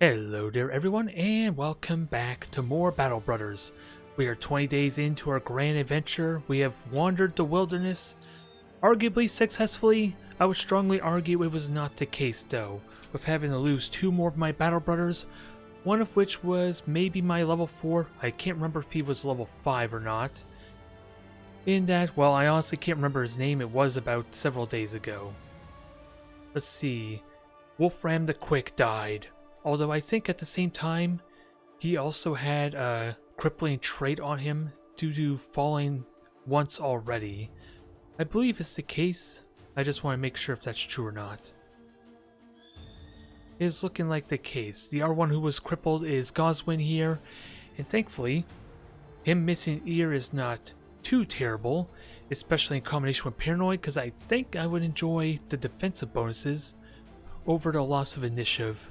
Hello there everyone, and welcome back to more Battle Brothers. We are 20 days into our grand adventure. We have wandered the wilderness, arguably successfully. I would strongly argue it was not the case though, with having to lose two more of my Battle Brothers, one of which was maybe my level 4. I can't remember if he was level 5 or not. In that, well, I honestly can't remember his name. It was about several days ago. Let's see. Wolfram the Quick died. Although I think at the same time, he also had a crippling trait on him due to falling once already. I believe it's the case. I just want to make sure if that's true or not. It is looking like the case. The R1 who was crippled is Goswin here, and thankfully, him missing ear is not too terrible, especially in combination with Paranoid, because I think I would enjoy the defensive bonuses over the loss of initiative.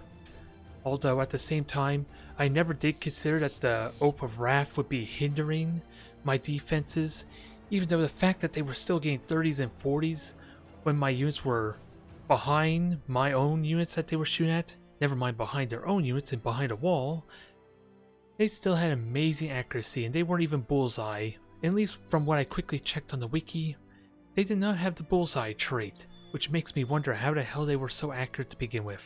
Although at the same time, I never did consider that the Oath of Wrath would be hindering my defenses, even though the fact that they were still getting 30s and 40s when my units were behind my own units that they were shooting at, never mind behind their own units and behind a wall, they still had amazing accuracy and they weren't even bullseye. At least from what I quickly checked on the wiki, they did not have the bullseye trait, which makes me wonder how the hell they were so accurate to begin with.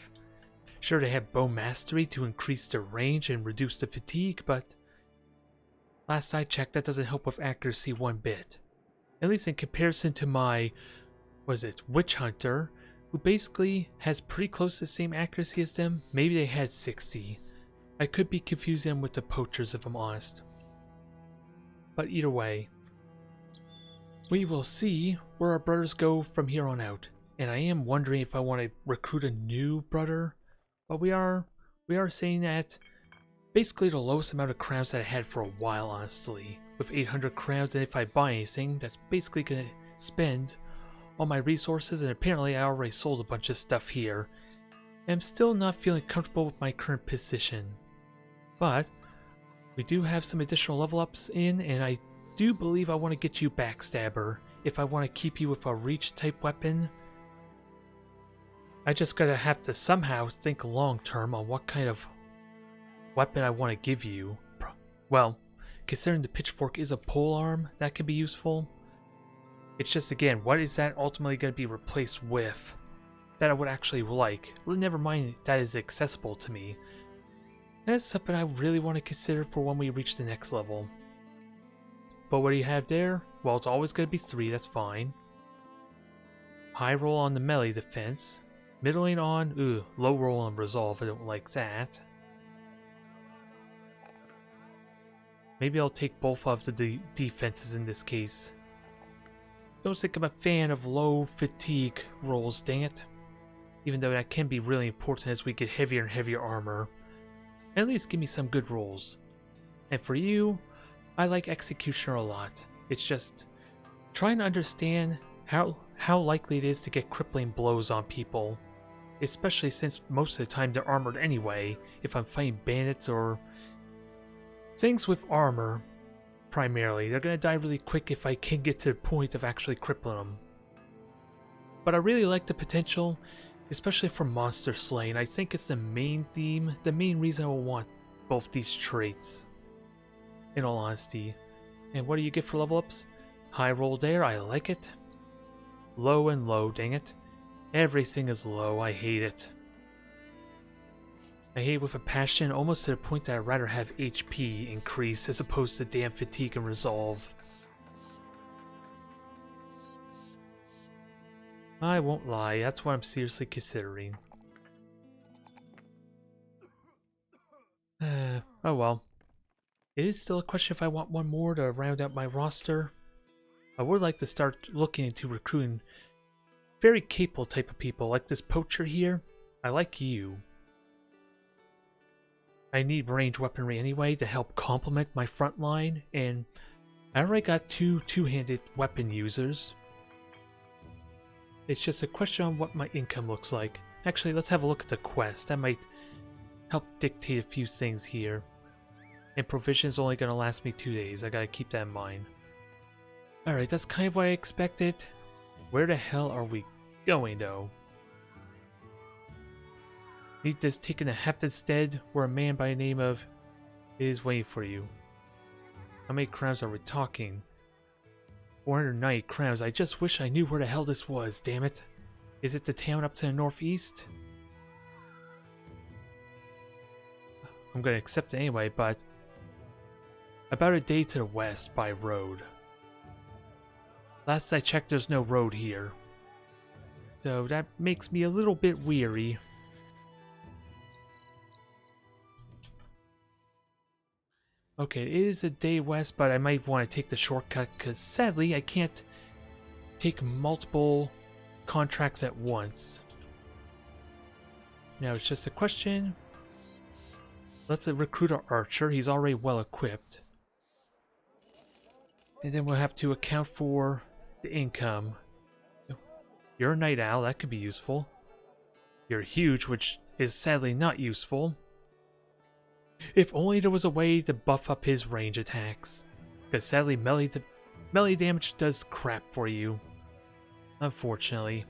Sure, they have bow mastery to increase their range and reduce the fatigue, but last I checked, that doesn't help with accuracy one bit. At least in comparison to my, Witch Hunter, who basically has pretty close to the same accuracy as them. Maybe they had 60. I could be confusing them with the poachers if I'm honest. But either way, we will see where our brothers go from here on out. And I am wondering if I want to recruit a new brother. But we are saying that basically the lowest amount of crowns that I had for a while, honestly. With 800 crowns, and if I buy anything, that's basically going to spend all my resources, and apparently I already sold a bunch of stuff here. I'm still not feeling comfortable with my current position. But we do have some additional level ups in, and I do believe I want to get you Backstabber if I want to keep you with a reach type weapon. I just gotta have to somehow think long term on what kind of weapon I want to give you. Well, considering the pitchfork is a polearm, that could be useful. It's just, again, what is that ultimately going to be replaced with that I would actually like? Well, never mind that is accessible to me. That's something I really want to consider for when we reach the next level. But what do you have there? Well, it's always going to be 3, that's fine. High roll on the melee defense. Middling on, low roll on resolve, I don't like that. Maybe I'll take both of the defenses in this case. Don't think I'm a fan of low fatigue rolls, dang it. Even though that can be really important as we get heavier and heavier armor. At least give me some good rolls. And for you, I like Executioner a lot. It's just trying to understand how likely it is to get crippling blows on people. Especially since most of the time they're armored anyway, if I'm fighting bandits or things with armor, primarily. They're going to die really quick if I can get to the point of actually crippling them. But I really like the potential, especially for monster slaying. I think it's the main theme, the main reason I will want both these traits, in all honesty. And what do you get for level ups? High roll there, I like it. Low and low, dang it. Everything is low, I hate it. I hate it with a passion, almost to the point that I'd rather have HP increase as opposed to damn fatigue and resolve. I won't lie, that's what I'm seriously considering. Oh well. It is still a question if I want one more to round out my roster. I would like to start looking into recruiting very capable type of people, like this poacher here. I like you. I need range weaponry anyway to help complement my front line, and I already got 2 two-handed weapon users. It's just a question on what my income looks like. Actually, let's have a look at the quest. That might help dictate a few things here. And provision is only going to last me 2 days. I gotta keep that in mind. Alright, that's kind of what I expected. Where the hell are we going, though? Need this taken a heft instead, where a man by the name of is waiting for you. How many crowns are we talking? 490 crowns. I just wish I knew where the hell this was, damn it. Is it the town up to the northeast? I'm gonna accept it anyway, but about a day to the west by road. Last I checked, there's no road here. So that makes me a little bit weary. Okay, it is a day west, but I might want to take the shortcut because sadly I can't take multiple contracts at once. Now it's just a question. Let's recruit our archer. He's already well equipped. And then we'll have to account for the income. You're a night owl, that could be useful. You're huge, which is sadly not useful. If only there was a way to buff up his range attacks. Because sadly melee damage does crap for you. Unfortunately.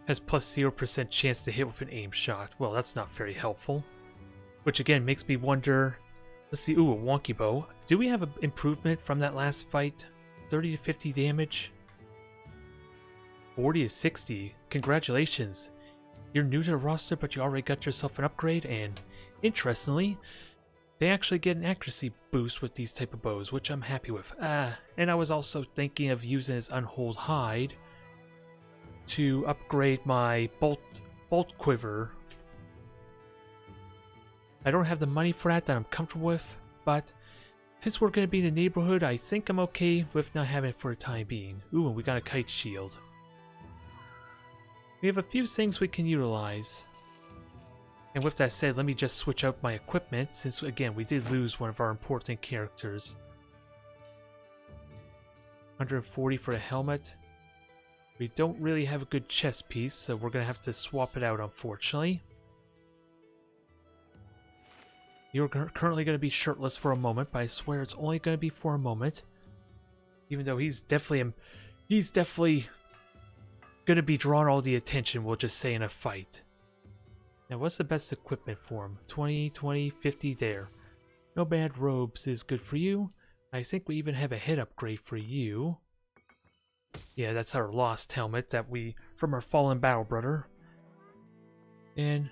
Has plus 0% chance to hit with an aim shot. Well, that's not very helpful. Which again makes me wonder... Let's see, ooh, a wonky bow. Do we have an improvement from that last fight? 30 to 50 damage? 40 to 60? Congratulations. You're new to the roster, but you already got yourself an upgrade, and interestingly, they actually get an accuracy boost with these type of bows, which I'm happy with. And I was also thinking of using his Unhold Hide to upgrade my bolt quiver. I don't have the money for that I'm comfortable with, but since we're going to be in the neighborhood, I think I'm okay with not having it for the time being. Ooh, and we got a kite shield. We have a few things we can utilize. And with that said, let me just switch out my equipment, since again, we did lose one of our important characters. 140 for a helmet. We don't really have a good chest piece, so we're going to have to swap it out, unfortunately. You're currently going to be shirtless for a moment, but I swear it's only going to be for a moment. Even though he's definitely going to be drawing all the attention, we'll just say, in a fight. Now, what's the best equipment for him? 20, 20, 50 there. No bad robes is good for you. I think we even have a head upgrade for you. Yeah, that's our lost helmet that we from our fallen battle brother. And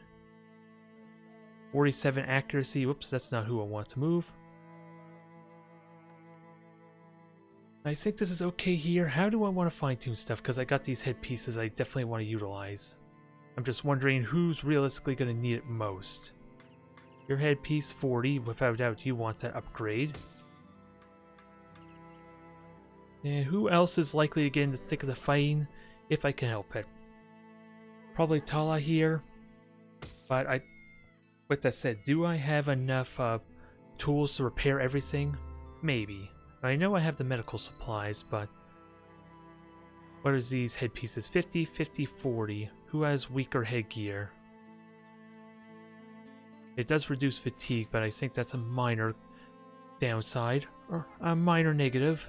47 accuracy. Whoops, that's not who I want to move. I think this is okay here. How do I want to fine-tune stuff? Because I got these headpieces I definitely want to utilize. I'm just wondering who's realistically going to need it most. Your headpiece, 40. Without doubt, you want that upgrade. And who else is likely to get in the thick of the fighting, if I can help it? Probably Tala here. But with that said, do I have enough tools to repair everything? Maybe. I know I have the medical supplies, but... What are these headpieces? 50, 50, 40. Who has weaker headgear? It does reduce fatigue, but I think that's a minor downside. Or a minor negative.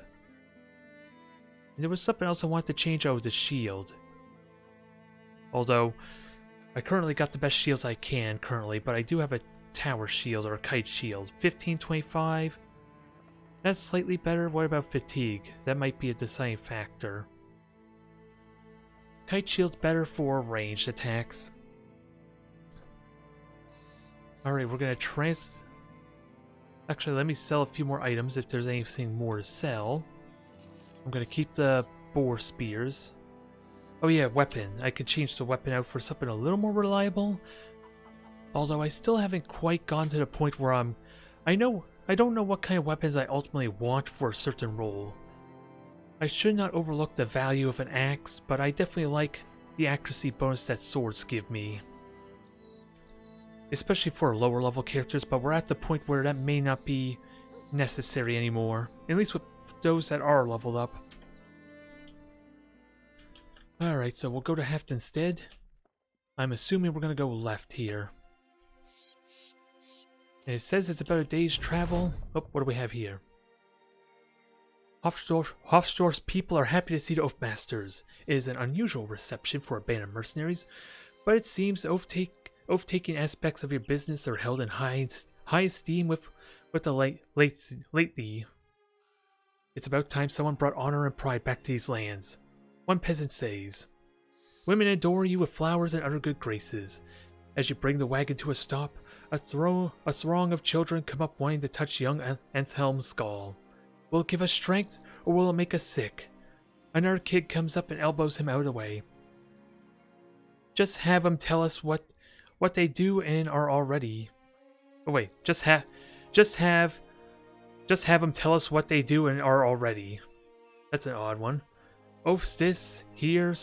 And there was something else I wanted to change. Oh, the shield. Although, I currently got the best shields I can currently, but I do have a tower shield or a kite shield. 1525. That's slightly better. What about fatigue? That might be a deciding factor. Kite shield's better for ranged attacks. Alright, we're gonna Actually, let me sell a few more items if there's anything more to sell. I'm gonna keep the boar spears. Oh yeah, weapon. I could change the weapon out for something a little more reliable. Although I still haven't quite gone to the point where I don't know what kind of weapons I ultimately want for a certain role. I should not overlook the value of an axe, but I definitely like the accuracy bonus that swords give me. Especially for lower level characters, but we're at the point where that may not be necessary anymore. At least with those that are leveled up. Alright, so we'll go to heft instead. I'm assuming we're going to go left here. And it says it's about a day's travel. Oh, what do we have here? Hofstorf's people are happy to see the Oathmasters. It is an unusual reception for a band of mercenaries, but it seems oath-taking aspects of your business are held in high esteem with the lately. It's about time someone brought honor and pride back to these lands. One peasant says, "Women adore you with flowers and other good graces. As you bring the wagon to a stop, a throng of children come up wanting to touch young Anselm's skull. Will it give us strength, or will it make us sick?" Another kid comes up and elbows him out of the way. "Just have them tell us what they do and are already." Oh wait, just have them tell us what they do and are already. That's an odd one. Oaths this here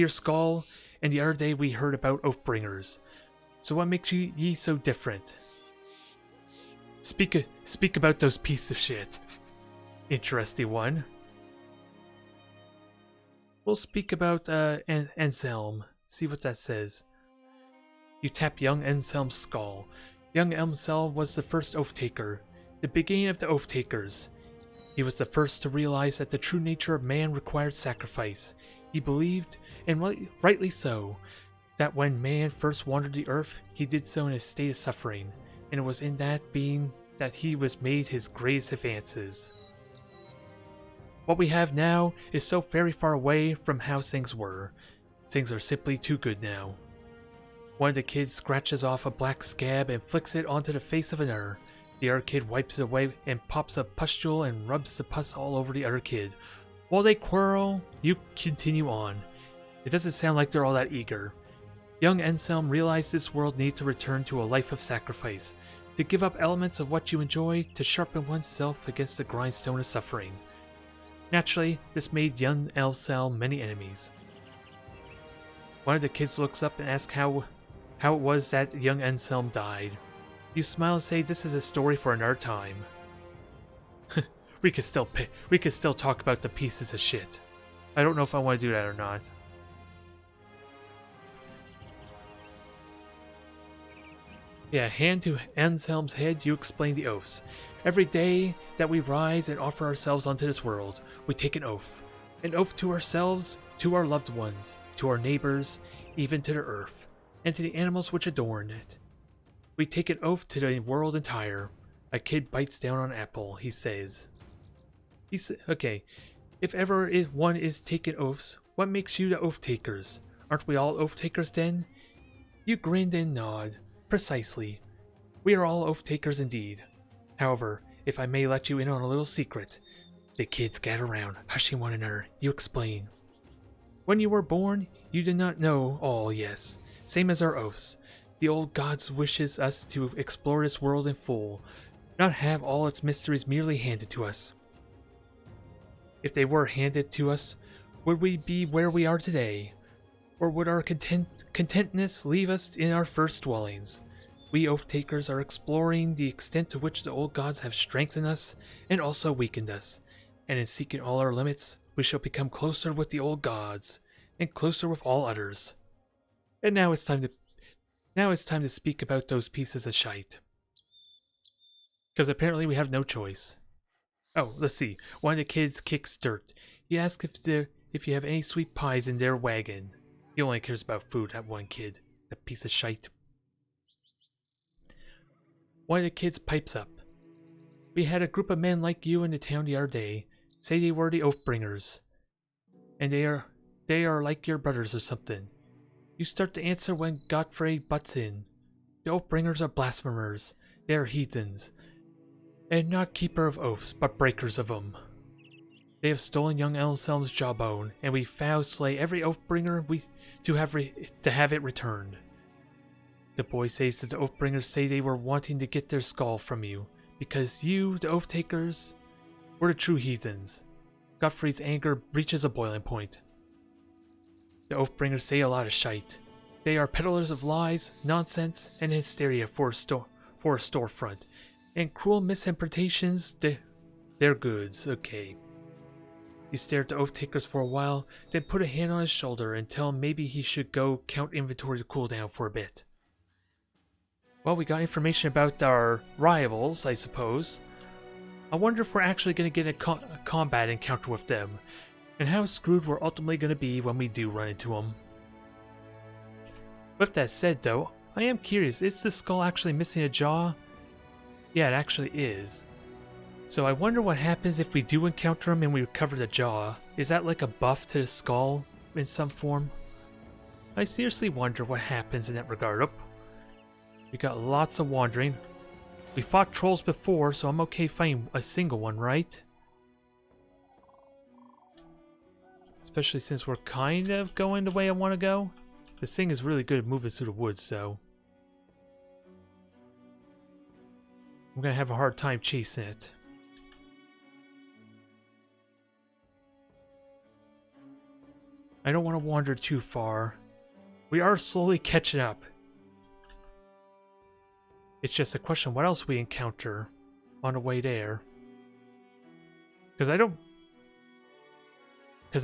skull, and the other day we heard about Oathbringers. So what makes ye so different? Speak about those pieces of shit. Interesting one. We'll speak about Anselm. See what that says. You tap young Anselm's skull. Young Anselm was the first Oath Taker, the beginning of the Oath Takers. He was the first to realize that the true nature of man required sacrifice. He believed, and rightly so, that when man first wandered the earth, he did so in a state of suffering, and it was in that being that he was made his greatest advances. What we have now is so very far away from how things were. Things are simply too good now. One of the kids scratches off a black scab and flicks it onto the face of another. The other kid wipes it away and pops a pustule and rubs the pus all over the other kid. While they quarrel, you continue on. It doesn't sound like they're all that eager. Young Anselm realized this world needs to return to a life of sacrifice, to give up elements of what you enjoy, to sharpen oneself against the grindstone of suffering. Naturally, this made young Anselm many enemies. One of the kids looks up and asks how it was that young Anselm died. You smile and say this is a story for another time. we could still talk about the pieces of shit. I don't know if I want to do that or not. Yeah, hand to Anselm's head, you explain the oaths. Every day that we rise and offer ourselves unto this world, we take an oath. An oath to ourselves, to our loved ones, to our neighbors, even to the earth, and to the animals which adorn it. We take an oath to the world entire. A kid bites down on an apple, he says. Okay, if ever one is taking oaths, what makes you the oath takers? Aren't we all oath takers then? You grinned and nod. Precisely. We are all oath takers indeed. However, if I may let you in on a little secret. The kids gather around, hushing one another. You explain. When you were born, you did not know all, yes. Same as our oaths. The old gods wishes us to explore this world in full, not have all its mysteries merely handed to us. If they were handed to us, would we be where we are today? Or would our contentness leave us in our first dwellings? We oath-takers are exploring the extent to which the old gods have strengthened us and also weakened us, and in seeking all our limits, we shall become closer with the old gods, and closer with all others. And now it's time to speak about those pieces of shite. Because apparently we have no choice. Oh, let's see. One of the kids kicks dirt. He asks if you have any sweet pies in their wagon. He only cares about food, that one kid. That piece of shite. One of the kids pipes up. We had a group of men like you in the town the other day. Say they were the Oathbringers. And they are like your brothers or something. You start to answer when Godfrey butts in. The Oathbringers are blasphemers. They are heathens. And not keeper of oaths, but breakers of them. They have stolen young Anselm's jawbone, and we vow slay every Oathbringer to have it returned. The boy says that the Oathbringers say they were wanting to get their skull from you, because you, the Oath-takers, were the true heathens. Godfrey's anger reaches a boiling point. The Oathbringers say a lot of shite. They are peddlers of lies, nonsense, and hysteria for a storefront, and cruel misinterpretations their goods. Okay. He stared at the Oath-takers for a while, then put a hand on his shoulder and tell him maybe he should go count inventory to cool down for a bit. Well, we got information about our rivals, I suppose. I wonder if we're actually going to get a combat encounter with them, and how screwed we're ultimately going to be when we do run into them. With that said though, I am curious, is the skull actually missing a jaw? Yeah, it actually is. So I wonder what happens if we do encounter him and we recover the jaw. Is that like a buff to the skull in some form? I seriously wonder what happens in that regard. Oh, we got lots of wandering. We fought trolls before, so I'm okay fighting a single one, right? Especially since we're kind of going the way I want to go. This thing is really good at moving through the woods, so I'm gonna have a hard time chasing it. I don't want to wander too far. We are slowly catching up. It's just a question what else we encounter on the way there. Because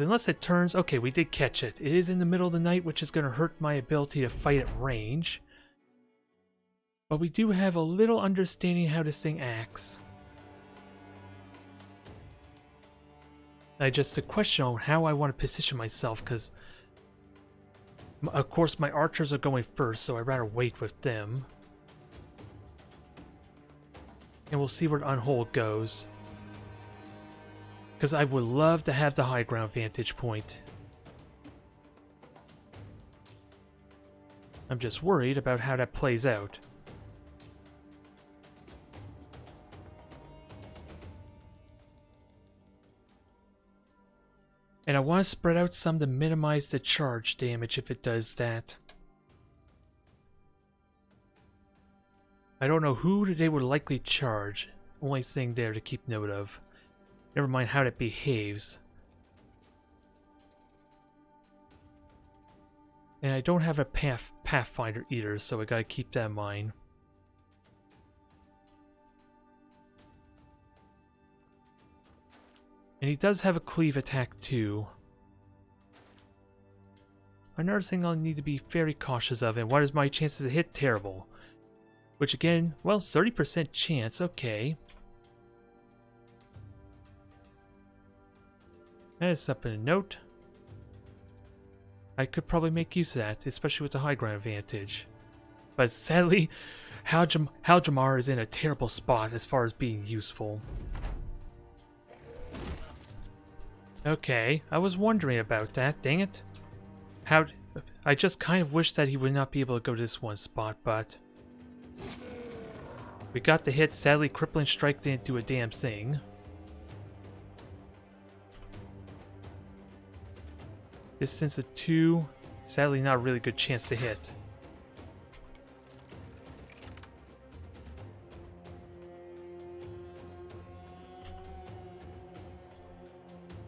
unless it turns... Okay, we did catch it. It is in the middle of the night, which is going to hurt my ability to fight at range. But we do have a little understanding how this thing acts. Just a question on how I want to position myself, because... Of course, my archers are going first, so I'd rather wait with them. And we'll see where the Unhold goes. Because I would love to have the high ground vantage point. I'm just worried about how that plays out. And I want to spread out some to minimize the charge damage if it does that. I don't know who they would likely charge. Only thing there to keep note of. Never mind how it behaves. And I don't have a Pathfinder either, so I gotta keep that in mind. And he does have a cleave attack too. Another thing I'll need to be very cautious of, and what is my chances to hit? Terrible. Which again, well, 30% chance, okay. That is something to note. I could probably make use of that, especially with the high ground advantage. But sadly, Haljamar is in a terrible spot as far as being useful. Okay, I was wondering about that, dang it. I just kind of wish that he would not be able to go to this one spot, but... We got the hit, sadly Crippling Strike didn't do a damn thing. Distance of 2, sadly not a really good chance to hit.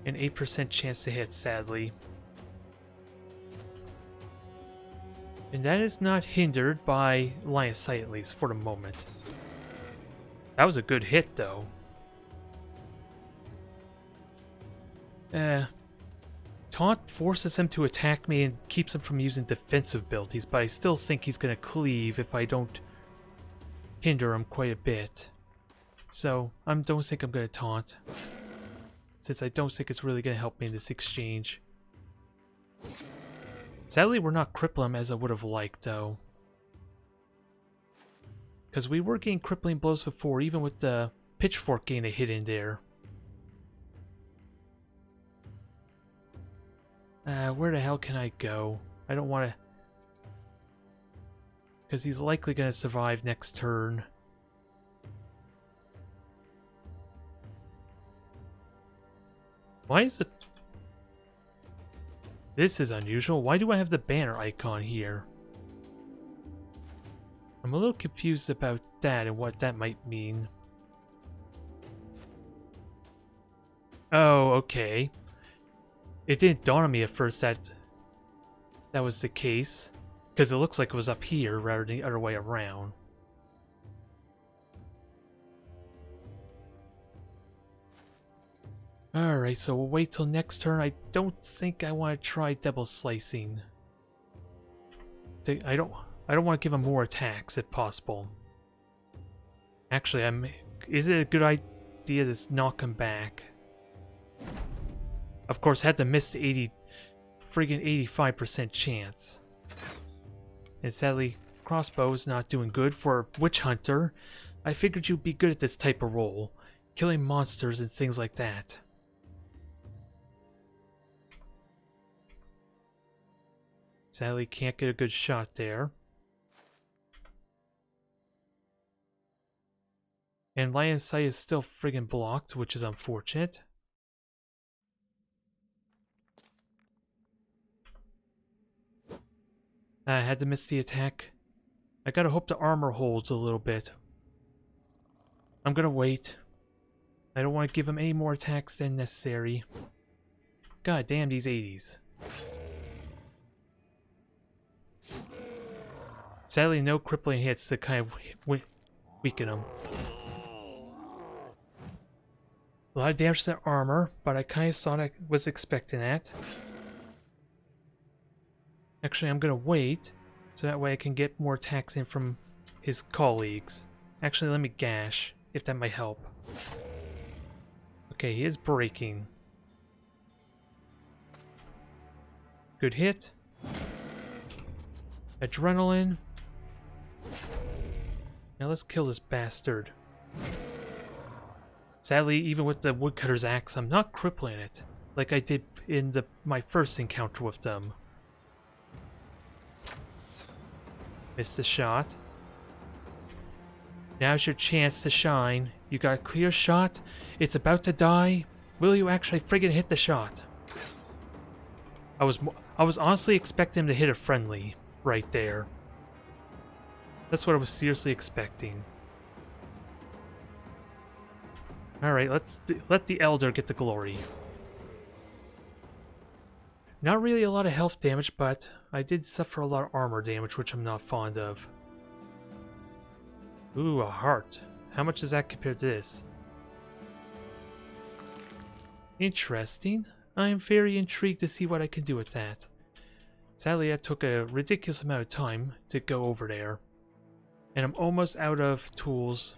An 8% chance to hit, sadly. And that is not hindered by line of sight, at least, for the moment. That was a good hit, though. Taunt forces him to attack me and keeps him from using defensive abilities, but I still think he's going to cleave if I don't hinder him quite a bit. So, I don't think I'm going to taunt. Since I don't think it's really going to help me in this exchange. Sadly, we're not crippling him as I would have liked, though. Because we were getting crippling blows before, even with the pitchfork getting a hit in there. Where the hell can I go? I don't want to... Because he's likely going to survive next turn. Why is it... This is unusual. Why do I have the banner icon here? I'm a little confused about that and what that might mean. Oh, okay. It didn't dawn on me at first that that was the case. Because it looks like it was up here rather than the other way around. Alright, so we'll wait till next turn. I don't think I want to try double slicing. I don't want to give him more attacks if possible. Actually, is it a good idea idea to knock him back. Of course, had to miss the 85% chance. And sadly, crossbow is not doing good for a witch hunter. I figured you'd be good at this type of role, killing monsters and things like that. Sadly, can't get a good shot there. And line of sight is still friggin' blocked, which is unfortunate. I had to miss the attack. I gotta hope the armor holds a little bit. I'm gonna wait. I don't want to give him any more attacks than necessary. God damn these 80s. Sadly, no crippling hits to kind of weaken him. A lot of damage to the armor, but I kind of thought I was expecting that. Actually, I'm gonna wait, so that way I can get more attacks in from his colleagues. Actually, let me gash, if that might help. Okay, he is breaking. Good hit. Adrenaline. Now let's kill this bastard. Sadly, even with the woodcutter's axe, I'm not crippling it, like I did in my first encounter with them. Missed the shot. Now's your chance to shine. You got a clear shot. It's about to die. Will you actually friggin' hit the shot? I was honestly expecting him to hit a friendly right there. That's what I was seriously expecting. Alright, let the Elder get the glory. Not really a lot of health damage, but I did suffer a lot of armor damage, which I'm not fond of. Ooh, a heart. How much is that compared to this? Interesting. I am very intrigued to see what I can do with that. Sadly, that took a ridiculous amount of time to go over there. And I'm almost out of tools.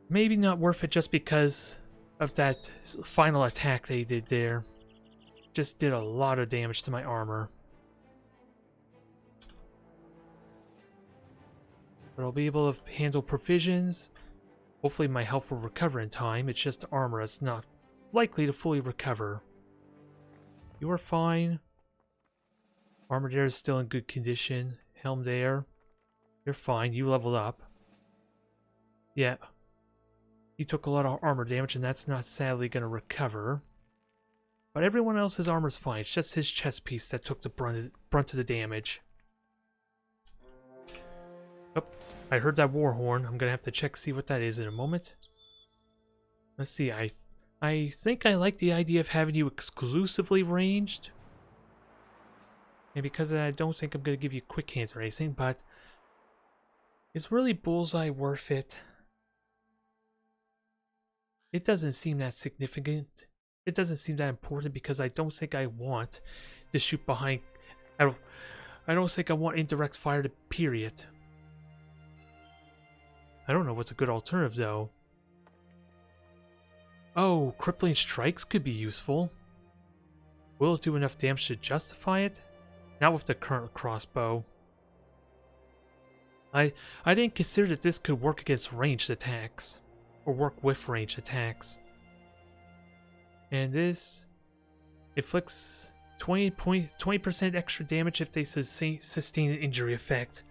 Maybe not worth it just because of that final attack they did there. Just did a lot of damage to my armor. But I'll be able to handle provisions. Hopefully my health will recover in time. It's just the armor that's not likely to fully recover. You are fine. Armor there is still in good condition. Helm there. You're fine. You leveled up. Yeah. You took a lot of armor damage, and that's not sadly going to recover. But everyone else's armor's fine. It's just his chest piece that took the brunt of the damage. Oh, I heard that war horn. I'm going to have to check see what that is in a moment. Let's see. I think I like the idea of having you exclusively ranged. And because I don't think I'm going to give you quick hands or anything, but is really bullseye worth it? It doesn't seem that significant. It doesn't seem that important because I don't think I want to shoot behind. I don't think I want indirect fire to period. I don't know what's a good alternative though. Oh, crippling strikes could be useful. Will it do enough damage to justify it? Not with the current crossbow. I didn't consider that this could work against ranged attacks. Or work with ranged attacks. And this inflicts 20% extra damage if they sustain an injury effect.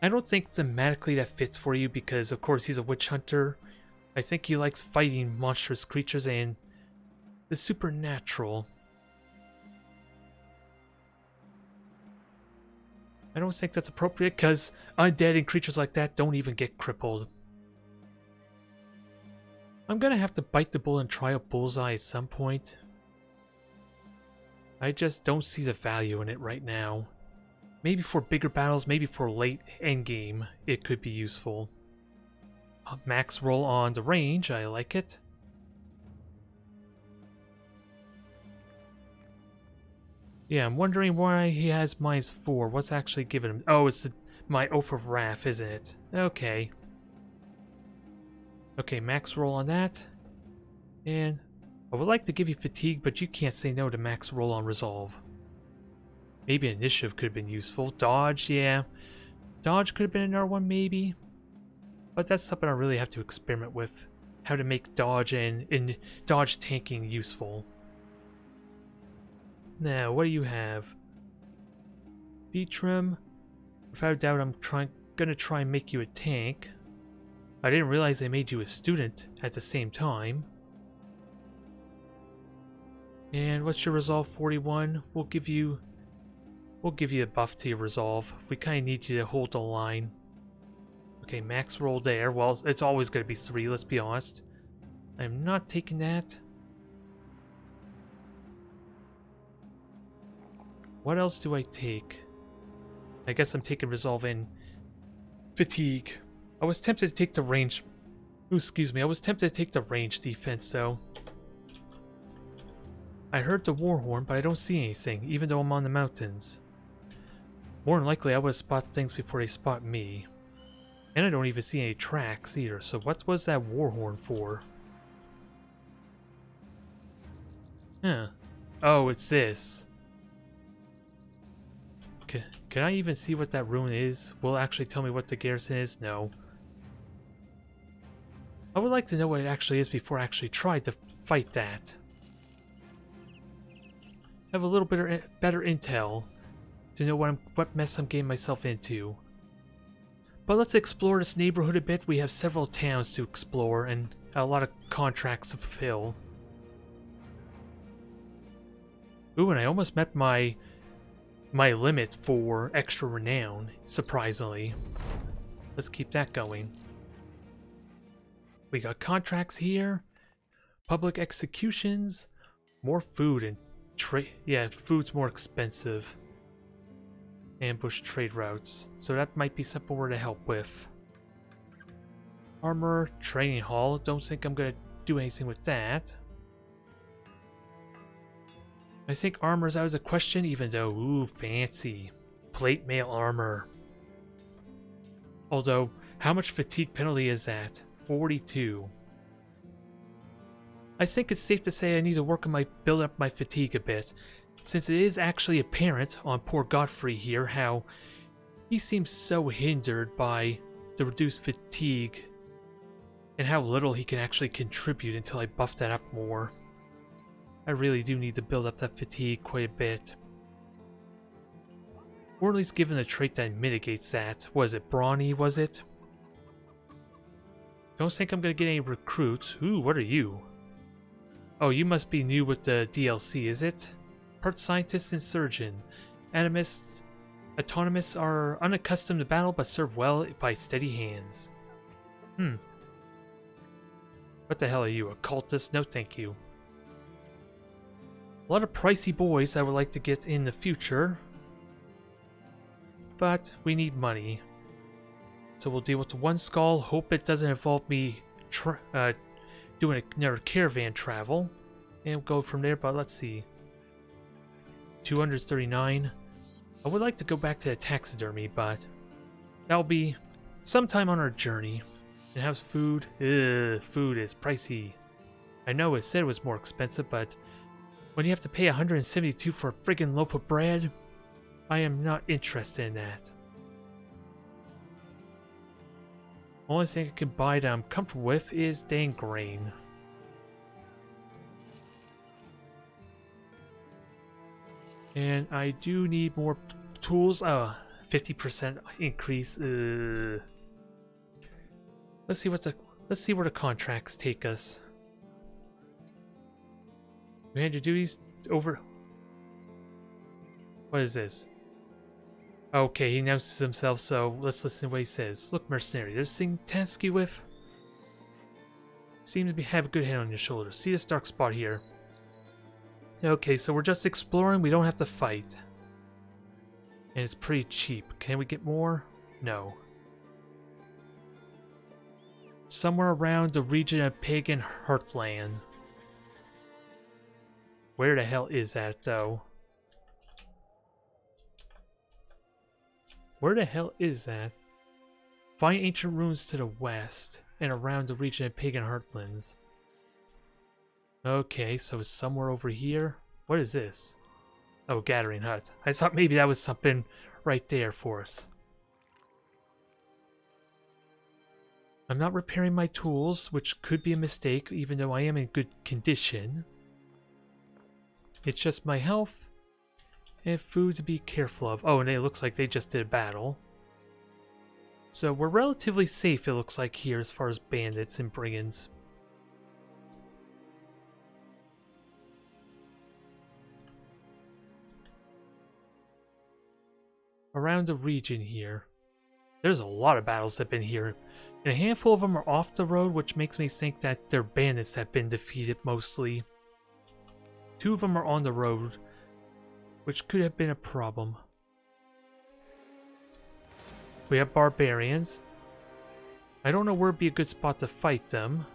I don't think thematically that fits for you because of course he's a witch hunter. I think he likes fighting monstrous creatures and the supernatural. I don't think that's appropriate because undead and creatures like that don't even get crippled. I'm gonna have to bite the bullet and try a bullseye at some point. I just don't see the value in it right now. Maybe for bigger battles, maybe for late endgame, it could be useful. Max roll on the range, I like it. Yeah, I'm wondering why he has -4. What's actually giving him... Oh, it's my Oath of Wrath, isn't it? Okay. Okay, max roll on that. And I would like to give you fatigue, but you can't say no to max roll on resolve. Maybe initiative could have been useful. Dodge, yeah. Dodge could have been another one, maybe. But that's something I really have to experiment with. How to make dodge and dodge tanking useful. Now, what do you have? Detrim. Without doubt, I'm gonna try and make you a tank. I didn't realize I made you a student at the same time. And what's your resolve? 41. We'll give you a buff to your resolve. We kind of need you to hold the line. Okay, max roll there. Well, it's always going to be 3, let's be honest. I'm not taking that. What else do I take? I guess I'm taking resolve and fatigue. I was tempted to take the range... Ooh, excuse me. I was tempted to take the range defense, though. I heard the war horn, but I don't see anything, even though I'm on the mountains. More than likely, I would spot things before they spot me. And I don't even see any tracks either, so what was that war horn for? Huh. Oh, it's this. Can I even see what that rune is? Will it actually tell me what the garrison is? No. I would like to know what it actually is before I actually try to fight that. Have a little bit better intel to know what mess I'm getting myself into. But let's explore this neighborhood a bit. We have several towns to explore and a lot of contracts to fulfill. Ooh, and I almost met my limit for extra renown, surprisingly. Let's keep that going. We got contracts here, public executions, more food and trade. Yeah, food's more expensive. Ambush trade routes, so that might be something we're to help with. Armor, training hall, don't think I'm gonna do anything with that. I think armor's out of the question, even though, ooh, fancy. Plate mail armor. Although, how much fatigue penalty is that? 42. I think it's safe to say I need to work on build up my fatigue a bit, since it is actually apparent on poor Godfrey here how he seems so hindered by the reduced fatigue and how little he can actually contribute until I buff that up more. I really do need to build up that fatigue quite a bit. Or at least given a trait that mitigates that. Was it Brawny, was it? Don't think I'm gonna get any recruits. Ooh, what are you? Oh, you must be new with the DLC, is it? Part scientist and surgeon. Autonomous are unaccustomed to battle but serve well by steady hands. What the hell are you, a cultist? No thank you. A lot of pricey boys I would like to get in the future. But we need money. So we'll deal with the one skull. Hope it doesn't involve me doing another caravan travel. And we'll go from there, but let's see. 239. I would like to go back to the taxidermy, but that'll be sometime on our journey. And how's food? Food is pricey. I know it said it was more expensive, but when you have to pay 172 for a friggin' loaf of bread, I am not interested in that. Only thing I can buy that I'm comfortable with is dang grain. And I do need more tools. 50% increase. Let's see where the contracts take us. Commander duties over. What is this? Okay, he announces himself, so let's listen to what he says. Look, mercenary, there's a thing to task you with? Seems to have a good head on your shoulders. See this dark spot here? Okay, so we're just exploring, we don't have to fight. And it's pretty cheap. Can we get more? No. Somewhere around the region of Pagan Heartland. Where the hell is that, though? Where the hell is that? Find ancient ruins to the west and around the region of pagan heartlands. Okay, so it's somewhere over here. What is this? Oh, gathering hut. I thought maybe that was something right there for us. I'm not repairing my tools, which could be a mistake, even though I am in good condition. It's just my health and food to be careful of. Oh, and it looks like they just did a battle. So we're relatively safe, it looks like, here as far as bandits and brigands. Around the region here, there's a lot of battles that have been here. And a handful of them are off the road, which makes me think that they're bandits that have been defeated mostly. 2 of them are on the road, which could have been a problem. We have barbarians. I don't know where would be a good spot to fight them,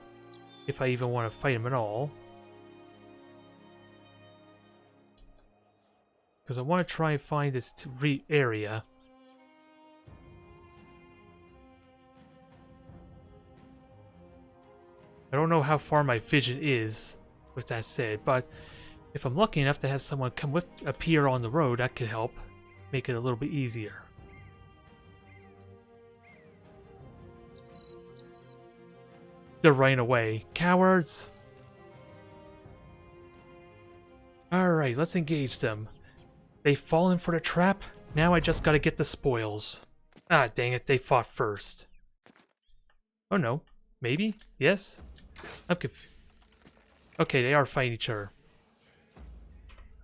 if I even want to fight them at all. Because I want to try and find this area. I don't know how far my vision is, with that said, but if I'm lucky enough to have someone appear on the road, that could help make it a little bit easier. They're running away. Cowards! Alright, let's engage them. They've fallen for the trap. Now I just gotta get the spoils. Ah, dang it, they fought first. Oh no. Maybe? Yes? Okay. Okay, they are fighting each other.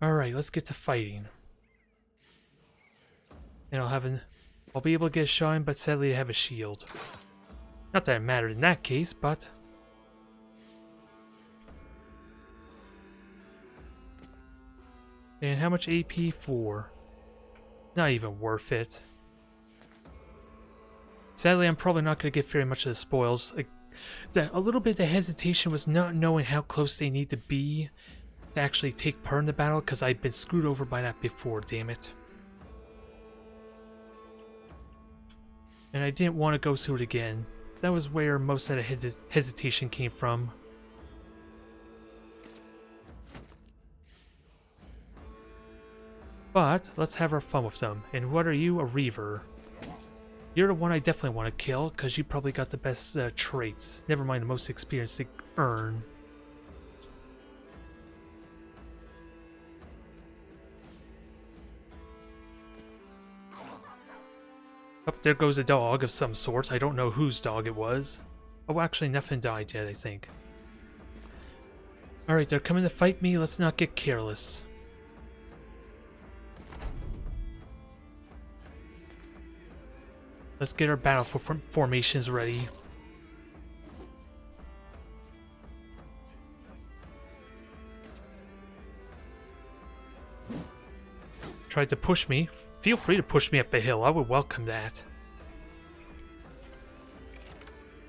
Alright, let's get to fighting. And I'll be able to get a shot in, but sadly I have a shield. Not that it mattered in that case, but... And how much AP for? Not even worth it. Sadly, I'm probably not going to get very much of the spoils. A little bit of hesitation was not knowing how close they need to be to actually take part in the battle, because I've been screwed over by that before, damn it. And I didn't want to go through it again. That was where most of the hesitation came from. But let's have our fun with them. And what are you? A Reaver. You're the one I definitely want to kill, because you probably got the best traits. Never mind the most experience to earn. Oh, there goes a dog of some sort. I don't know whose dog it was. Oh, actually, nothing died yet, I think. Alright, they're coming to fight me. Let's not get careless. Let's get our battle formations ready. Tried to push me. Feel free to push me up the hill. I would welcome that.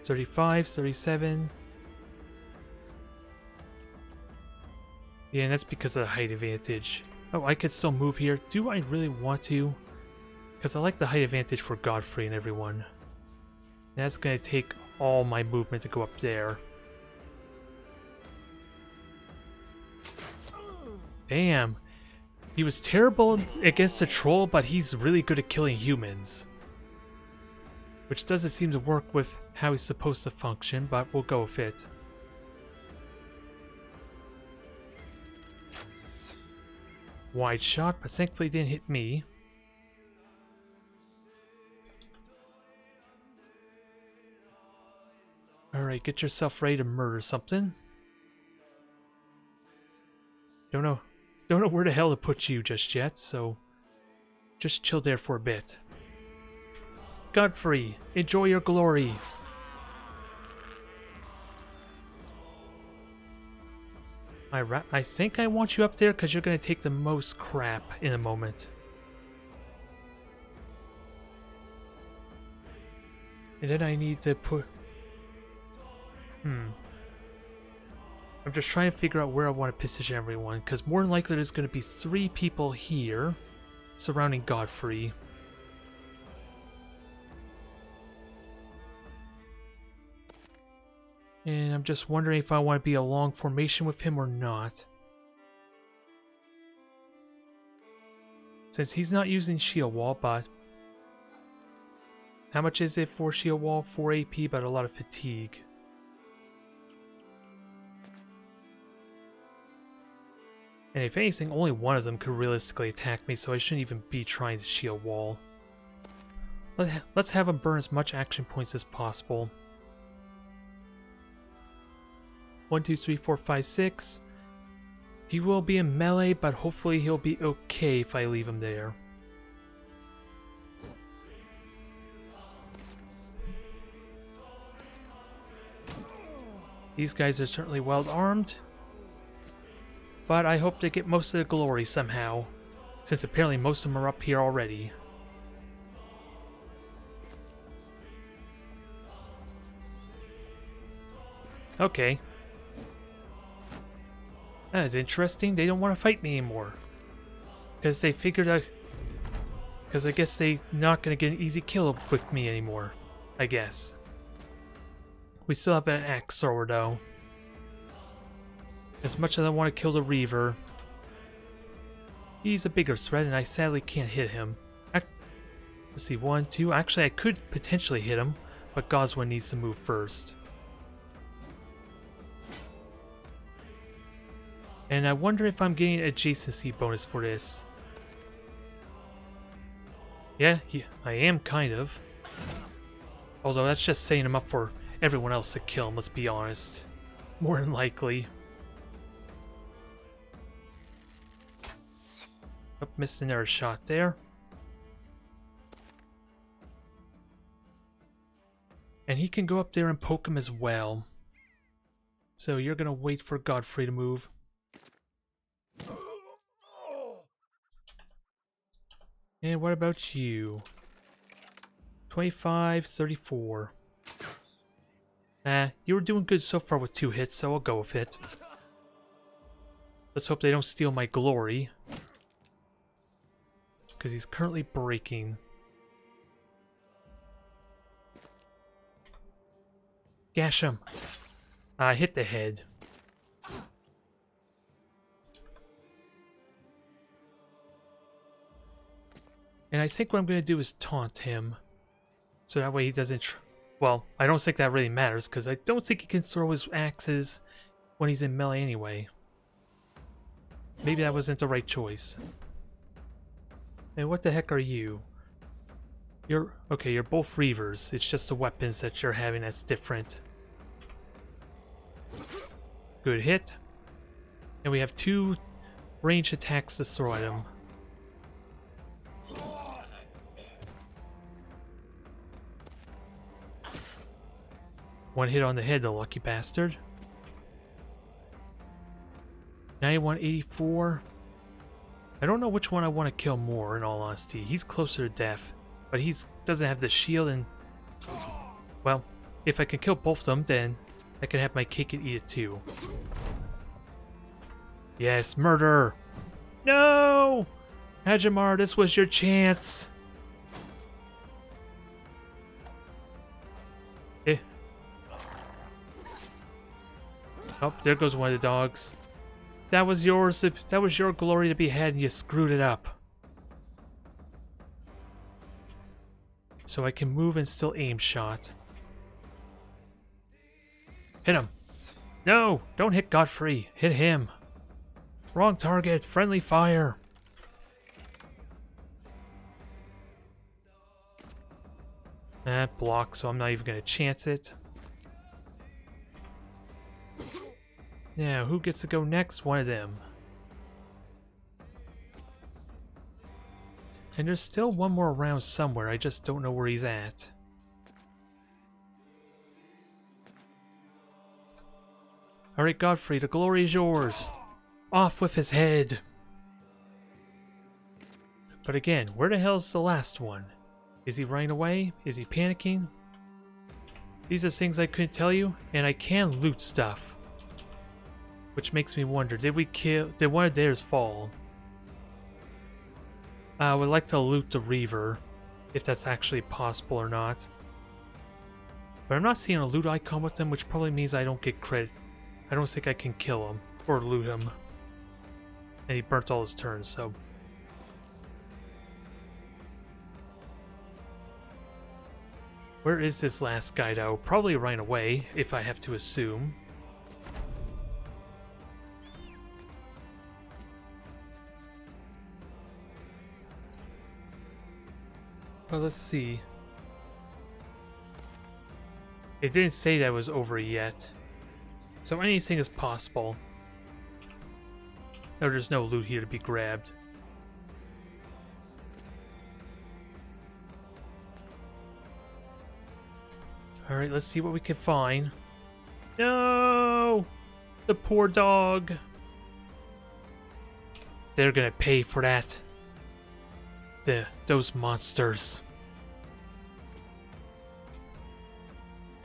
35, 37. Yeah, and that's because of the height advantage. Oh, I could still move here. Do I really want to? Because I like the height advantage for Godfrey and everyone. That's going to take all my movement to go up there. Damn. He was terrible against the troll, but he's really good at killing humans. Which doesn't seem to work with how he's supposed to function, but we'll go with it. Wide shot, but thankfully it didn't hit me. Alright, get yourself ready to murder something. Don't know where the hell to put you just yet, so just chill there for a bit. Godfrey, enjoy your glory. I think I want you up there because you're going to take the most crap in a moment. And then I need to put... I'm just trying to figure out where I want to position everyone, because more than likely there's going to be 3 people here surrounding Godfrey. And I'm just wondering if I want to be a long formation with him or not. Since he's not using shield wall, but... How much is it for shield wall? 4 AP, but a lot of fatigue. And if anything, only one of them could realistically attack me, so I shouldn't even be trying to shield wall. Let's have him burn as much action points as possible. 1, 2, 3, 4, 5, 6. He will be in melee, but hopefully he'll be okay if I leave him there. These guys are certainly well armed, but I hope to get most of the glory somehow, since apparently most of them are up here already. Okay. That is interesting. They don't want to fight me anymore. Because they figured out... Because I guess they're not going to get an easy kill with me anymore. I guess. We still have an axe thrower though. As much as I want to kill the Reaver, he's a bigger threat and I sadly can't hit him. Let's see, 1, 2. Actually, I could potentially hit him, but Goswin needs to move first. And I wonder if I'm getting an adjacency bonus for this. Yeah, I am kind of. Although that's just setting him up for everyone else to kill him, let's be honest. More than likely. Oh, missed another shot there. And he can go up there and poke him as well. So you're gonna wait for Godfrey to move. And what about you? 25, 34. You were doing good so far with 2 hits, so I'll go with it. Let's hope they don't steal my glory. Because he's currently breaking. Gash him. Hit the head. And I think what I'm going to do is taunt him. So that way he doesn't... Well, I don't think that really matters, because I don't think he can throw his axes when he's in melee anyway. Maybe that wasn't the right choice. And what the heck are you? Okay, you're both Reavers. It's just the weapons that you're having that's different. Good hit. And we have 2 ranged attacks to throw at him. One hit on the head, the lucky bastard. 91, 84. I don't know which one I want to kill more, in all honesty. He's closer to death, but he doesn't have the shield and... Well, if I can kill both of them, then I can have my cake and eat it too. Yes, murder! No! Hajimar, this was your chance! Eh. Oh, there goes one of the dogs. That was yours. That was your glory to be had, and you screwed it up. So I can move and still aim shot. Hit him. No, don't hit Godfrey. Hit him. Wrong target. Friendly fire. That blocks, so I'm not even going to chance it. Now, who gets to go next? One of them. And there's still one more around somewhere, I just don't know where he's at. Alright, Godfrey, the glory is yours. Off with his head. But again, where the hell's the last one? Is he running away? Is he panicking? These are things I couldn't tell you, and I can loot stuff. Which makes me wonder, did one of theirs fall? I would like to loot the Reaver, if that's actually possible or not. But I'm not seeing a loot icon with them, which probably means I don't get credit. I don't think I can kill him or loot him. And he burnt all his turns, so... Where is this last guy, though? Probably right away, if I have to assume. Well, let's see. It didn't say that it was over yet. So anything is possible. No, there's no loot here to be grabbed. Alright, let's see what we can find. No! The poor dog! They're gonna pay for that. Those monsters.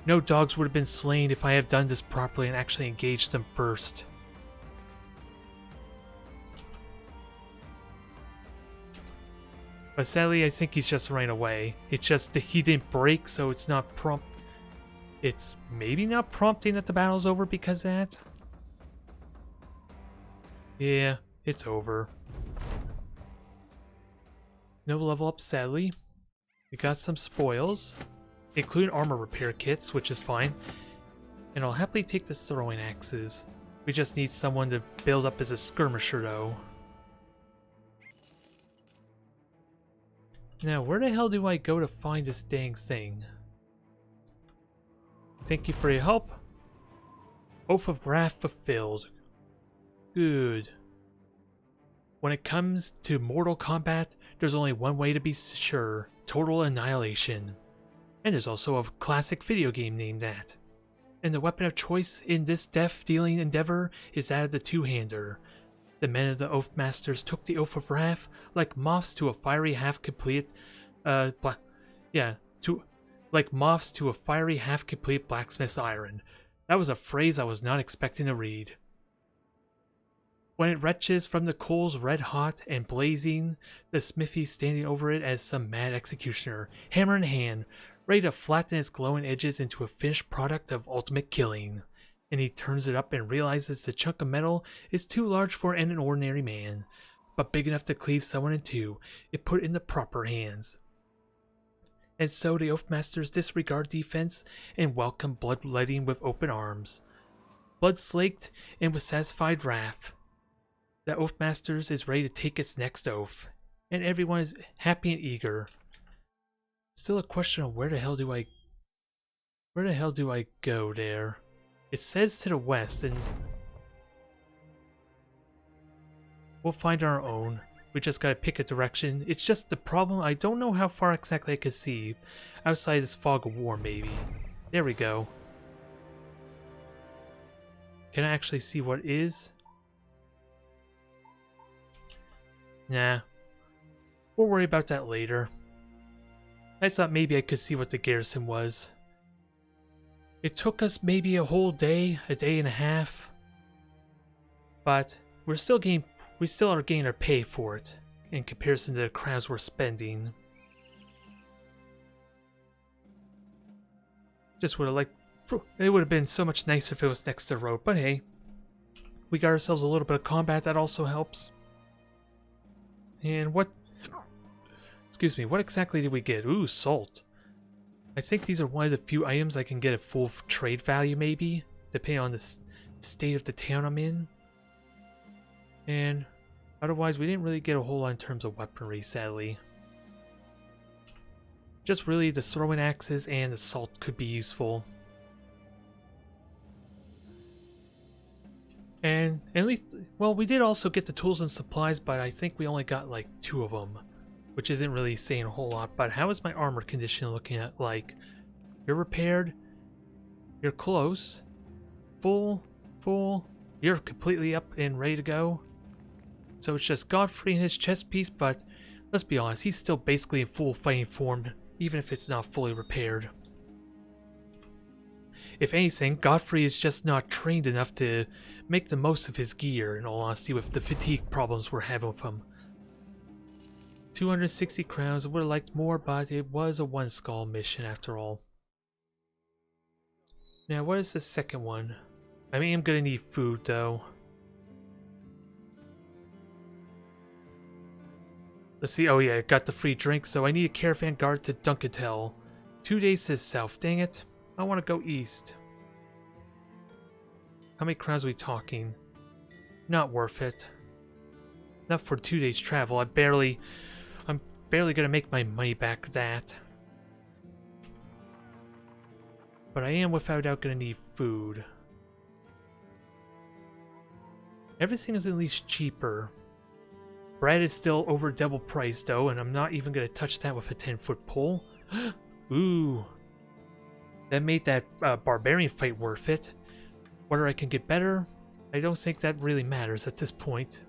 No dogs would have been slain if I had done this properly and actually engaged them first. But sadly, I think he's just ran away. It's just that he didn't break, so it's not prompt. It's maybe not prompting that the battle's over because of that. Yeah, it's over. No level up, sadly. We got some spoils, including armor repair kits, which is fine. And I'll happily take the throwing axes. We just need someone to build up as a skirmisher, though. Now, where the hell do I go to find this dang thing? Thank you for your help. Oath of Wrath fulfilled. Good. When it comes to Mortal Kombat, there's only one way to be sure. Total annihilation. And there's also a classic video game named that. And the weapon of choice in this death-dealing endeavor is that of the two-hander. The men of the Oath Masters took the Oath of Wrath like moths to a fiery half-complete... like moths to a fiery half-complete blacksmith's iron. That was a phrase I was not expecting to read. When it retches from the coals red hot and blazing, the smithy standing over it as some mad executioner, hammer in hand, ready to flatten its glowing edges into a finished product of ultimate killing. And he turns it up and realizes the chunk of metal is too large for an ordinary man, but big enough to cleave someone in two if put in the proper hands. And so the Oathmasters disregard defense and welcome bloodletting with open arms. Blood slaked and with satisfied wrath, the Oathmasters is ready to take its next oath, and everyone is happy and eager. Still a question of where the hell do I go there? It says to the west, and we'll find our own. We just gotta pick a direction. It's just the problem, I don't know how far exactly I can see. Outside this fog of war, maybe. There we go. Can I actually see what is? Nah. We'll worry about that later. I thought maybe I could see what the garrison was. It took us maybe a whole day, a day and a half. But we still are getting our pay for it, in comparison to the crowns we're spending. Just would have liked... It would have been so much nicer if it was next to the road, but hey. We got ourselves a little bit of combat, that also helps. And what... Excuse me, what exactly did we get? Ooh, salt. I think these are one of the few items I can get at full trade value, maybe, depending on the state of the town I'm in. And otherwise, we didn't really get a whole lot in terms of weaponry, sadly. Just really the throwing axes and the salt could be useful. And at least, well, we did also get the tools and supplies, but I think we only got like 2 of them, which isn't really saying a whole lot. But how is my armor condition looking at? Like, you're repaired, you're close, full, you're completely up and ready to go. So it's just Godfrey and his chest piece, but let's be honest, he's still basically in full fighting form, even if it's not fully repaired. If anything, Godfrey is just not trained enough to make the most of his gear, in all honesty, with the fatigue problems we're having with him. 260 crowns, I would have liked more, but it was a 1 skull mission after all. Now, what is the second one? I mean, I'm gonna need food, though. Let's see. Oh, yeah, I got the free drink, so I need a caravan guard to Duncantel. 2 days to the south. Dang it. I want to go east. How many crowns are we talking? Not worth it. Not for 2 days travel. I'm barely gonna make my money back that. But I am without doubt gonna need food. Everything is at least cheaper. Bread is still over double price though, and I'm not even gonna touch that with a 10-foot pole. Ooh. That made that barbarian fight worth it. Whether I can get better, I don't think that really matters at this point.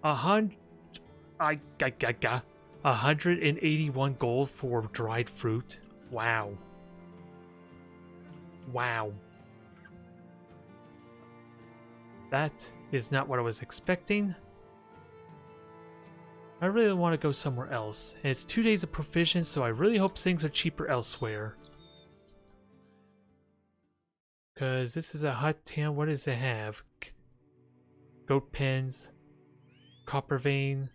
181 gold for dried fruit. Wow. Wow. That is not what I was expecting. I really want to go somewhere else. And it's 2 days of provisions, so I really hope things are cheaper elsewhere. Because this is a hot town. What does it have? Goat pens, copper vein,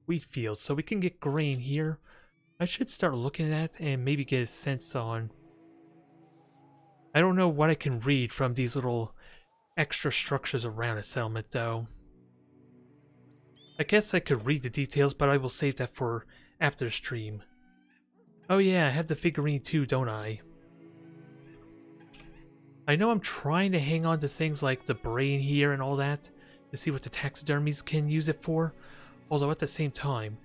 wheat fields. So we can get grain here. I should start looking at that and maybe get a sense on. I don't know what I can read from these little extra structures around a settlement though. I guess I could read the details, but I will save that for after the stream. Oh yeah, I have the figurine too, don't I? I know I'm trying to hang on to things like the brain here and all that, to see what the taxidermies can use it for, although at the same time,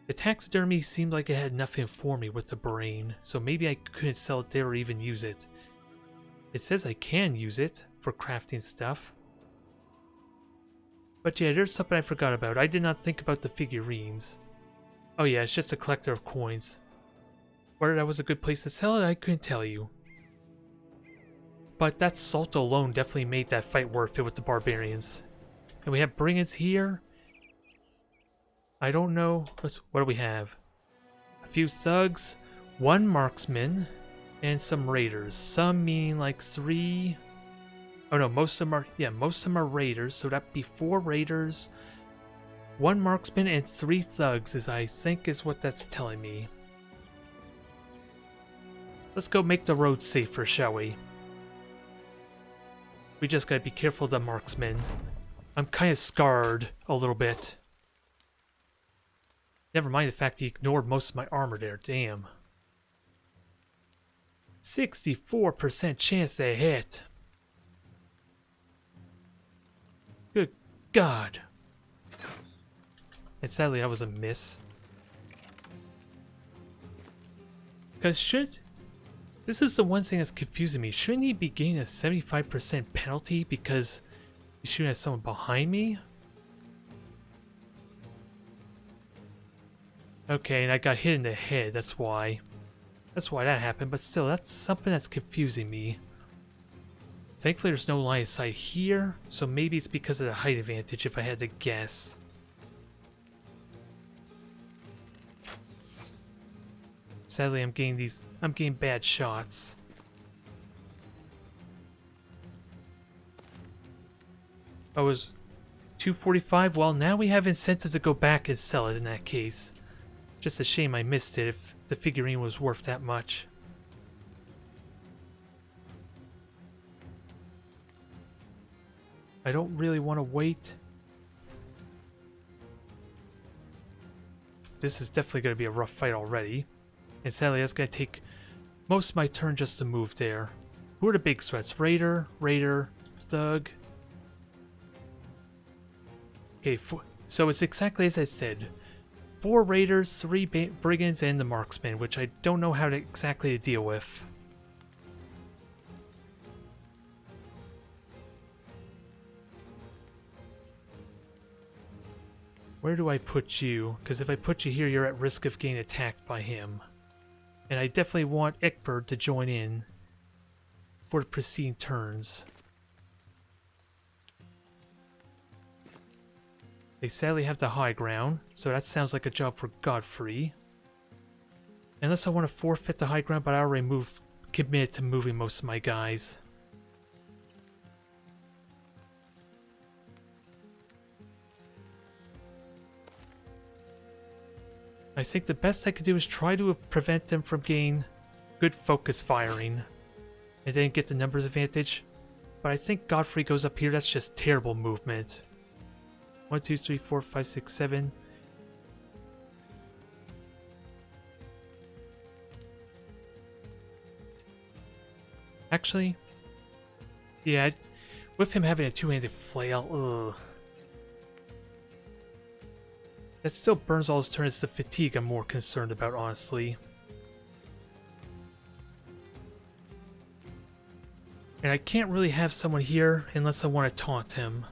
the taxidermy seemed like it had nothing for me with the brain, so maybe I couldn't sell it there or even use it. It says I can use it for crafting stuff. But yeah, there's something I forgot about. I did not think about the figurines. Oh yeah, it's just a collector of coins. Whether that was a good place to sell it, I couldn't tell you. But that salt alone definitely made that fight worth it with the barbarians. And we have brigands here. I don't know. What do we have? A few thugs, 1 marksman, and some raiders. Some meaning like 3... Oh no, most of them are, yeah, most of them are raiders, so that'd be 4 raiders, 1 marksman, and 3 thugs, as I think is what that's telling me. Let's go make the road safer, shall we? We just gotta be careful of the marksman. I'm kinda scarred a little bit. Never mind the fact he ignored most of my armor there, damn. 64% chance they hit. Good God. And sadly, that was a miss. Because this is the one thing that's confusing me. Shouldn't he be getting a 75% penalty because he's shooting at someone behind me? Okay, and I got hit in the head, that's why. That's why that happened, but still, that's something that's confusing me. Thankfully, there's no line of sight here, so maybe it's because of the height advantage, if I had to guess. Sadly, I'm getting bad shots. Oh, it was 245? Well, now we have incentive to go back and sell it in that case. Just a shame I missed it if the figurine was worth that much. I don't really want to wait. This is definitely going to be a rough fight already. And sadly, that's going to take most of my turn just to move there. Who are the big threats? Raider, Thug. Okay, so it's exactly as I said. 4 raiders, 3 brigands, and the marksman, which I don't know how to exactly deal with. Where do I put you? Because if I put you here, you're at risk of getting attacked by him. And I definitely want Eckberg to join in for the preceding turns. They sadly have the high ground, so that sounds like a job for Godfrey. Unless I want to forfeit the high ground, but I already moved committed to moving most of my guys. I think the best I could do is try to prevent them from getting good focus firing and then get the numbers advantage. But I think Godfrey goes up here. That's just terrible movement. 1, 2, 3, 4, 5, 6, 7. Actually, yeah, with him having a two-handed flail, ugh. That still burns all his turn. It's the fatigue I'm more concerned about, honestly. And I can't really have someone here unless I want to taunt him.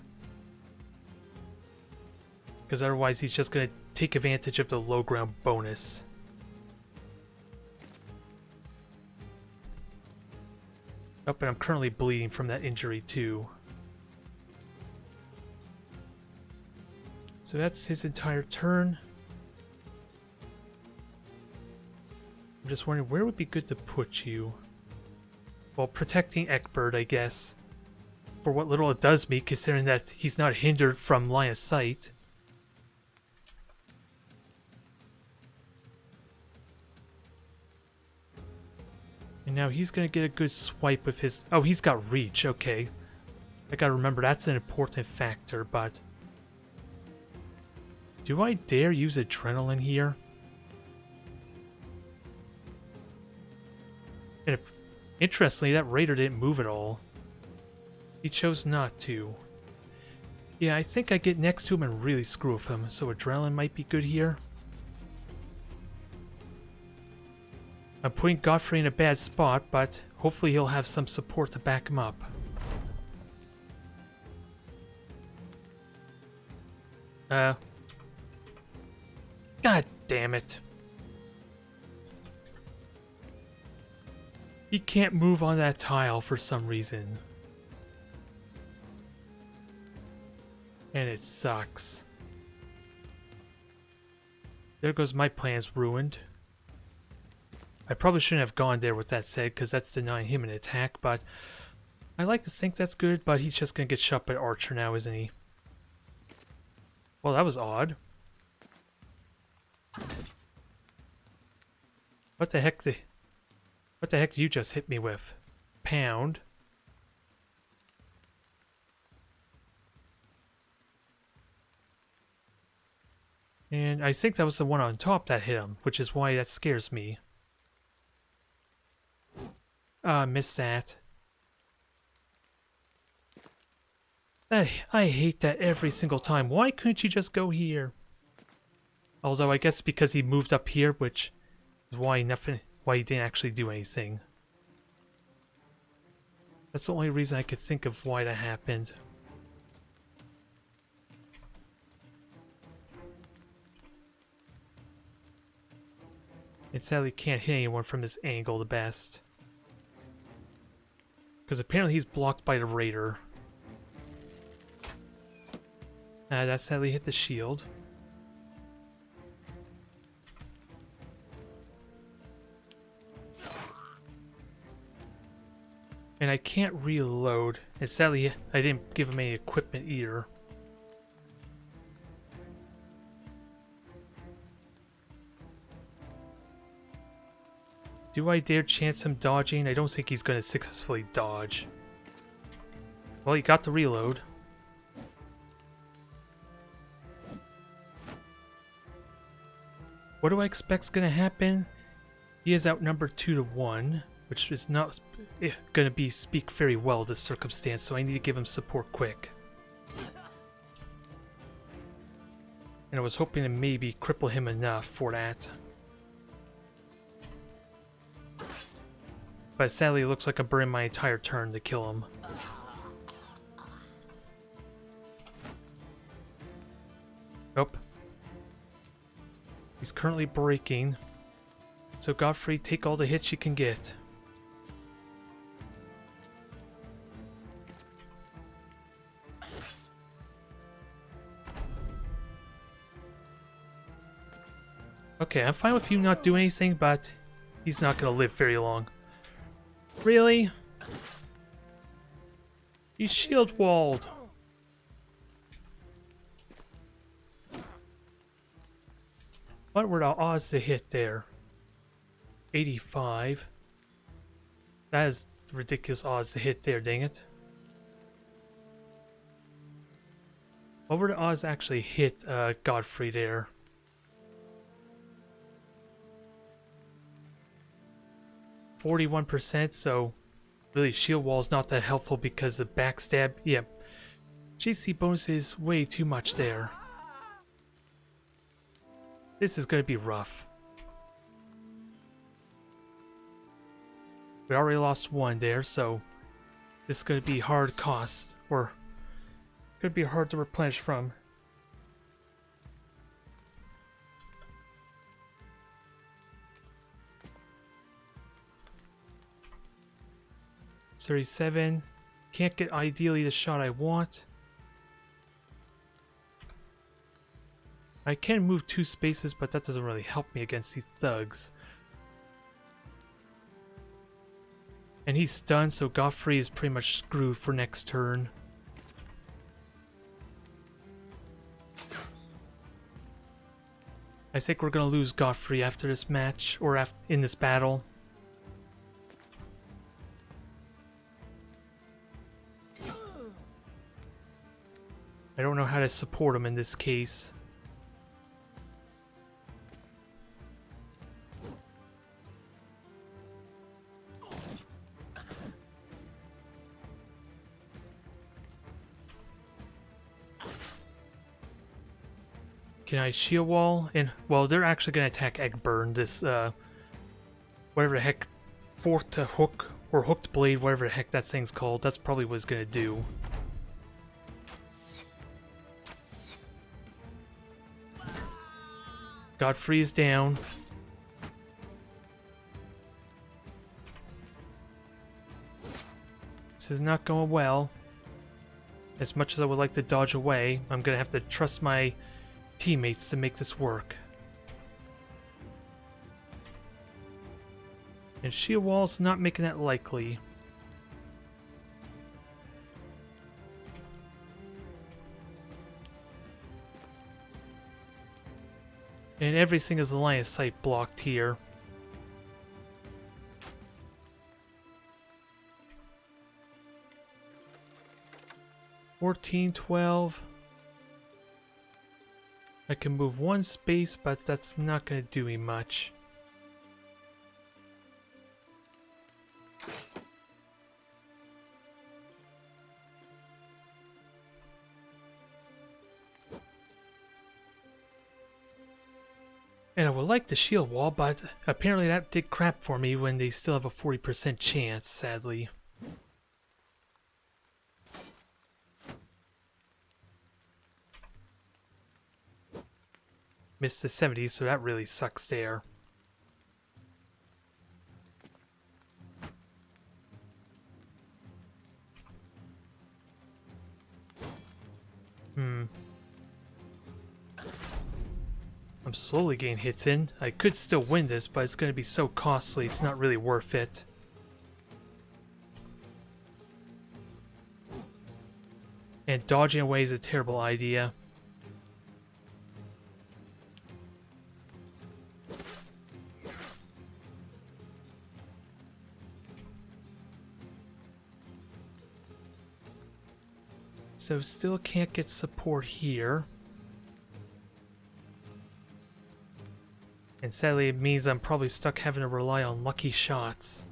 Because otherwise he's just going to take advantage of the low ground bonus. Oh, and I'm currently bleeding from that injury too. So that's his entire turn. I'm just wondering where would be good to put you. Well, protecting Eckbird, I guess. For what little it does me, considering that he's not hindered from line of sight. And now he's gonna get a good swipe with his... Oh, he's got reach, okay. I gotta remember, that's an important factor, but... Do I dare use adrenaline here? And if, interestingly, that raider didn't move at all. He chose not to. Yeah, I think I get next to him and really screw with him, so adrenaline might be good here. I'm putting Godfrey in a bad spot, but hopefully he'll have some support to back him up. God damn it. He can't move on that tile for some reason. And it sucks. There goes my plans ruined. I probably shouldn't have gone there with that said, because that's denying him an attack, but I like to think that's good, but he's just going to get shot by Archer now, isn't he? Well, that was odd. What the heck did you just hit me with? Pound. And I think that was the one on top that hit him, which is why that scares me. Missed that. I hate that every single time. Why couldn't you just go here? Although I guess because he moved up here, which is why he didn't actually do anything. That's the only reason I could think of why that happened. And sadly can't hit anyone from this angle the best. Because apparently he's blocked by the raider. That sadly hit the shield. And I can't reload. And sadly I didn't give him any equipment either. Do I dare chance him dodging? I don't think he's going to successfully dodge. Well, he got the reload. What do I expect's going to happen? He is outnumbered 2-1, which is not going to speak very well to this circumstance, so I need to give him support quick. And I was hoping to maybe cripple him enough for that. But sadly, it looks like I'm burning my entire turn to kill him. Nope. He's currently breaking. So Godfrey, take all the hits you can get. Okay, I'm fine with you not doing anything, but he's not going to live very long. Really? He's shield walled. What were the odds to hit there? 85. That is ridiculous odds to hit there, dang it. What were the odds to actually hit Godfrey there? 41%, so really shield wall is not that helpful because the backstab, yeah. GC bonus is way too much there. This is going to be rough. We already lost one there, so this is going to be hard cost, or going to be hard to replenish from. $37. Can't get ideally the shot I want. I can move 2 spaces, but that doesn't really help me against these thugs. And he's stunned, so Godfrey is pretty much screwed for next turn. I think we're gonna lose Godfrey after this match, or in this battle. I don't know how to support him in this case. Can I shield wall? And well, they're actually gonna attack Eggburn. This whatever the heck, forked to hook or hooked blade, whatever the heck that thing's called. That's probably what it's gonna do. Godfrey is down. This is not going well. As much as I would like to dodge away, I'm gonna have to trust my teammates to make this work. And shield wall's not making that likely. And everything is line of sight blocked here. $14, $12. I can move 1 space, but that's not going to do me much. And I would like the shield wall, but apparently that did crap for me when they still have a 40% chance, sadly. Missed the 70, so that really sucks there. I'm slowly getting hits in. I could still win this, but it's going to be so costly, it's not really worth it. And dodging away is a terrible idea. So still can't get support here. And sadly, it means I'm probably stuck having to rely on lucky shots.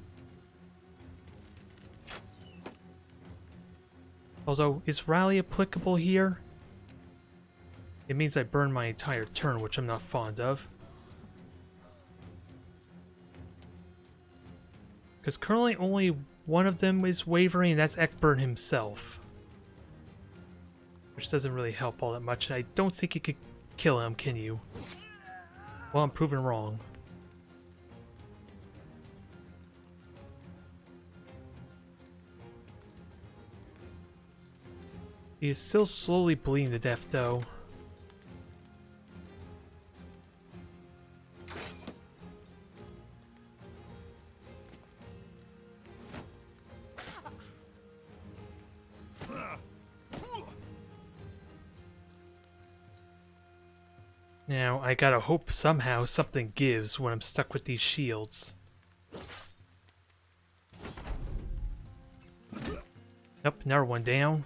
Although, is rally applicable here? It means I burn my entire turn, which I'm not fond of. Because currently only one of them is wavering, and that's Eggburn himself. Which doesn't really help all that much, and I don't think you could kill him, can you? Well, I'm proven wrong. He is still slowly bleeding to death, though. Now, I gotta hope somehow something gives when I'm stuck with these shields. Nope, another one down.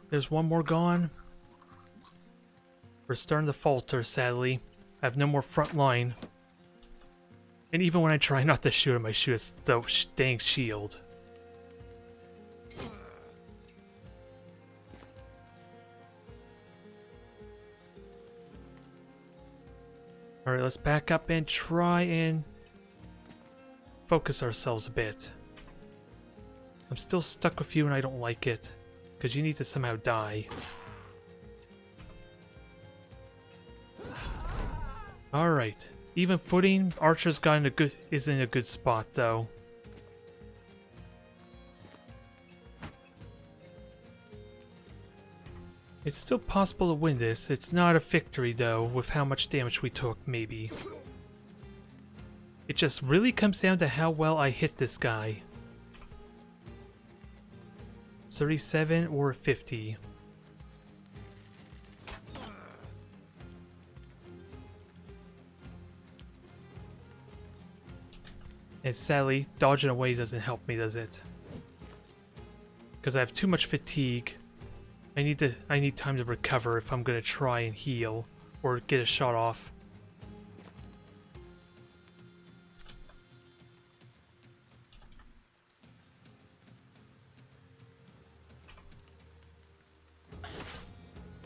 There's one more gone. We're starting to falter, sadly. I have no more front line. And even when I try not to shoot him, I shoot the dang shield. Alright, let's back up and try and focus ourselves a bit. I'm still stuck with you and I don't like it, because you need to somehow die. Alright, even footing. Archer's got is in a good spot though. It's still possible to win this. It's not a victory though, with how much damage we took, maybe. It just really comes down to how well I hit this guy. 37 or 50. And sadly, dodging away doesn't help me, does it? Because I have too much fatigue. I need time to recover if I'm gonna try and heal or get a shot off.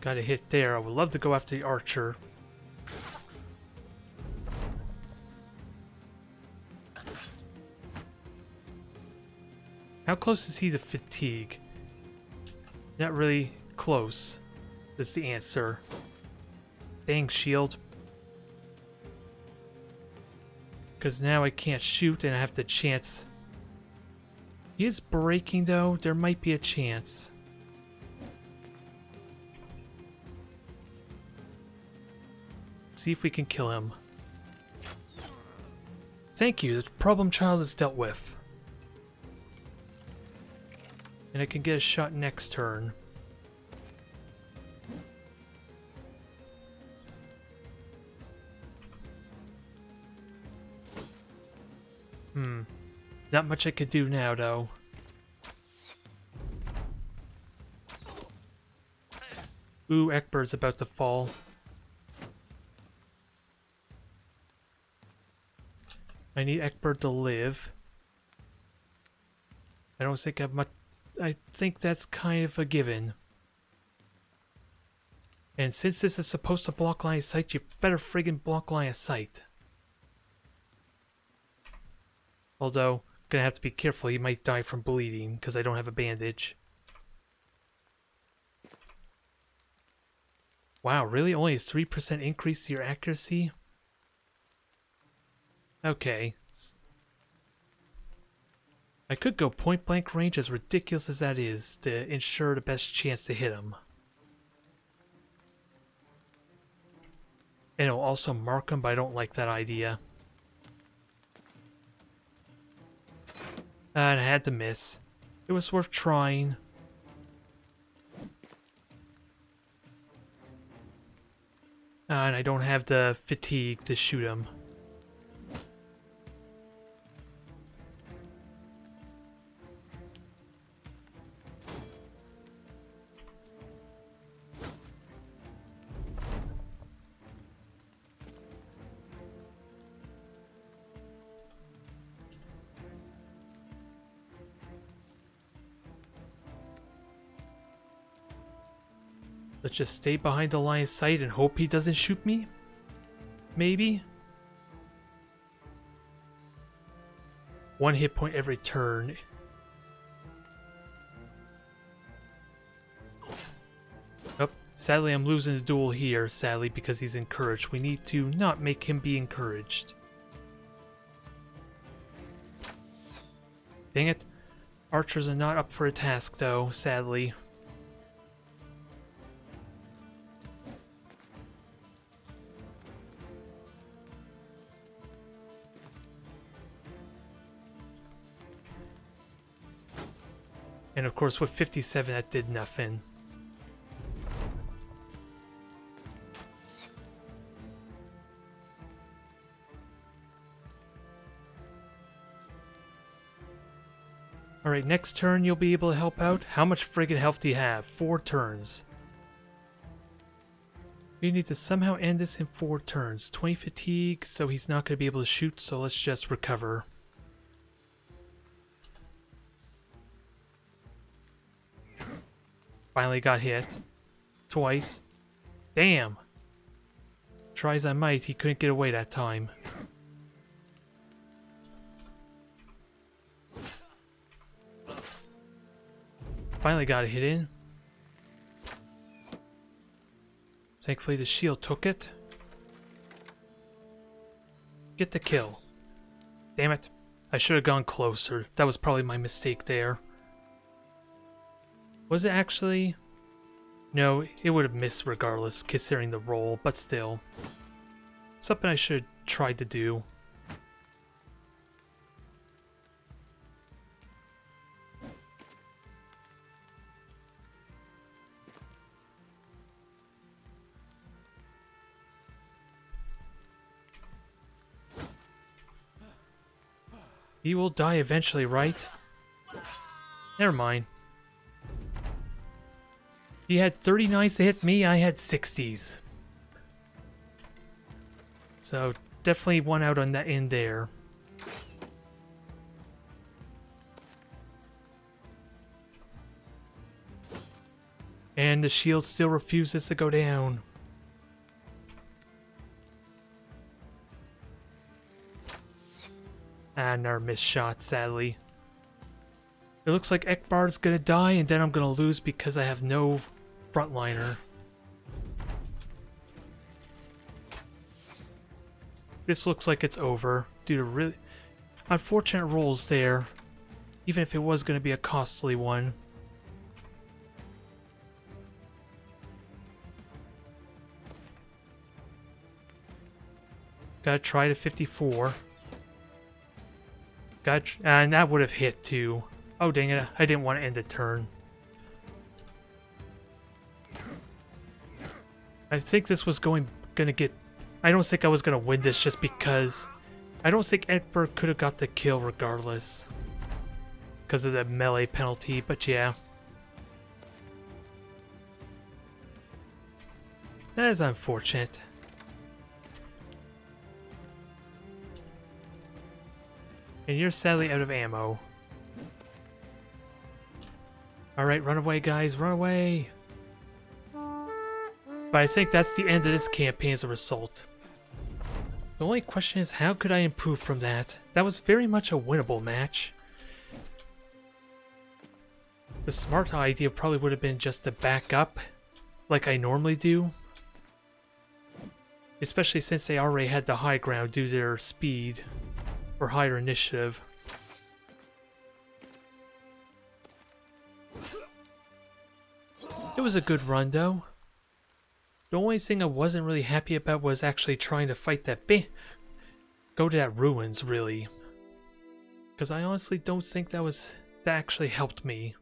Got a hit there. I would love to go after the archer. How close is he to fatigue? Not really close. That's the answer. Dang shield. Because now I can't shoot and I have the chance. He is breaking though. There might be a chance. See if we can kill him. Thank you. The problem child is dealt with. And I can get a shot next turn. Not much I could do now, though. Ooh, Ekber's about to fall. I need Ekber to live. I don't think I have much. I think that's kind of a given. And since this is supposed to block line of sight, you better friggin' block line of sight. Although, gonna have to be careful, he might die from bleeding, because I don't have a bandage. Wow, really? Only a 3% increase to your accuracy? Okay. I could go point blank range, as ridiculous as that is, to ensure the best chance to hit him. And it'll also mark him, but I don't like that idea. And I had to miss. It was worth trying. And I don't have the fatigue to shoot him. Let's just stay behind the line of sight and hope he doesn't shoot me? Maybe? 1 hit point every turn. Oh, sadly I'm losing the duel here, sadly, because he's encouraged. We need to not make him be encouraged. Dang it. Archers are not up for a task, though, sadly. And of course with 57 that did nothing. Alright, next turn you'll be able to help out. How much friggin' health do you have? 4 turns. We need to somehow end this in 4 turns. 20 fatigue, so he's not going to be able to shoot, so let's just recover. Finally got hit. Twice. Damn! Try as I might, he couldn't get away that time. Finally got a hit in. Thankfully the shield took it. Get the kill. Damn it. I should have gone closer. That was probably my mistake there. Was it actually? No, it would have missed regardless, considering the roll, but still. Something I should have tried to do. He will die eventually, right? Never mind. He had 39s to hit me, I had 60s. So, definitely one out on that end there. And the shield still refuses to go down. Another missed shot, sadly. It looks like Ekbar's gonna die, and then I'm gonna lose because I have no frontliner. This looks like it's over due to really unfortunate rolls there, even if it was gonna be a costly one. Gotta try to 54. And that would have hit too. Oh dang it, I didn't want to end the turn. I think this was gonna get... I don't think I was gonna win this just because... I don't think Ekberg could have got the kill regardless. Because of the melee penalty, but yeah. That is unfortunate. And you're sadly out of ammo. Alright, run away, guys, run away! But I think that's the end of this campaign as a result. The only question is, how could I improve from that? That was very much a winnable match. The smart idea probably would have been just to back up, like I normally do. Especially since they already had the high ground due to their speed. Or higher initiative. It was a good run though. The only thing I wasn't really happy about was actually trying to fight that go to that ruins, really. Because I honestly don't think that actually helped me.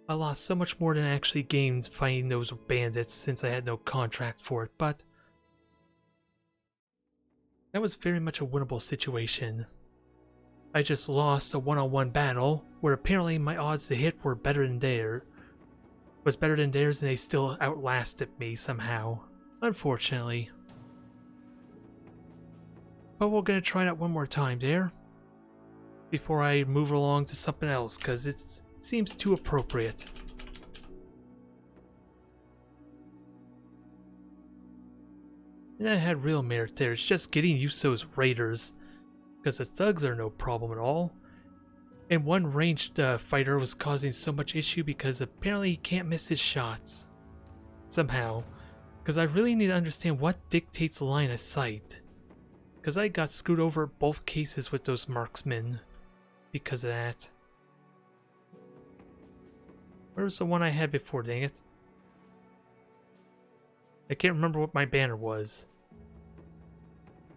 I lost so much more than I actually gained fighting those bandits since I had no contract for it, but that was very much a winnable situation. I just lost a one-on-one battle where apparently my odds to hit were better than theirs. And they still outlasted me somehow. Unfortunately. But we're gonna try that one more time there. Before I move along to something else, because it seems too appropriate. And I had real merit there. It's just getting used to those raiders. Because the thugs are no problem at all. And one ranged fighter was causing so much issue because apparently he can't miss his shots. Somehow. Because I really need to understand what dictates line of sight. Because I got screwed over both cases with those marksmen. Because of that. Where was the one I had before, dang it? I can't remember what my banner was.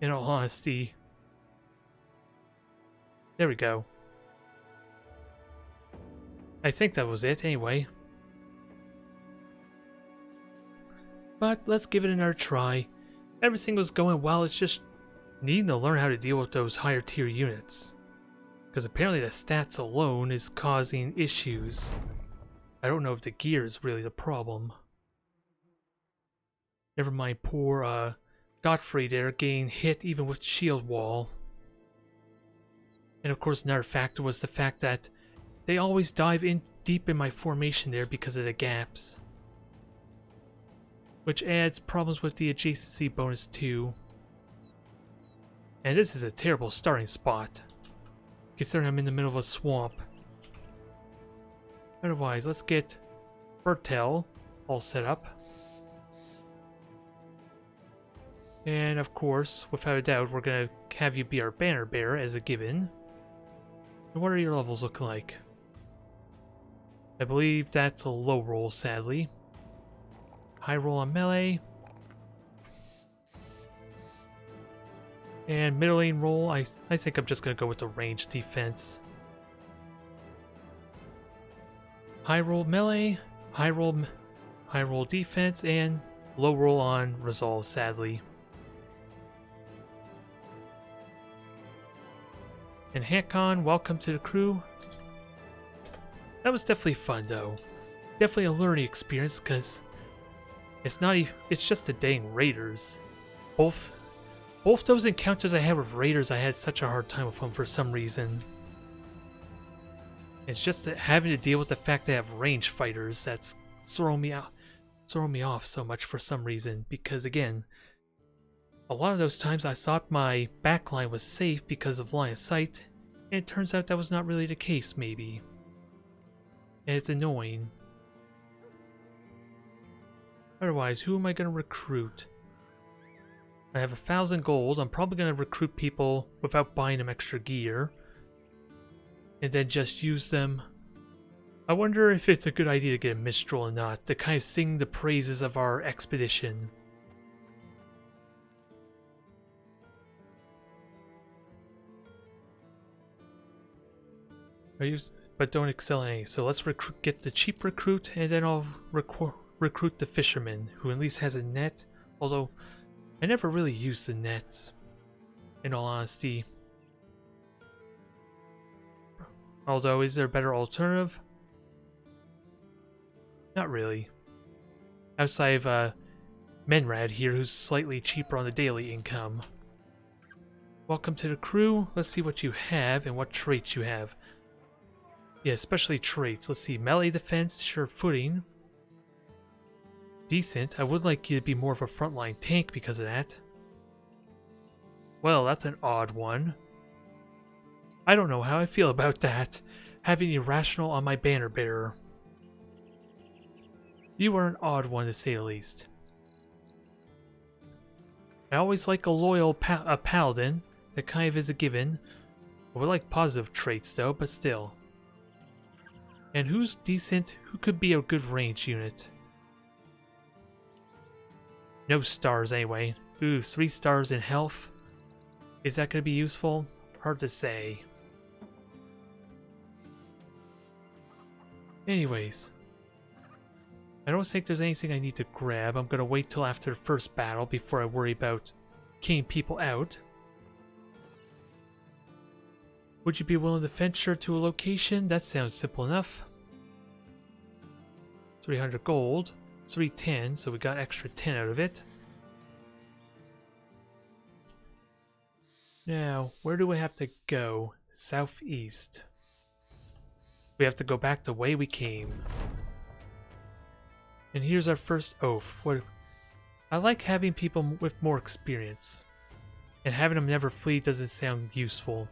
In all honesty. There we go. I think that was it anyway. But let's give it another try. Everything was going well, it's just needing to learn how to deal with those higher tier units. Because apparently the stats alone is causing issues. I don't know if the gear is really the problem. Never mind poor Godfrey there getting hit even with the shield wall. And of course another factor was the fact that they always dive in deep in my formation there because of the gaps. Which adds problems with the adjacency bonus too. And this is a terrible starting spot, considering I'm in the middle of a swamp. Otherwise, let's get Bertel all set up. And of course, without a doubt, we're going to have you be our banner bearer as a given. And what are your levels looking like? I believe that's a low roll, sadly. High roll on melee. And middling roll, I think I'm just going to go with the range defense. High roll melee, high roll defense, and low roll on resolve, sadly. And Hancon, welcome to the crew. That was definitely fun though. Definitely a learning experience because it's just a dang raiders. Both those encounters I had with raiders, I had such a hard time with them for some reason. It's just that having to deal with the fact that I have range fighters that's throwing me off so much for some reason. Because again, a lot of those times I thought my backline was safe because of line of sight, and it turns out that was not really the case, maybe. And it's annoying. Otherwise, who am I going to recruit? I have 1,000 gold. I'm probably going to recruit people without buying them extra gear. And then just use them. I wonder if it's a good idea to get a minstrel or not, to kind of sing the praises of our expedition. But don't excel in any. So let's get the cheap recruit, and then I'll recruit the fisherman, who at least has a net. Although, I never really used the nets, in all honesty. Although, is there a better alternative? Not really. Outside of Menrad here, who's slightly cheaper on the daily income. Welcome to the crew. Let's see what you have and what traits you have. Yeah, especially traits. Let's see. Melee defense, sure footing. Decent. I would like you to be more of a frontline tank because of that. Well, that's an odd one. I don't know how I feel about that. Having Irrational on my banner bearer. You are an odd one to say the least. I always like a loyal paladin. That kind of is a given. I would like positive traits though, but still. And who's decent? Who could be a good range unit? No stars anyway. Ooh, 3 stars in health. Is that going to be useful? Hard to say. Anyways. I don't think there's anything I need to grab. I'm going to wait till after the first battle before I worry about keying people out. Would you be willing to venture to a location? That sounds simple enough. 300 gold. 310, so we got extra 10 out of it. Now, where do we have to go? Southeast. We have to go back the way we came. And here's our first oath. I like having people with more experience. And having them never flee doesn't sound useful.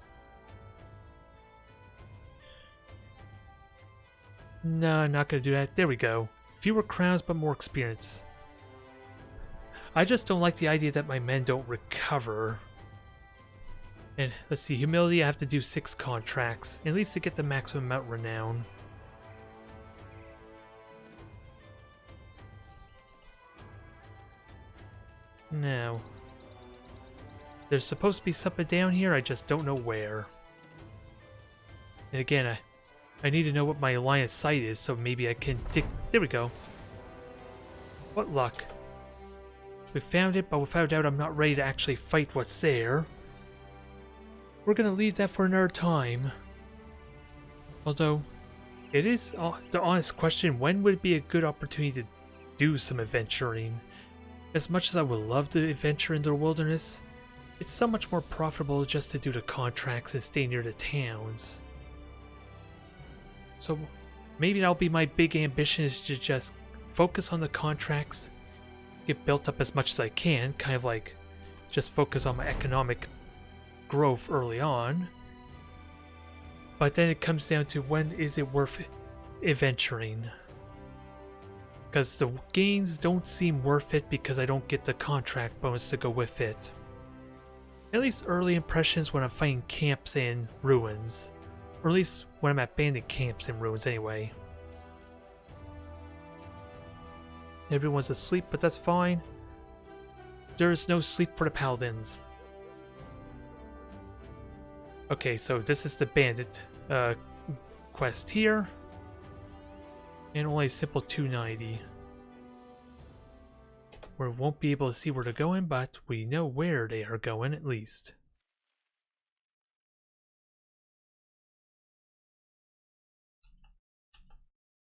No, I'm not going to do that. There we go. Fewer crowns, but more experience. I just don't like the idea that my men don't recover. And let's see, humility, I have to do 6 contracts. At least to get the maximum amount of renown. Now, there's supposed to be something down here, I just don't know where. And again, I need to know what my line of sight is, so maybe I can there we go. What luck. We found it, but without a doubt I'm not ready to actually fight what's there. We're gonna leave that for another time. Although, it is the honest question, when would it be a good opportunity to do some adventuring? As much as I would love to adventure in the wilderness, it's so much more profitable just to do the contracts and stay near the towns. So maybe that'll be my big ambition, is to just focus on the contracts, get built up as much as I can, kind of like just focus on my economic growth early on. But then it comes down to, when is it worth adventuring? Because the gains don't seem worth it because I don't get the contract bonus to go with it. At least early impressions when I'm fighting camps and ruins. Or at least when I'm at bandit camps and ruins anyway. Everyone's asleep, but that's fine. There is no sleep for the paladins. Okay, so this is the bandit quest here. And only a simple 290. We won't be able to see where they're going, but we know where they are going at least.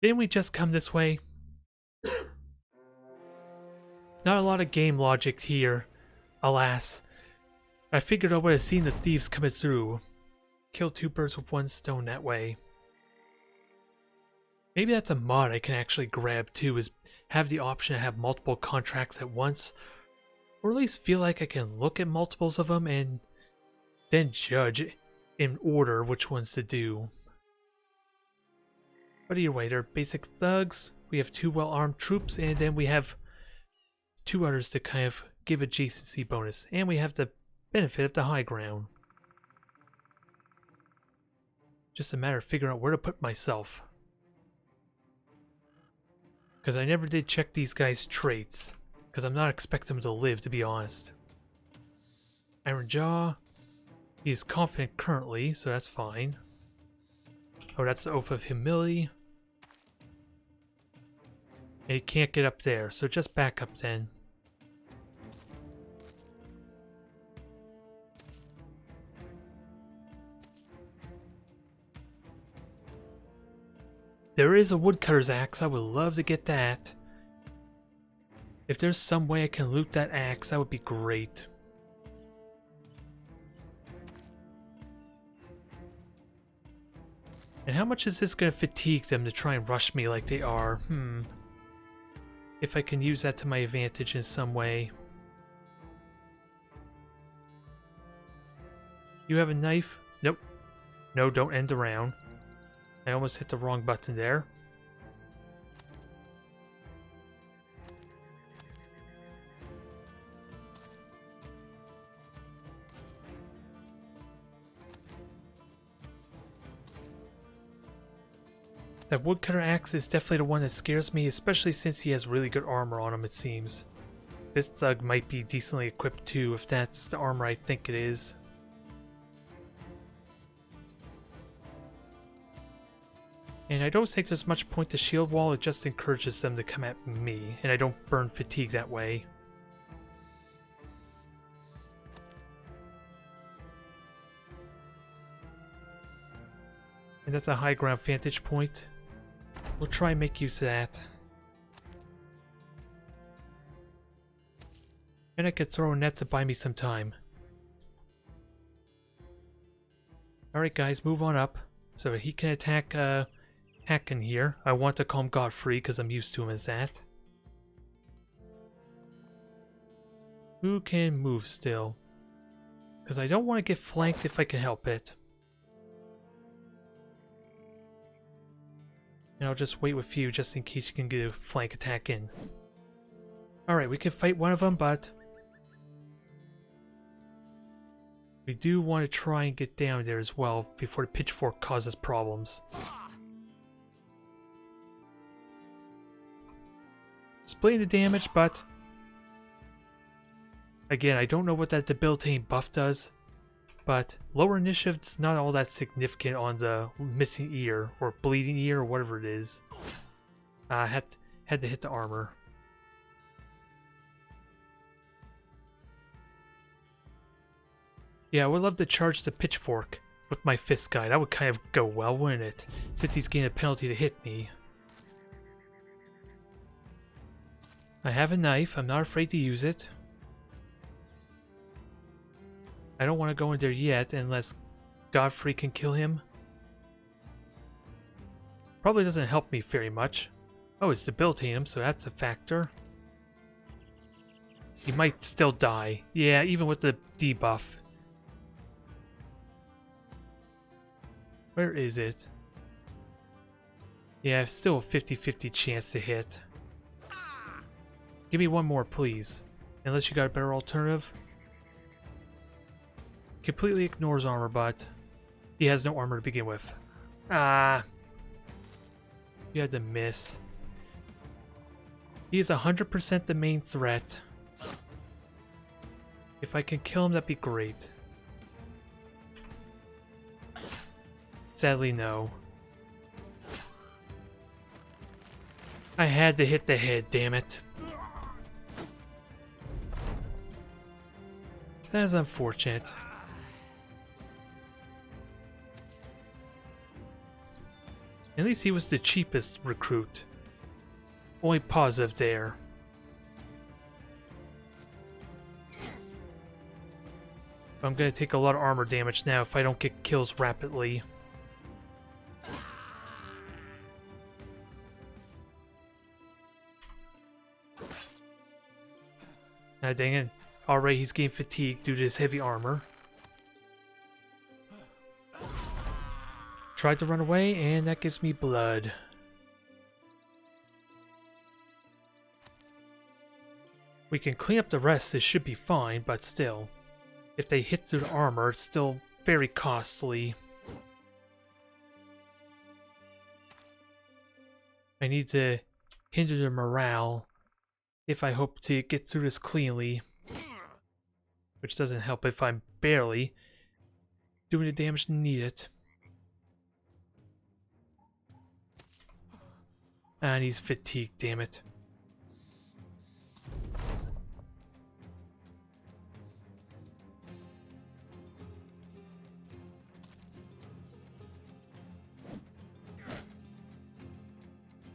Didn't we just come this way? Not a lot of game logic here, alas. I figured I would have seen the thieves coming through. Kill two birds with one stone that way. Maybe that's a mod I can actually grab too, is have the option to have multiple contracts at once. Or at least feel like I can look at multiples of them and then judge in order which ones to do. But either way, they're basic thugs. We have 2 well-armed troops, and then we have 2 others to kind of give adjacency bonus. And we have the benefit of the high ground. Just a matter of figuring out where to put myself. Because I never did check these guys' traits. Because I'm not expecting them to live, to be honest. Iron Jaw. He is confident currently, so that's fine. Oh, that's the Oath of Humility. And he can't get up there, so just back up then. There is a woodcutter's axe. I would love to get that. If there's some way I can loot that axe, that would be great. And how much is this going to fatigue them to try and rush me like they are? If I can use that to my advantage in some way. You have a knife? Nope. No, don't end the round. I almost hit the wrong button there. That woodcutter axe is definitely the one that scares me, especially since he has really good armor on him, it seems. This thug might be decently equipped too, if that's the armor I think it is. And I don't think there's much point to shield wall, it just encourages them to come at me, and I don't burn fatigue that way. And that's a high ground vantage point. We'll try and make use of that. And I could throw a net to buy me some time. Alright guys, move on up. So he can attack Hacken here. I want to call him Godfrey because I'm used to him as that. Who can move still? Because I don't want to get flanked if I can help it. And I'll just wait with you just in case you can get a flank attack in. Alright, we can fight one of them, but we do want to try and get down there as well before the pitchfork causes problems. Splitting the damage, but again, I don't know what that debilitating buff does, but lower initiative's not all that significant on the missing ear or bleeding ear or whatever it is. Had to hit the armor. Yeah, I would love to charge the pitchfork with my fist guy. That would kind of go well, wouldn't it? Since he's getting a penalty to hit me. I have a knife. I'm not afraid to use it. I don't want to go in there yet unless Godfrey can kill him. Probably doesn't help me very much. Oh, it's debilitating him, so that's a factor. He might still die. Yeah, even with the debuff. Where is it? Yeah, still a 50-50 chance to hit. Give me one more, please. Unless you got a better alternative. Completely ignores armor, but he has no armor to begin with. Ah. You had to miss. He is 100% the main threat. If I can kill him, that'd be great. Sadly, no. I had to hit the head, damn it. That is unfortunate. At least he was the cheapest recruit. Only positive there. I'm gonna take a lot of armor damage now if I don't get kills rapidly. Ah, dang it. Already he's getting fatigued due to his heavy armor. Tried to run away, and that gives me blood. We can clean up the rest, this should be fine, but still. If they hit through the armor, it's still very costly. I need to hinder the morale if I hope to get through this cleanly. Which doesn't help if I'm barely doing the damage needed. And he's fatigued, damn it.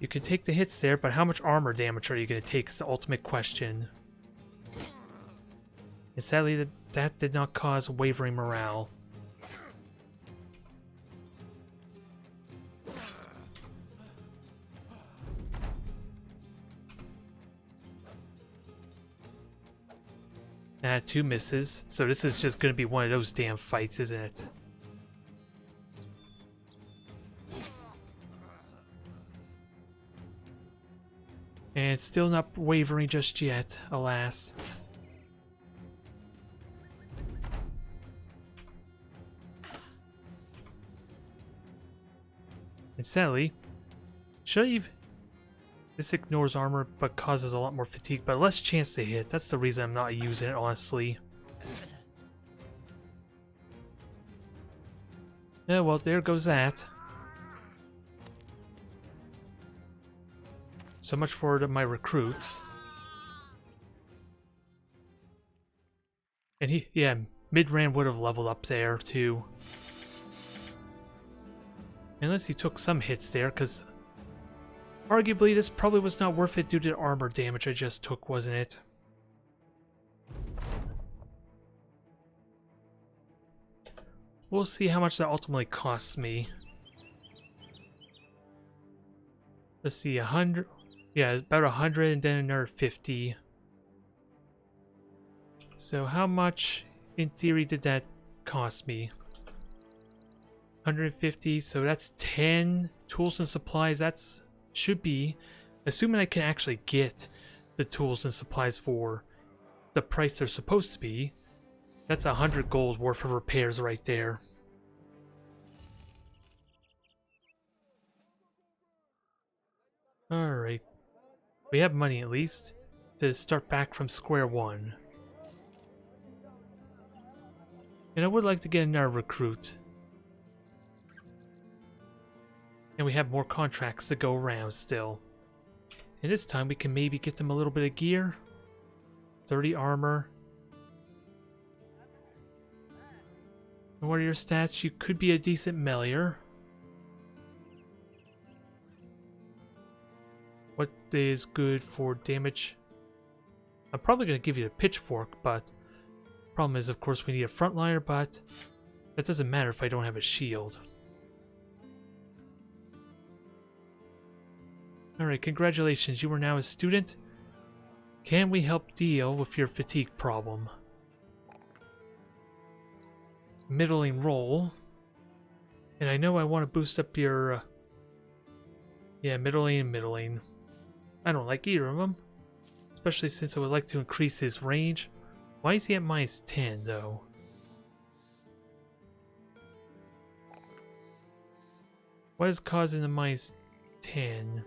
You can take the hits there, but how much armor damage are you going to take is the ultimate question. And sadly, that did not cause wavering morale. Ah, 2 misses. So this is just going to be one of those damn fights, isn't it? And it's still not wavering just yet, alas. And sadly, this ignores armor but causes a lot more fatigue, but less chance to hit. That's the reason I'm not using it, honestly. Yeah, well, there goes that. So much for my recruits. And Midran would have leveled up there too. Unless he took some hits there, because arguably this probably was not worth it due to the armor damage I just took, wasn't it? We'll see how much that ultimately costs me. Let's see, 100... Yeah, it's about 100 and then another 50. So how much, in theory, did that cost me? 150, so that's 10 tools and supplies. That's should be, assuming I can actually get the tools and supplies for the price they're supposed to be. That's 100 gold worth of repairs right there. Alright. We have money at least to start back from square one. And I would like to get another recruit. And we have more contracts to go around still. And this time we can maybe get them a little bit of gear. 30 armor. And what are your stats? You could be a decent meleeer. What is good for damage? I'm probably going to give you a pitchfork, but problem is, of course, we need a frontliner, but that doesn't matter if I don't have a shield. Alright, congratulations, you are now a student. Can we help deal with your fatigue problem? Middling roll. And I know I want to boost up your... yeah, middling and middling. I don't like either of them. Especially since I would like to increase his range. Why is he at -10 though? What is causing the -10?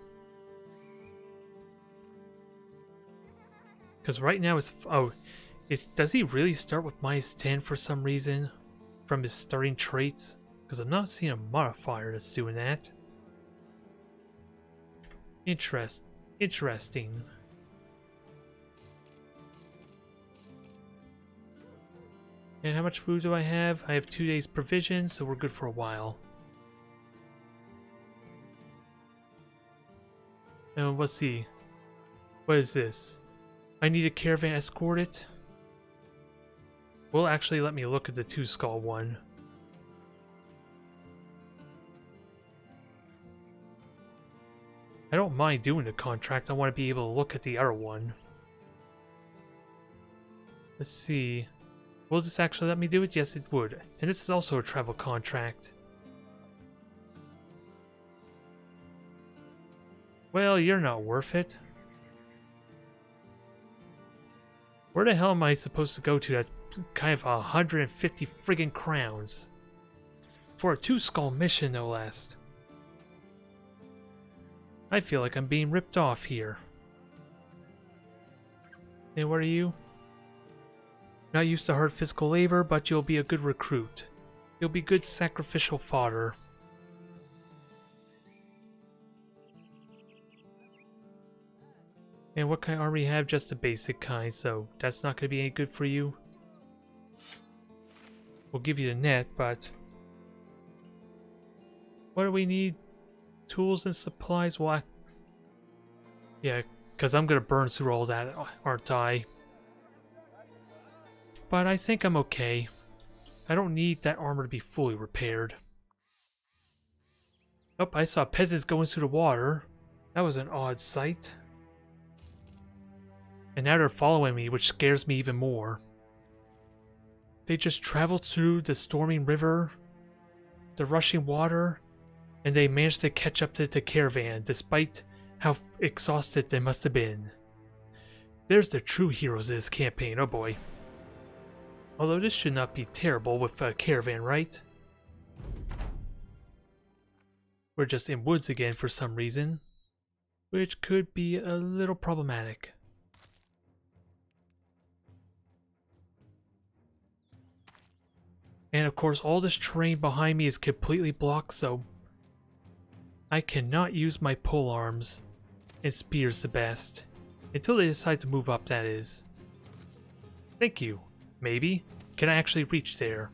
Because right now it's... oh, does he really start with -10 for some reason? From his starting traits? Because I'm not seeing a modifier that's doing that. Interesting. And how much food do I have? I have 2 days provisions, so we're good for a while. And let's see. What is this? I need a caravan escorted. Well, actually, let me look at the 2-skull one. I don't mind doing the contract. I want to be able to look at the other one. Let's see. Will this actually let me do it? Yes, it would. And this is also a travel contract. Well, you're not worth it. Where the hell am I supposed to go to? That's kind of 150 friggin' crowns. For a 2-skull mission, no less. I feel like I'm being ripped off here. And what are you? Not used to hard physical labor, but you'll be a good recruit. You'll be good sacrificial fodder. And what kind of armor you have? Just the basic kind, so that's not going to be any good for you. We'll give you the net, but... what do we need? Tools and supplies? Well, yeah, because I'm going to burn through all that, aren't I? But I think I'm okay. I don't need that armor to be fully repaired. Oh, I saw peasants going through the water. That was an odd sight. And now they're following me, which scares me even more. They just traveled through the storming river, the rushing water, and they managed to catch up to the caravan, despite how exhausted they must have been. There's the true heroes of this campaign, oh boy. Although this should not be terrible with a caravan, right? We're just in woods again for some reason, which could be a little problematic. And of course, all this terrain behind me is completely blocked, so I cannot use my polearms and spears the best. Until they decide to move up, that is. Thank you. Maybe? Can I actually reach there?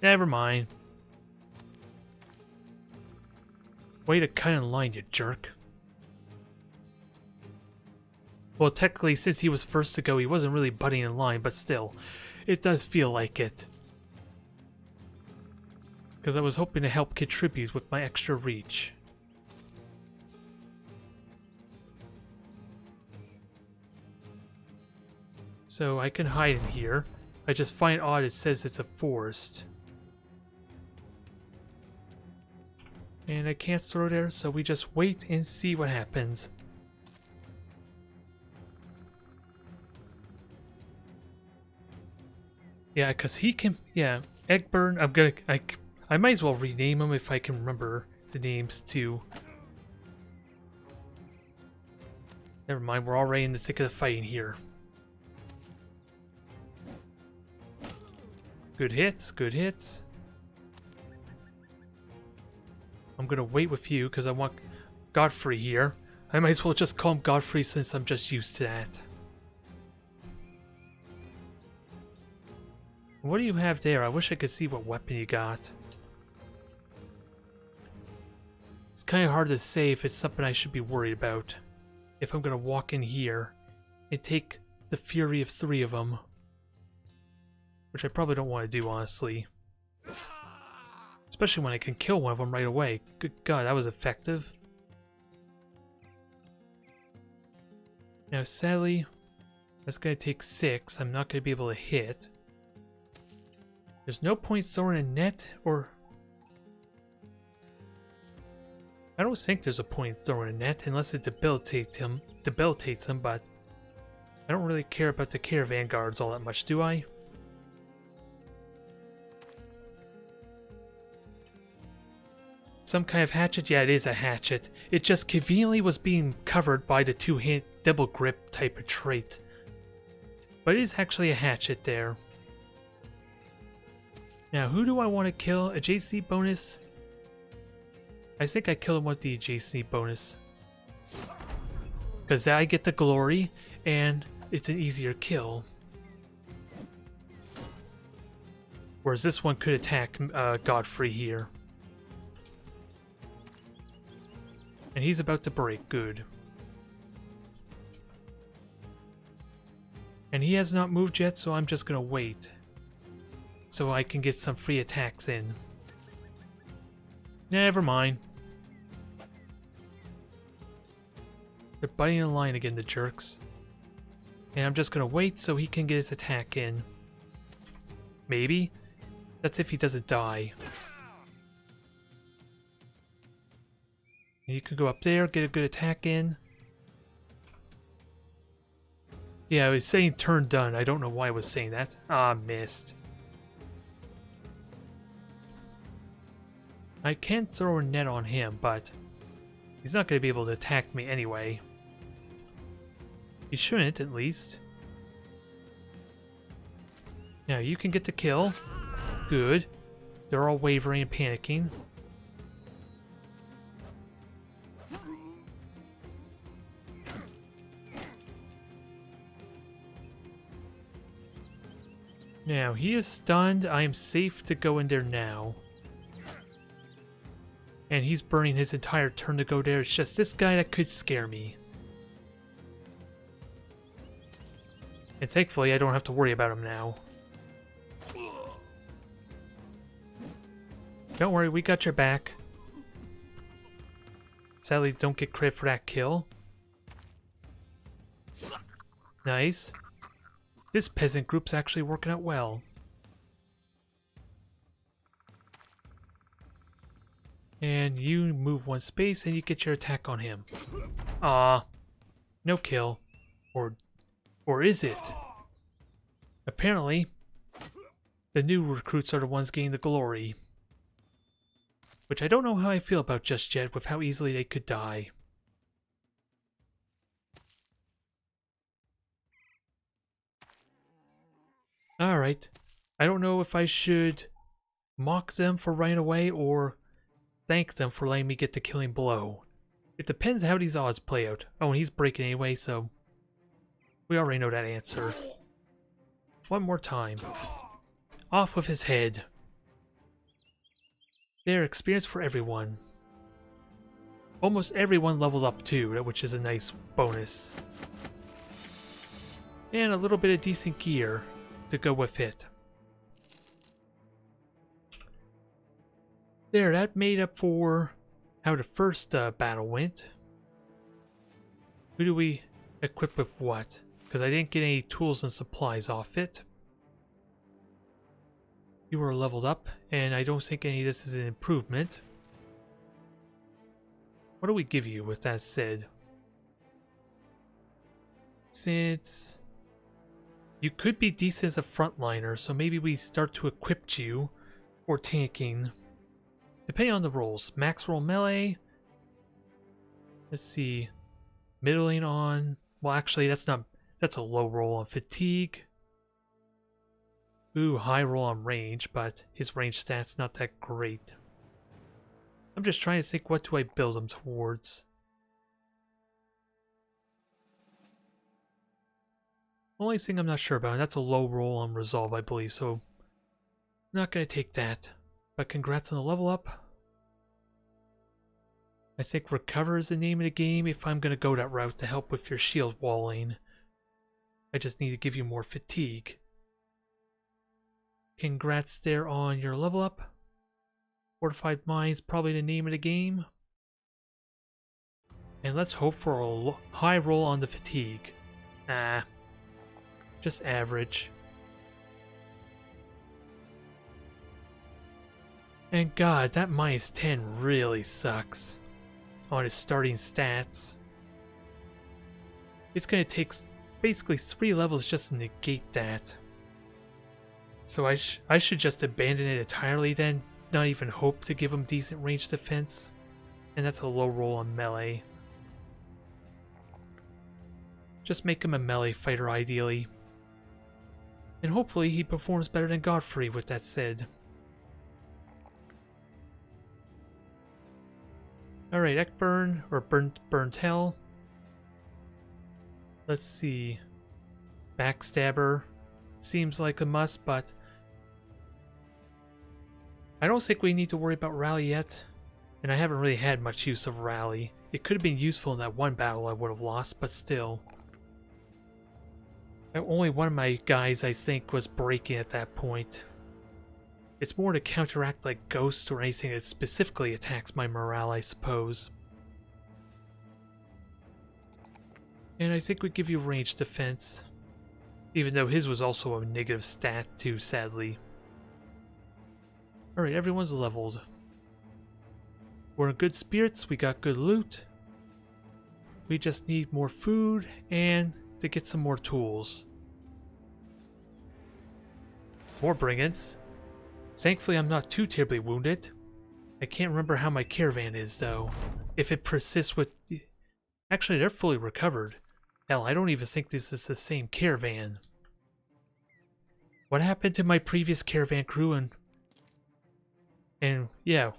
Never mind. Way to cut in line, you jerk. Well, technically, since he was first to go, he wasn't really butting in line, but still, it does feel like it. Because I was hoping to help contribute with my extra reach. So I can hide in here. I just find odd it says it's a forest. And I can't throw there, so we just wait and see what happens. Yeah, because he can... yeah, Eggburn, I might as well rename him if I can remember the names too. Never mind, we're already in the thick of the fighting here. Good hits, good hits. I'm gonna wait with you because I want Godfrey here. I might as well just call him Godfrey since I'm just used to that. What do you have there? I wish I could see what weapon you got. It's kind of hard to say if it's something I should be worried about. If I'm going to walk in here and take the fury of 3 of them. Which I probably don't want to do, honestly. Especially when I can kill one of them right away. Good God, that was effective. Now, sadly, that's going to take 6. I'm not going to be able to hit. There's no point throwing a net, or... I don't think there's a point throwing a net unless it debilitates him, but I don't really care about the caravan guards all that much, do I? Some kind of hatchet? Yeah, it is a hatchet. It just conveniently was being covered by the 2-hand double grip type of trait. But it is actually a hatchet there. Now, who do I want to kill? A JC bonus? I think I kill him with the JC bonus. Because I get the glory, and it's an easier kill. Whereas this one could attack Godfrey here. And he's about to break. Good. And he has not moved yet, so I'm just going to wait. So I can get some free attacks in. Never mind. They're biting the line again, the jerks. And I'm just going to wait so he can get his attack in. Maybe? That's if he doesn't die. And you can go up there, get a good attack in. Yeah, I was saying turn done. I don't know why I was saying that. Ah, missed. I can throw a net on him, but he's not going to be able to attack me anyway. He shouldn't, at least. Now, you can get the kill. Good. They're all wavering and panicking. Now, he is stunned. I am safe to go in there now. And he's burning his entire turn to go there. It's just this guy that could scare me. And thankfully, I don't have to worry about him now. Don't worry, we got your back. Sadly, don't get credit for that kill. Nice. This peasant group's actually working out well. And you move 1 space and you get your attack on him. Ah, no kill. Or is it? Apparently, the new recruits are the ones getting the glory. Which I don't know how I feel about just yet with how easily they could die. Alright. I don't know if I should mock them for running away or thank them for letting me get the killing blow. It depends how these odds play out. Oh, and he's breaking anyway, so we already know that answer. One more time. Off with his head. There, experience for everyone. Almost everyone leveled up too, which is a nice bonus. And a little bit of decent gear to go with it. There, that made up for how the first battle went. Who do we equip with what? Because I didn't get any tools and supplies off it. You were leveled up, and I don't think any of this is an improvement. What do we give you with that said? Since you could be decent as a frontliner, so maybe we start to equip you, or tanking. Depending on the rolls. Max roll melee. Let's see. Middling on... Well, actually, that's a low roll on fatigue. Ooh, high roll on range, but his range stat's not that great. I'm just trying to think, what do I build him towards? Only thing I'm not sure about, and that's a low roll on resolve, I believe, so not gonna take that. But congrats on the level up. I think recover is the name of the game if I'm gonna go that route to help with your shield walling. I just need to give you more fatigue. Congrats there on your level up. Fortified Mind's probably the name of the game. And let's hope for a high roll on the fatigue. Nah, just average. And god, that -10 really sucks on his starting stats. It's gonna take basically 3 levels just to negate that. So I should just abandon it entirely then, not even hope to give him decent range defense. And that's a low roll on melee. Just make him a melee fighter ideally. And hopefully he performs better than Godfrey with that said. Alright, Ekburn, or Burnt Hell. Let's see. Backstabber seems like a must, but I don't think we need to worry about Rally yet. And I haven't really had much use of Rally. It could have been useful in that one battle I would have lost, but still. Only one of my guys, I think, was breaking at that point. It's more to counteract like ghosts or anything that specifically attacks my morale, I suppose. And I think we give you range defense. Even though his was also a negative stat too, sadly. Alright, everyone's leveled. We're in good spirits, we got good loot. We just need more food and to get some more tools. More brigands. Thankfully I'm not too terribly wounded. I can't remember how my caravan is though. If it persists with... Actually, they're fully recovered. Hell, I don't even think this is the same caravan. What happened to my previous caravan crew and yeah,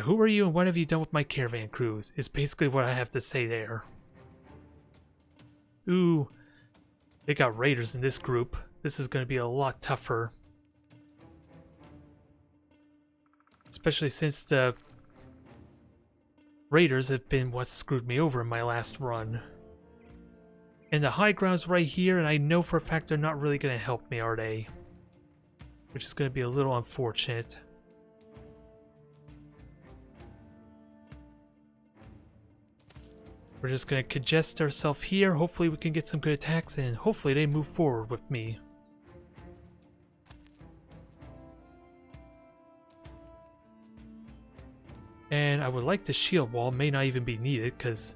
who are you and what have you done with my caravan crew is basically what I have to say there. Ooh, they got raiders in this group. This is going to be a lot tougher. Especially since the raiders have been what screwed me over in my last run. And the high ground's right here, and I know for a fact they're not really going to help me, are they? Which is going to be a little unfortunate. We're just going to congest ourselves here. Hopefully we can get some good attacks, and hopefully they move forward with me. And I would like the shield wall, may not even be needed, because...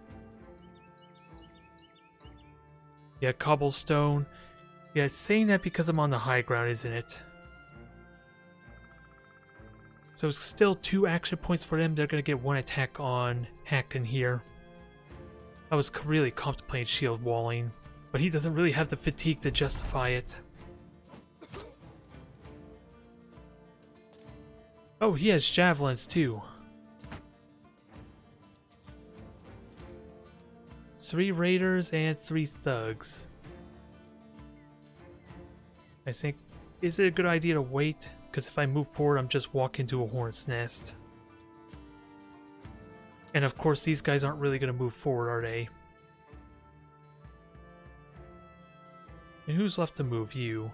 Yeah, cobblestone. Yeah, it's saying that because I'm on the high ground, isn't it? So it's still 2 action points for them. They're going to get 1 attack on Hacken here. I was really contemplating shield walling, but he doesn't really have the fatigue to justify it. Oh, he has javelins too. 3 raiders and 3 thugs. I think, is it a good idea to wait? Because if I move forward, I'm just walking to a hornet's nest. And of course, these guys aren't really going to move forward, are they? And who's left to move? You.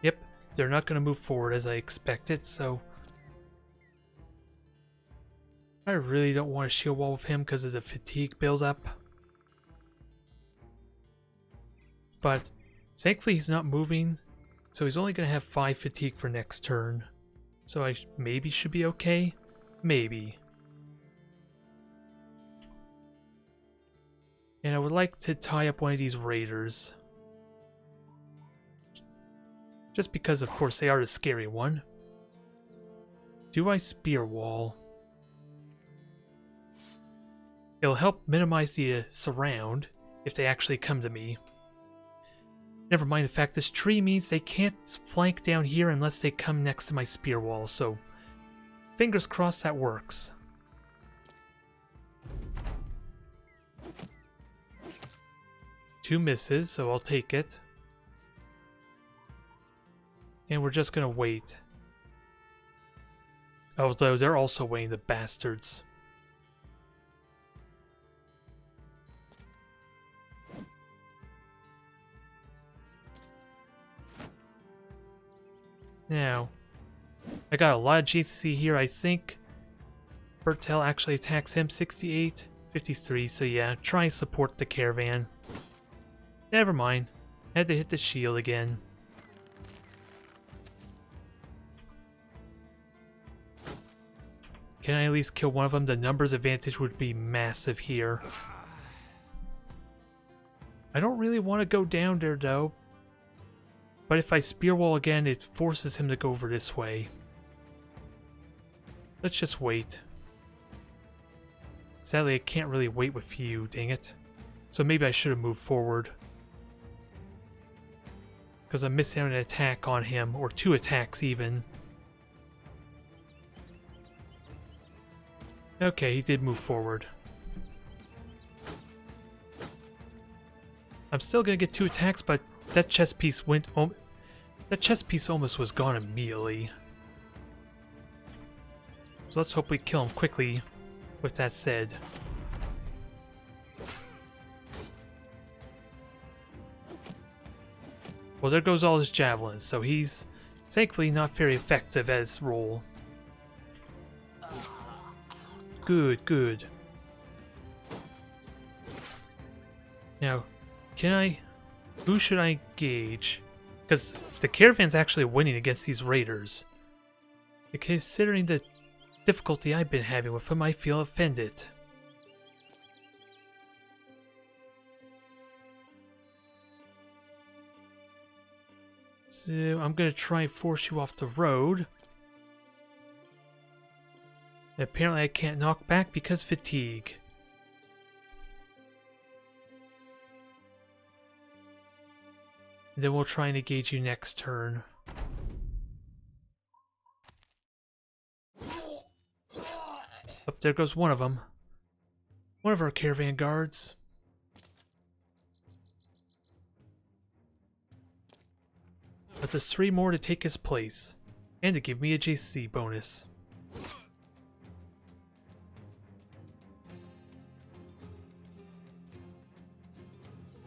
Yep, they're not going to move forward as I expected, so... I really don't want to shield wall with him because of the fatigue buildup. But thankfully he's not moving, so he's only going to have 5 fatigue for next turn. So I maybe should be okay? Maybe. And I would like to tie up one of these raiders. Just because, of course, they are the scary one. Do I spear wall? It'll help minimize the surround if they actually come to me. Never mind the fact this tree means they can't flank down here unless they come next to my spear wall, so fingers crossed that works. 2 misses, so I'll take it. And we're just gonna wait. Although they're also waiting, the bastards. Now, I got a lot of GC here. I think Bertel actually attacks him. 68, 53. So yeah, try and support the caravan. Never mind. Had to hit the shield again. Can I at least kill one of them? The numbers advantage would be massive here. I don't really want to go down there though. But if I spear wall again, it forces him to go over this way. Let's just wait. Sadly, I can't really wait with you, dang it. So maybe I should have moved forward. Because I'm missing an attack on him, or 2 attacks even. Okay, he did move forward. I'm still gonna get 2 attacks, but that chess piece went. That chess piece almost was gone immediately. So let's hope we kill him quickly. With that said, well, there goes all his javelins. So he's thankfully not very effective as role. Good, good. Now, can I... Who should I engage? Because the caravan's actually winning against these raiders. And considering the difficulty I've been having with him, I feel offended. So I'm going to try and force you off the road. And apparently I can't knock back because fatigue. Then we'll try and engage you next turn. Up there goes one of them. One of our caravan guards. But there's 3 more to take his place. And to give me a JC bonus.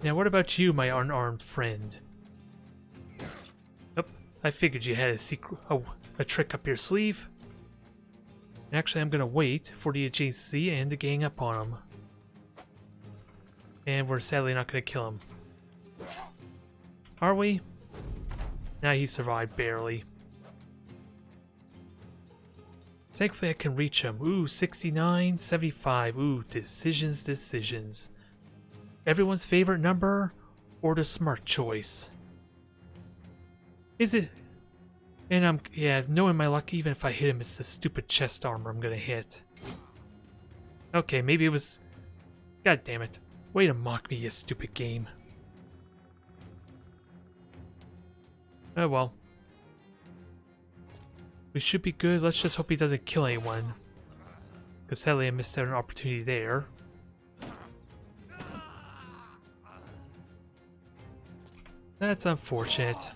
Now what about you, my unarmed friend? Oh, I figured you had a secret, a trick up your sleeve. Actually, I'm gonna wait for the JC and to gang up on him. And we're sadly not gonna kill him. Are we? Nah, he survived barely. Thankfully I can reach him. Ooh, 69, 75. Ooh, decisions, decisions. Everyone's favorite number or the smart choice? Is it? And yeah, knowing my luck, even if I hit him, it's the stupid chest armor I'm gonna hit. Okay, maybe it was... God damn it. Way to mock me, you stupid game. Oh well. We should be good. Let's just hope he doesn't kill anyone. Because sadly I missed out an opportunity there. That's unfortunate.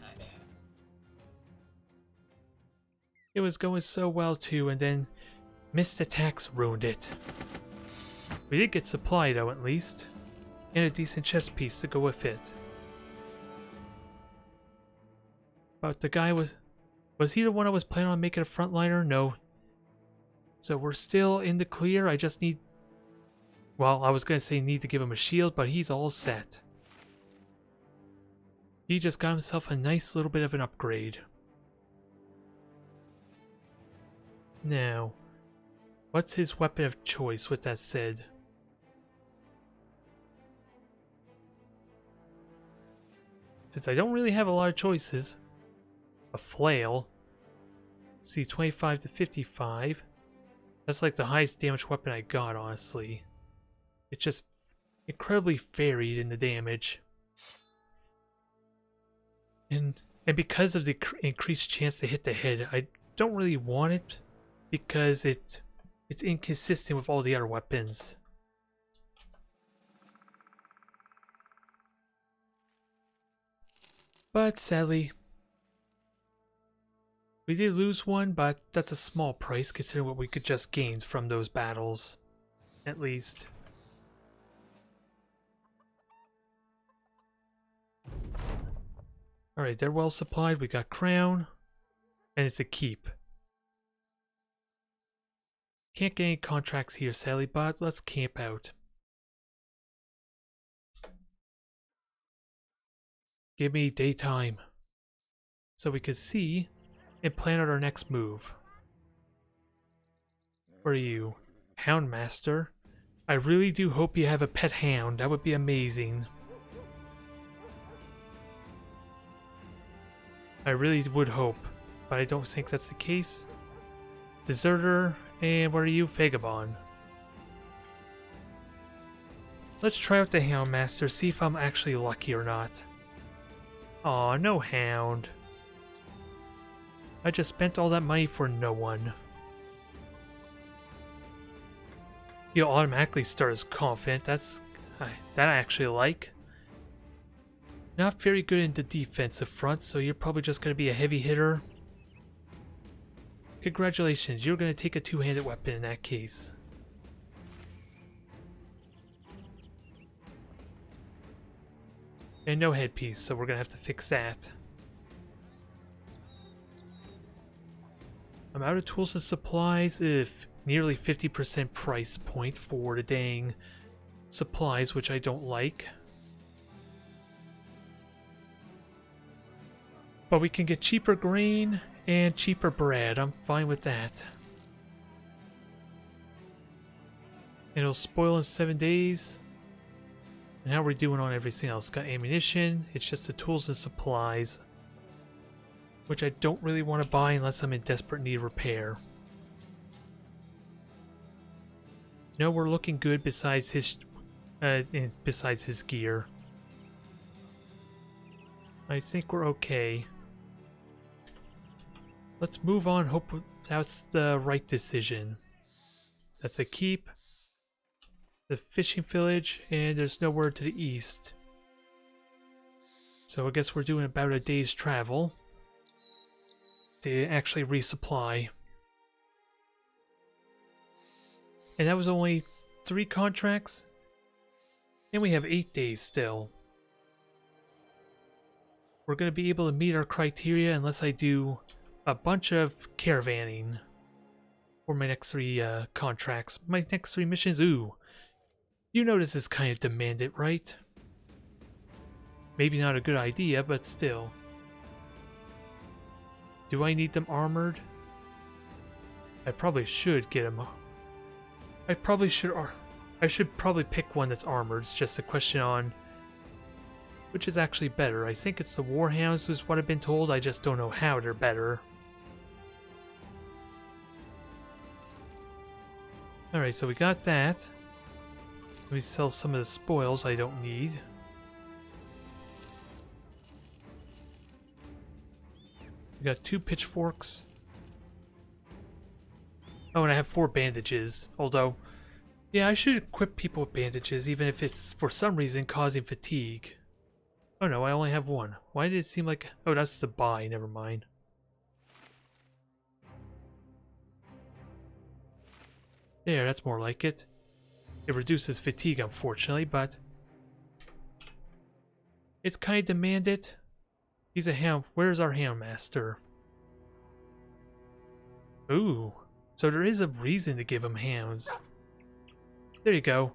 It was going so well too, and then missed attacks ruined it. We did get supply though, at least. And a decent chest piece to go with it. But the guy was he the one I was planning on making a frontliner? No. So we're still in the clear. I just need... Well, I was going to say need to give him a shield, but he's all set. He just got himself a nice little bit of an upgrade. Now, what's his weapon of choice with that said? Since I don't really have a lot of choices. A flail. Let's see, 25 to 55. That's like the highest damage weapon I got, honestly. It's just incredibly varied in the damage. And because of the increased chance to hit the head, I don't really want it because it's inconsistent with all the other weapons. But sadly, we did lose one, but that's a small price considering what we could just gain from those battles, at least. Alright, they're well supplied. We got crown, and it's a keep. Can't get any contracts here, sadly, but let's camp out. Give me daytime so we can see and plan out our next move. What are you? Hound Master? I really do hope you have a pet hound. That would be amazing. I really would hope, but I don't think that's the case. Deserter, and what are you? Vagabond. Let's try out the Hound Master, see if I'm actually lucky or not. Aw, no hound. I just spent all that money for no one. You'll automatically start as confident. That I actually like. Not very good in the defensive front, so you're probably just going to be a heavy hitter. Congratulations, you're going to take a two-handed weapon in that case. And no headpiece, so we're going to have to fix that. I'm out of tools and supplies. If nearly 50% price point for the dang supplies, which I don't like. But we can get cheaper grain and cheaper bread. I'm fine with that. And it'll spoil in 7 days. And how are we doing on everything else? Got ammunition. It's just the tools and supplies, which I don't really want to buy unless I'm in desperate need of repair. No, we're looking good besides his gear. I think we're okay. Let's move on. Hope that's the right decision. That's a keep. The fishing village, and there's nowhere to the east. So I guess we're doing about a day's travel to actually resupply. And that was only 3 contracts, and we have 8 days still. We're going to be able to meet our criteria unless I do a bunch of caravanning for my next 3 contracts. My next 3 missions, ooh. You know this is kind of demanded, right? Maybe not a good idea, but still. Do I need them armored? I probably should get them. I should probably pick one that's armored. It's just a question on which is actually better. I think it's the Warhounds is what I've been told. I just don't know how they're better. Alright, so we got that. Let me sell some of the spoils I don't need. We got 2 pitchforks. Oh, and I have 4 bandages. Although, yeah, I should equip people with bandages even if it's for some reason causing fatigue. Oh no, I only have 1. Why did it seem like... Oh, that's the buy, never mind. There, that's more like it. It reduces fatigue, unfortunately, but... It's kind of demanded. He's a hound. Where's our hound master? Ooh. So there is a reason to give him hounds. There you go.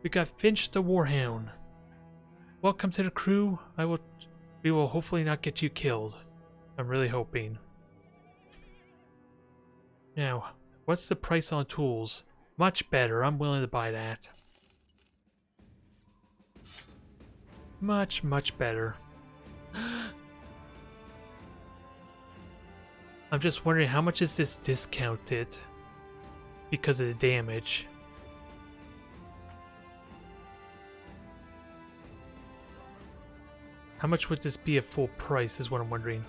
We got Finch the Warhound. Welcome to the crew. We will hopefully not get you killed. I'm really hoping. Now, what's the price on tools? Much better. I'm willing to buy that. Much, much better. I'm just wondering how much is this discounted because of the damage. How much would this be at full price is what I'm wondering.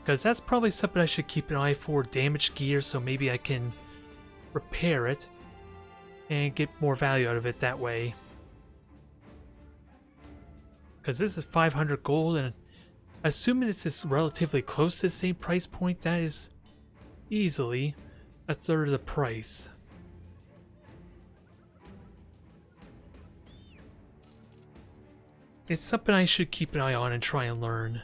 Because that's probably something I should keep an eye for, damaged gear, so maybe I can repair it and get more value out of it that way. Because this is 500 gold, and assuming this is relatively close to the same price point, that is easily a third of the price. It's something I should keep an eye on and try and learn.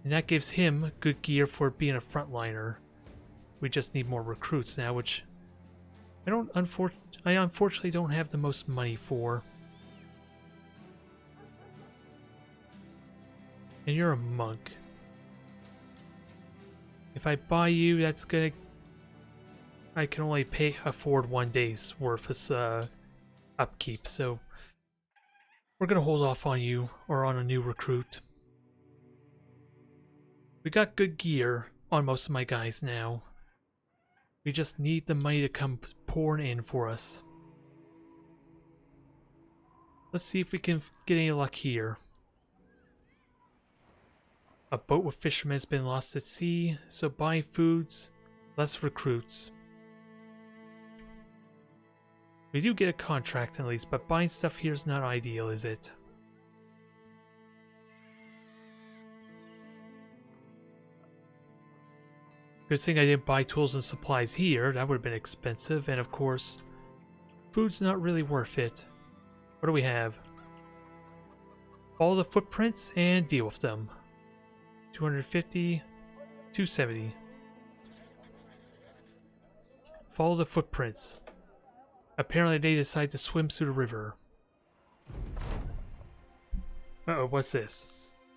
And that gives him good gear for being a frontliner. We just need more recruits now, which I unfortunately don't have the most money for. And you're a monk. If I buy you, that's gonna... I can only afford 1 day's worth of upkeep, so we're gonna hold off on you, or on a new recruit. We got good gear on most of my guys now. We just need the money to come pouring in for us. Let's see if we can get any luck here. A boat with fishermen has been lost at sea, so buying foods, less recruits. We do get a contract at least, but buying stuff here is not ideal, is it? Good thing I didn't buy tools and supplies here, that would have been expensive, and of course, food's not really worth it. What do we have? Follow the footprints and deal with them. 250, 270. Follow the footprints. Apparently they decide to swim through the river. Uh-oh, what's this?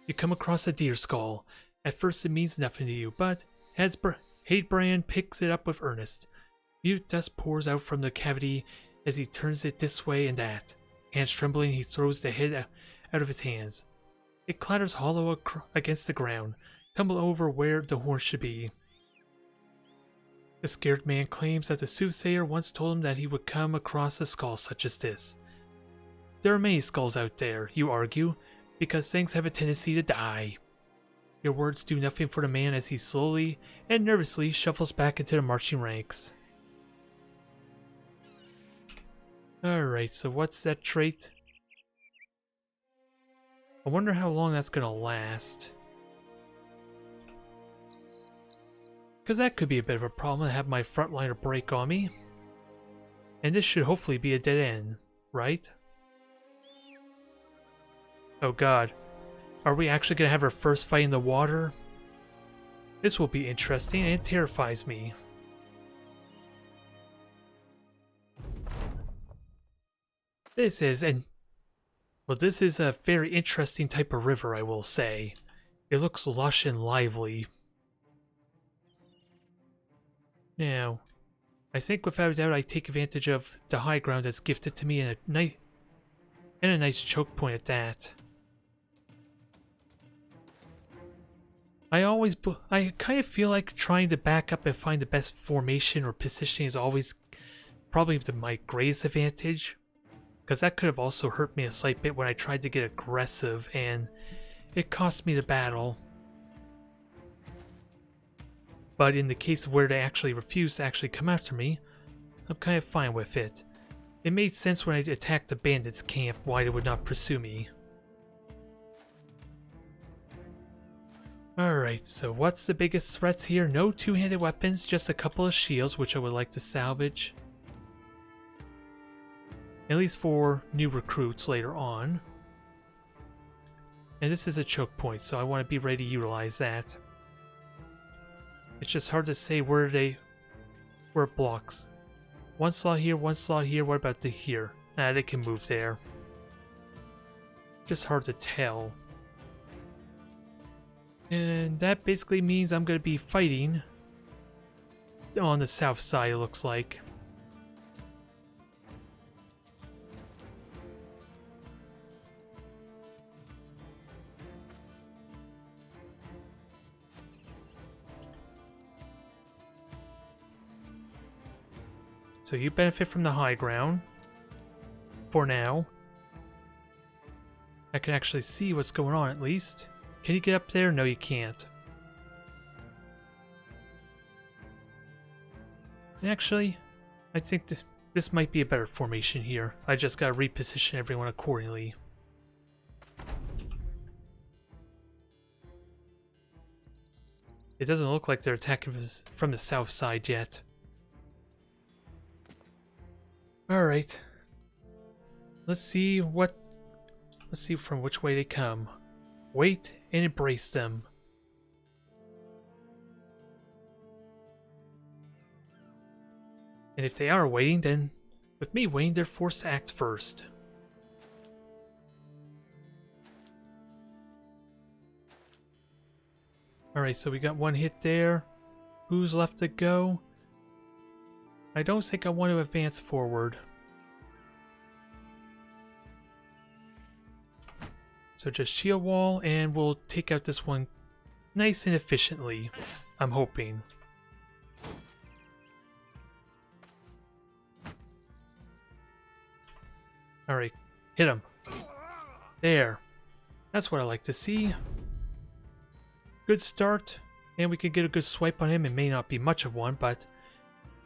You come across a deer skull. At first it means nothing to you, but Hadebrand picks it up with earnest. Mute dust pours out from the cavity as he turns it this way and that. Hands trembling, he throws the head out of his hands. It clatters hollow against the ground, tumble over where the horn should be. The scared man claims that the soothsayer once told him that he would come across a skull such as this. There are many skulls out there, you argue, because things have a tendency to die. Your words do nothing for the man as he slowly and nervously shuffles back into the marching ranks. Alright, so what's that trait? I wonder how long that's gonna last. Because that could be a bit of a problem to have my frontliner break on me. And this should hopefully be a dead end, right? Oh god. Are we actually gonna have our first fight in the water? This will be interesting and it terrifies me. This is a very interesting type of river, I will say. It looks lush and lively. Now, I think without a doubt I take advantage of the high ground that's gifted to me and a nice choke point at that. I kind of feel like trying to back up and find the best formation or positioning is always probably my greatest advantage. Because that could have also hurt me a slight bit when I tried to get aggressive and it cost me the battle. But in the case where they actually refused to actually come after me, I'm kind of fine with it. It made sense when I attacked the bandits' camp why they would not pursue me. Alright, so what's the biggest threats here? No two-handed weapons, just a couple of shields which I would like to salvage. At least for new recruits later on. And this is a choke point, so I want to be ready to utilize that. It's just hard to say where it blocks. One slot here, what about the here? Nah, they can move there. Just hard to tell. And that basically means I'm going to be fighting on the south side, it looks like. So you benefit from the high ground. For now. I can actually see what's going on at least. Can you get up there? No, you can't. Actually, I think this might be a better formation here. I just gotta reposition everyone accordingly. It doesn't look like they're attacking from the south side yet. Alright. Let's see from which way they come. Wait and embrace them. And if they are waiting, then with me waiting, they're forced to act first. Alright, so we got one hit there. Who's left to go? I don't think I want to advance forward. So just shield wall, and we'll take out this one nice and efficiently, I'm hoping. Alright, hit him. There. That's what I like to see. Good start, and we could get a good swipe on him. It may not be much of one, but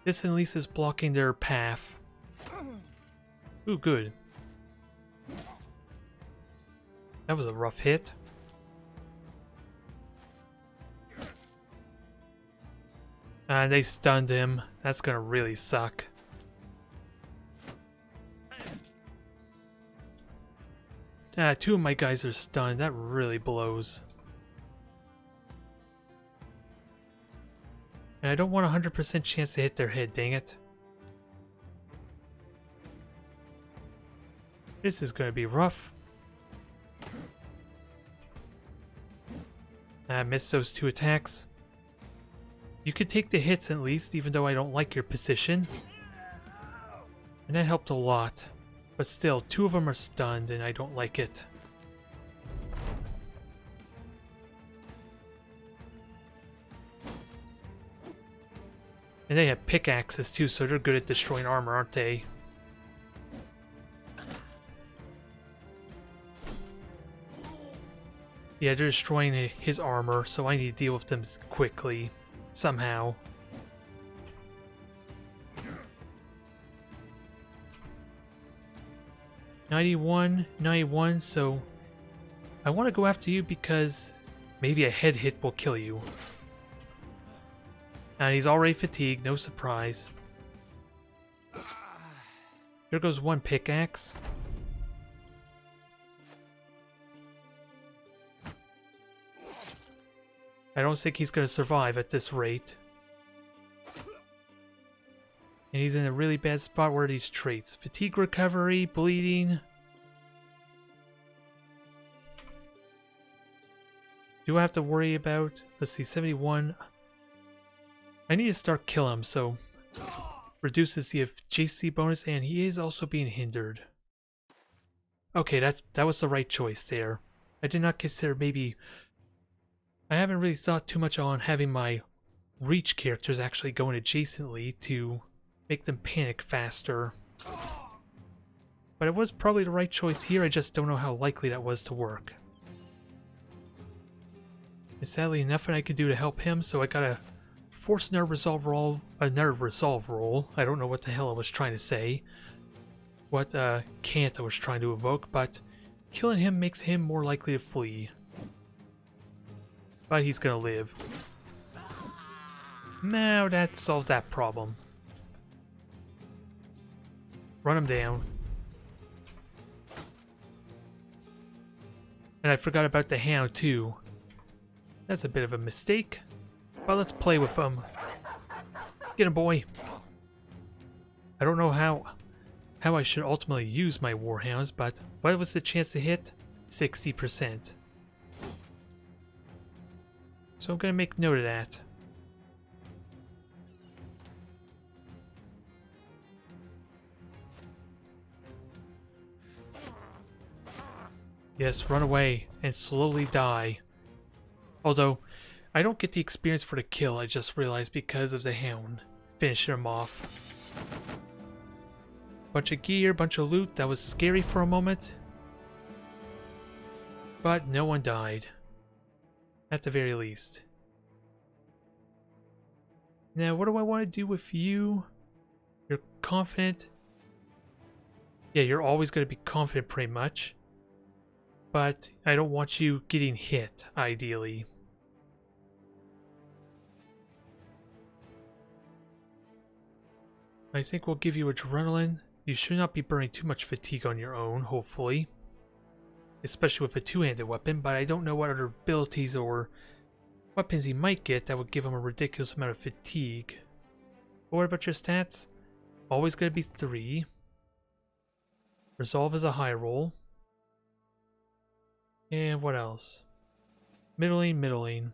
this at least is blocking their path. Ooh, good. That was a rough hit. And they stunned him. That's gonna really suck. Two of my guys are stunned. That really blows. And I don't want a 100% chance to hit their head, dang it. This is going to be rough. I missed those two attacks. You could take the hits at least, even though I don't like your position. And that helped a lot. But still, two of them are stunned and I don't like it. And they have pickaxes too, so they're good at destroying armor, aren't they? Yeah, they're destroying his armor, so I need to deal with them quickly. Somehow. $91, so I want to go after you because maybe a head hit will kill you. And he's already fatigued, no surprise. Here goes one pickaxe. I don't think he's going to survive at this rate. And he's in a really bad spot. Where are these traits? Fatigue recovery, bleeding. Do I have to worry about... Let's see, 71. I need to start killing him, so... Reduces the JC bonus, and he is also being hindered. Okay, that was the right choice there. I did not consider maybe... I haven't really thought too much on having my reach characters actually going adjacently to make them panic faster. But it was probably the right choice here, I just don't know how likely that was to work. And sadly, nothing I could do to help him, so I gotta force another resolve roll. I don't know what the hell I was trying to say. What can't I was trying to evoke, but killing him makes him more likely to flee. But he's gonna live. Now that solved that problem. Run him down. And I forgot about the hound too. That's a bit of a mistake. But let's play with him. Get him, boy. I don't know how I should ultimately use my warhounds, but what was the chance to hit? 60%. So I'm gonna make note of that. Yes, run away and slowly die. Although, I don't get the experience for the kill, I just realized because of the hound. Finishing him off. Bunch of gear, bunch of loot, that was scary for a moment. But no one died. At the very least. Now, what do I want to do with you? You're confident. Yeah, you're always going to be confident pretty much. But I don't want you getting hit, ideally. I think we'll give you adrenaline. You should not be burning too much fatigue on your own, hopefully. Especially with a two-handed weapon, but I don't know what other abilities or weapons he might get that would give him a ridiculous amount of fatigue. But what about your stats? Always gonna be 3. Resolve is a high roll. And what else? Middling, middling.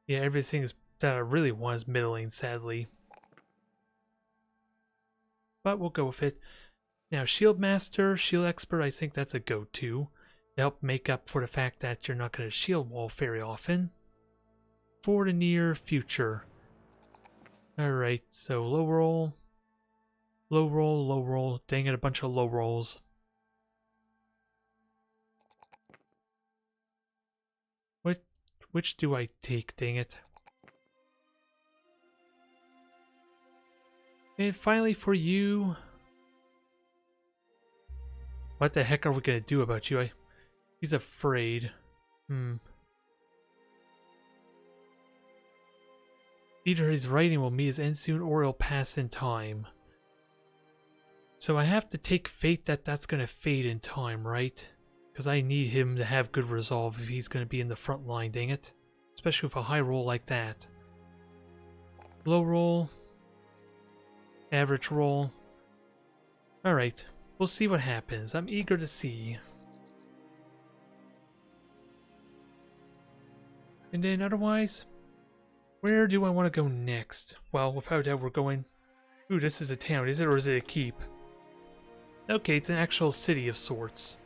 Yeah, everything is, that I really want is middling, sadly. But we'll go with it. Now, Shield Master, Shield Expert, I think that's a go-to. To help make up for the fact that you're not going to shield wall very often. For the near future. Alright, so low roll. Low roll, low roll. Dang it, a bunch of low rolls. Which do I take, dang it? And finally for you... What the heck are we gonna do about you? He's afraid. Either his writing will meet his end soon or it'll pass in time. So I have to take fate that that's gonna fade in time, right? Because I need him to have good resolve if he's going to be in the front line, dang it. Especially with a high roll like that. Low roll. Average roll. Alright, we'll see what happens. I'm eager to see. And then otherwise, where do I want to go next? Well, without doubt we're going... Ooh, this is a town, is it, or is it a keep? Okay, it's an actual city of sorts.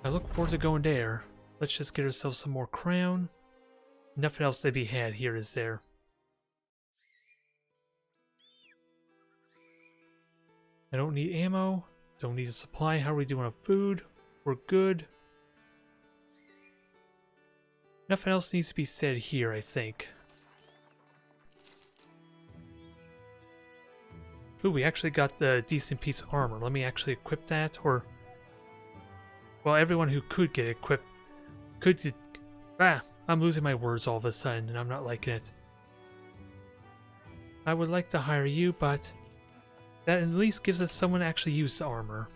I look forward to going there. Let's just get ourselves some more crown. Nothing else to be had here, is there? I don't need ammo. Don't need a supply. How are we doing on food? We're good. Nothing else needs to be said here, I think. Ooh, we actually got the decent piece of armor. Let me actually equip that, or... Well, everyone who could get equipped could... I'm losing my words all of a sudden, and I'm not liking it. I would like to hire you, but that at least gives us someone to actually use the armor.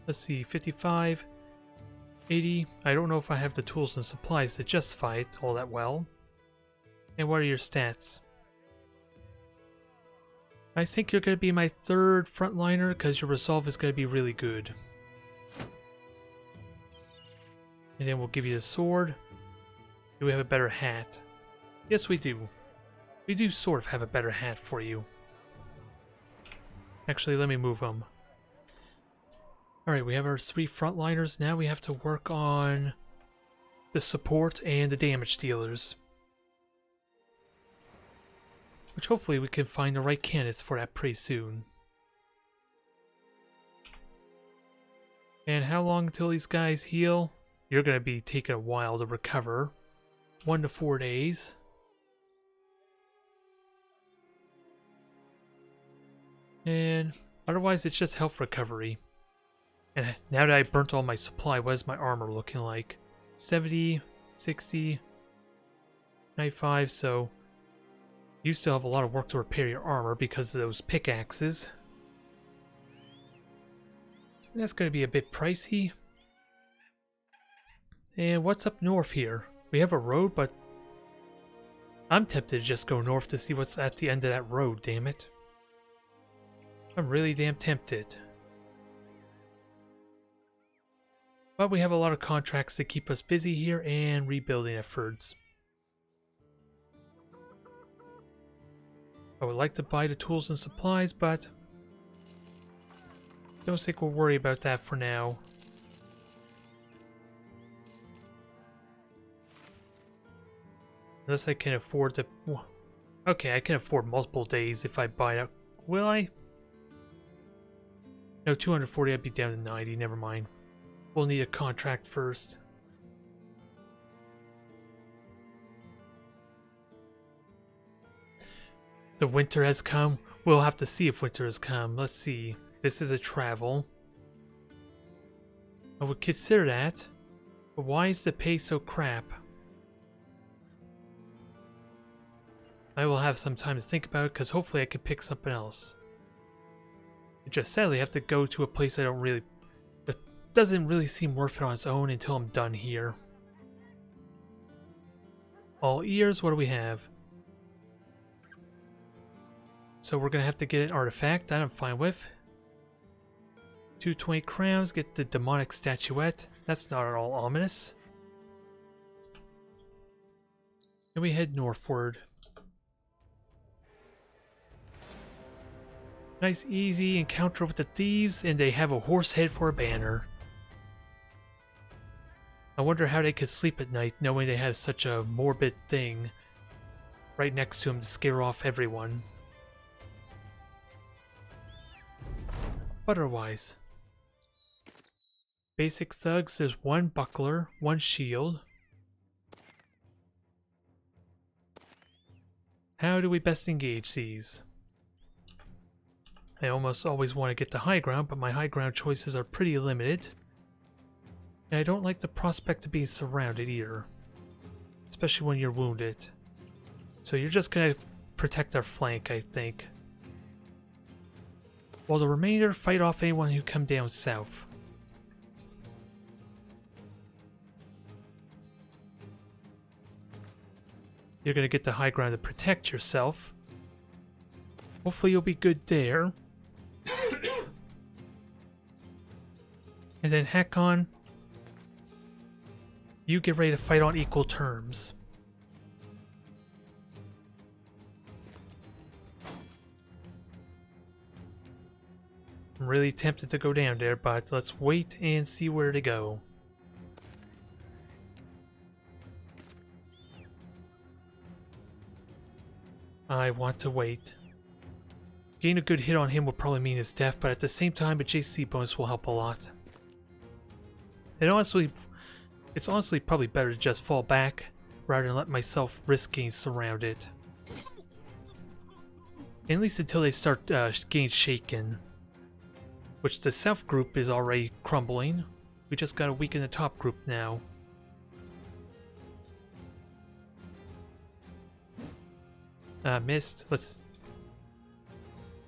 Let's see, 55, 80. I don't know if I have the tools and supplies to justify it all that well. And what are your stats? I think you're going to be my third frontliner because your resolve is going to be really good. And then we'll give you the sword. Do we have a better hat? Yes, we do. We do sort of have a better hat for you. Actually, let me move them. Alright, we have our 3 frontliners. Now we have to work on the support and the damage dealers. Which hopefully we can find the right candidates for that pretty soon. And how long until these guys heal? You're going to be taking a while to recover. 1 to 4 days. And otherwise it's just health recovery. And now that I burnt all my supply, what is my armor looking like? 70, 60, 95, so... You still have a lot of work to repair your armor because of those pickaxes. That's going to be a bit pricey. And what's up north here? We have a road, but I'm tempted to just go north to see what's at the end of that road, damn it. I'm really damn tempted. But we have a lot of contracts to keep us busy here and rebuilding efforts. I would like to buy the tools and supplies, but don't think we'll worry about that for now. Unless I can afford to... Okay, I can afford multiple days if I buy it. Will I? No, 240, I'd be down to 90, never mind. We'll need a contract first. The winter has come. We'll have to see if winter has come. Let's see. This is a travel. I would consider that, but why is the pay so crap? I will have some time to think about it, because hopefully I can pick something else. I just sadly have to go to a place that doesn't really seem worth it on its own until I'm done here. All ears, what do we have? So we're gonna have to get an artifact, that I'm fine with. 220 crowns, get the demonic statuette. That's not at all ominous. And we head northward. Nice easy encounter with the thieves, and they have a horse head for a banner. I wonder how they could sleep at night knowing they have such a morbid thing right next to them to scare off everyone. But otherwise, basic thugs, there's one buckler, one shield. How do we best engage these? I almost always want to get the high ground, but my high ground choices are pretty limited. And I don't like the prospect of being surrounded either. Especially when you're wounded. So you're just gonna protect our flank, I think. While the remainder fight off anyone who come down south. You're gonna get the high ground to protect yourself. Hopefully you'll be good there. And then Hakon, you get ready to fight on equal terms. I'm really tempted to go down there, but let's wait and see where to go. I want to wait. Getting a good hit on him will probably mean his death, but at the same time, a JC bonus will help a lot. And honestly, it's honestly probably better to just fall back rather than let myself risk getting surrounded. At least until they start getting shaken. Which the south group is already crumbling. We just gotta weaken the top group now. Missed. Let's...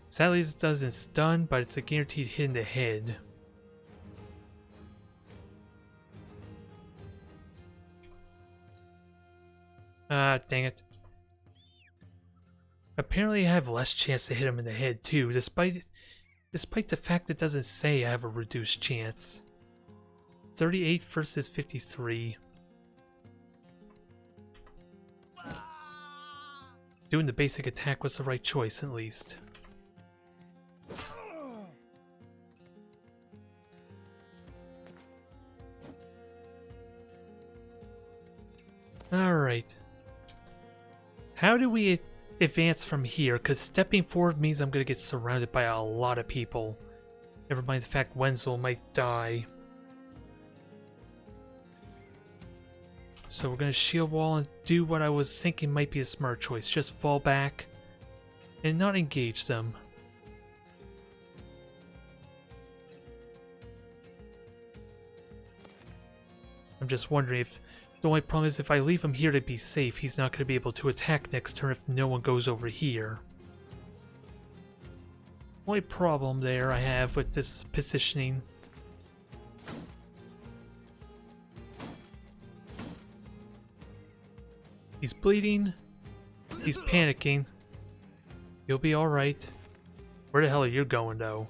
Sadly, this doesn't stun, but it's a guaranteed hit in the head. Dang it. Apparently I have less chance to hit him in the head too, despite the fact it doesn't say I have a reduced chance. 38 versus 53. Doing the basic attack was the right choice, at least. Alright. How do we advance from here? Because stepping forward means I'm going to get surrounded by a lot of people. Never mind the fact Wenzel might die. So we're going to shield wall and do what I was thinking might be a smart choice. Just fall back and not engage them. I'm just wondering if... The only problem is if I leave him here to be safe, he's not going to be able to attack next turn if no one goes over here. Only problem there I have with this positioning. He's bleeding. He's panicking. You'll be alright. Where the hell are you going, though?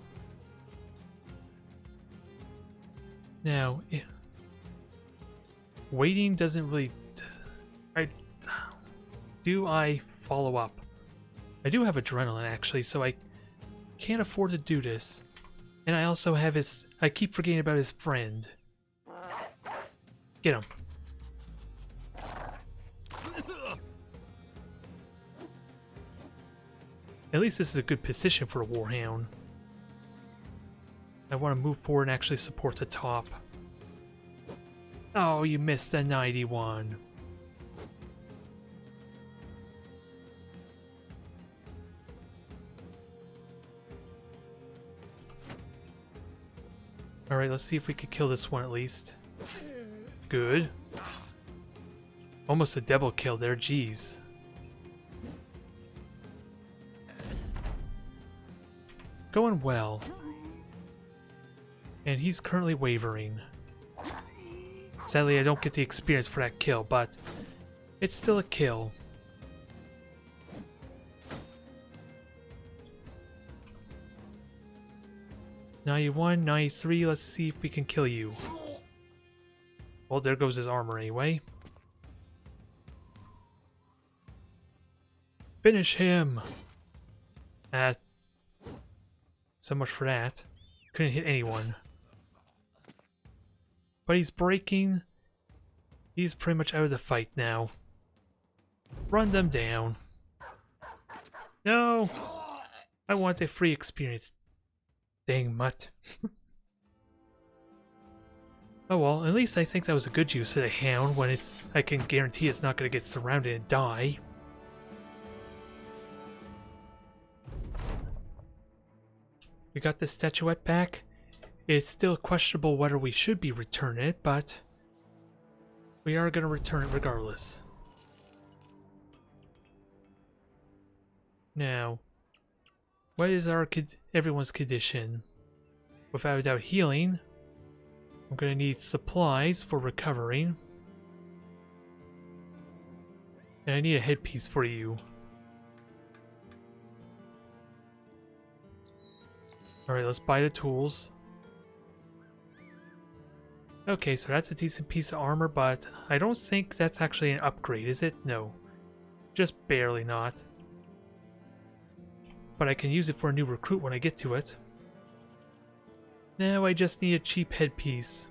Now... Waiting doesn't really... Do I follow up? I do have adrenaline, actually, so I can't afford to do this. And I also have his... I keep forgetting about his friend. Get him. At least this is a good position for a Warhound. I want to move forward and actually support the top. Oh, you missed a 91. Alright, let's see if we could kill this one at least. Good. Almost a double kill there, jeez. Going well. And he's currently wavering. Sadly, I don't get the experience for that kill, but it's still a kill. Now you won, now you 3, let's see if we can kill you. Well, there goes his armor anyway. Finish him! So much for that. Couldn't hit anyone. But he's breaking. He's pretty much out of the fight now. Run them down. No! I want a free experience. Dang mutt. Oh well, at least I think that was a good use of the hound when I can guarantee it's not going to get surrounded and die. We got the statuette back. It's still questionable whether we should be returning it, but we are going to return it regardless. Now, what is everyone's condition? Without a doubt, healing. I'm going to need supplies for recovering. And I need a headpiece for you. Alright, let's buy the tools. Okay, so that's a decent piece of armor, but I don't think that's actually an upgrade, is it? No. Just barely not. But I can use it for a new recruit when I get to it. Now I just need a cheap headpiece.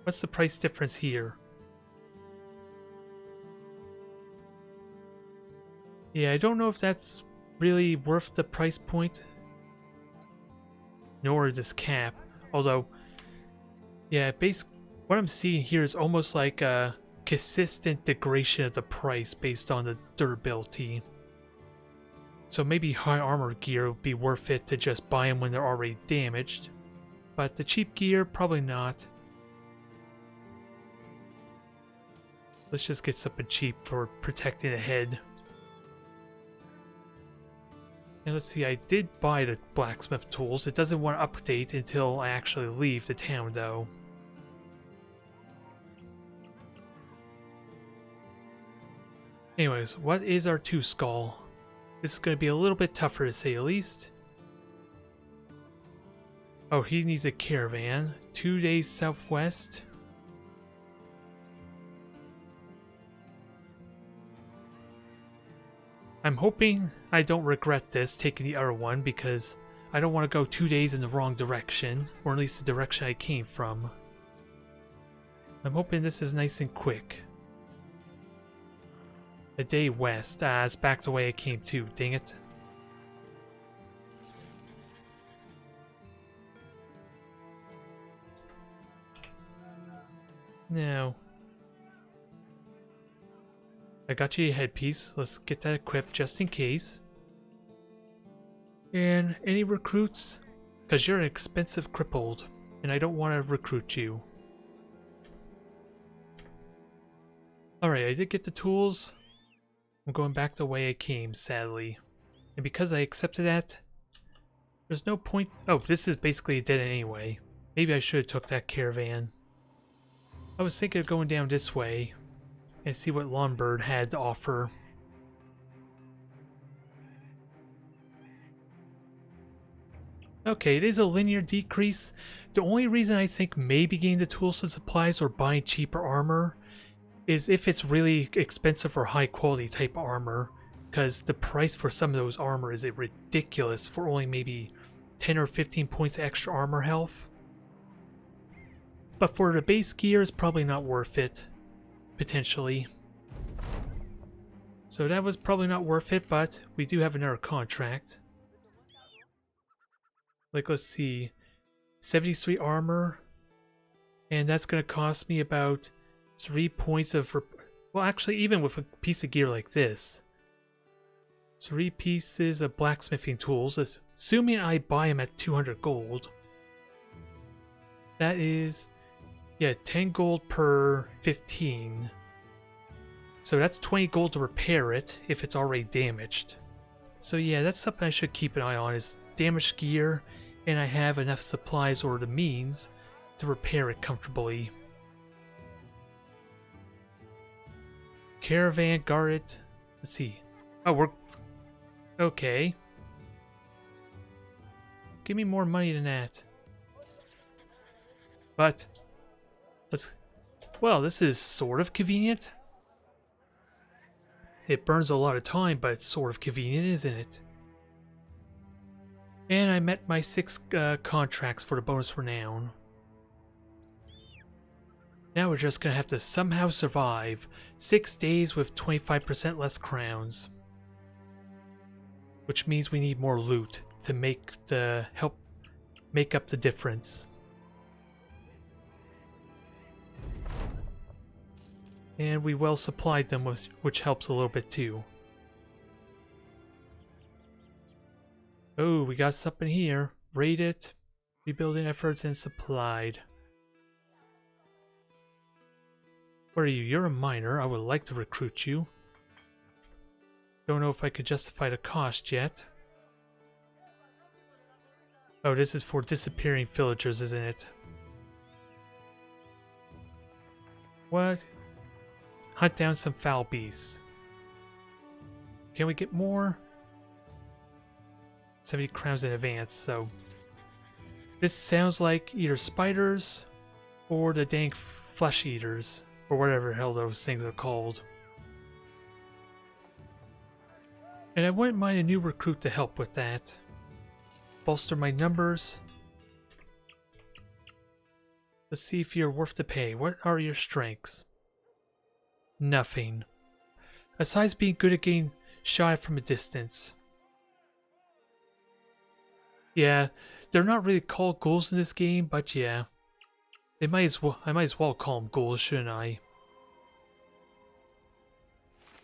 What's the price difference here? Yeah, I don't know if that's really worth the price point. Nor this cap. Although, yeah, what I'm seeing here is almost like a consistent degradation of the price based on the durability. So maybe high armor gear would be worth it to just buy them when they're already damaged. But the cheap gear, probably not. Let's just get something cheap for protecting the head. And let's see, I did buy the blacksmith tools. It doesn't want to update until I actually leave the town, though. Anyways, what is our 2 skull? This is going to be a little bit tougher to say the least. Oh, he needs a caravan. 2 days southwest. I'm hoping I don't regret this, taking the other one, because I don't want to go 2 days in the wrong direction, or at least the direction I came from. I'm hoping this is nice and quick. A day west. It's back the way I came to, dang it. Now, I got you a headpiece. Let's get that equipped just in case. And any recruits? Because you're an expensive crippled, and I don't want to recruit you. Alright, I did get the tools. I'm going back the way I came, sadly. And because I accepted that, there's no point... Oh, this is basically a dead end anyway. Maybe I should have took that caravan. I was thinking of going down this way and see what Longbird had to offer. Okay, it is a linear decrease. The only reason I think maybe getting the tools and supplies or buying cheaper armor is if it's really expensive or high quality type armor, because the price for some of those armor is ridiculous for only maybe 10 or 15 points extra armor health. But for the base gear, it's probably not worth it, potentially. So that was probably not worth it, but we do have another contract. Like, let's see, 73 armor, and that's going to cost me about 3 points of... Well, actually, even with a piece of gear like this, 3 pieces of blacksmithing tools, assuming I buy them at 200 gold. That is, yeah, 10 gold per 15. So that's 20 gold to repair it if it's already damaged. So yeah, that's something I should keep an eye on, is damaged gear, and I have enough supplies or the means to repair it comfortably. Caravan, guard it. Let's see. Oh, we're... Okay. Give me more money than that. But... let's... Well, this is sort of convenient. It burns a lot of time, but it's sort of convenient, isn't it? And I met my 6 contracts for the bonus renown. Now we're just gonna have to somehow survive 6 days with 25% less crowns. Which means we need more loot to help make up the difference. And we well supplied them, which helps a little bit too. Oh, we got something here. Raid it. Rebuilding efforts and supplied. What are you? You're a miner. I would like to recruit you. Don't know if I could justify the cost yet. Oh, this is for disappearing villagers, isn't it? What? Hunt down some foul beasts. Can we get more? 70 crowns in advance, so... This sounds like either spiders or the dang flesh eaters, or whatever the hell those things are called. And I wouldn't mind a new recruit to help with that. Bolster my numbers. Let's see if you're worth the pay. What are your strengths? Nothing. Besides being good at getting shot from a distance. Yeah, they're not really called ghouls in this game, but yeah. I might as well call them ghouls, shouldn't I?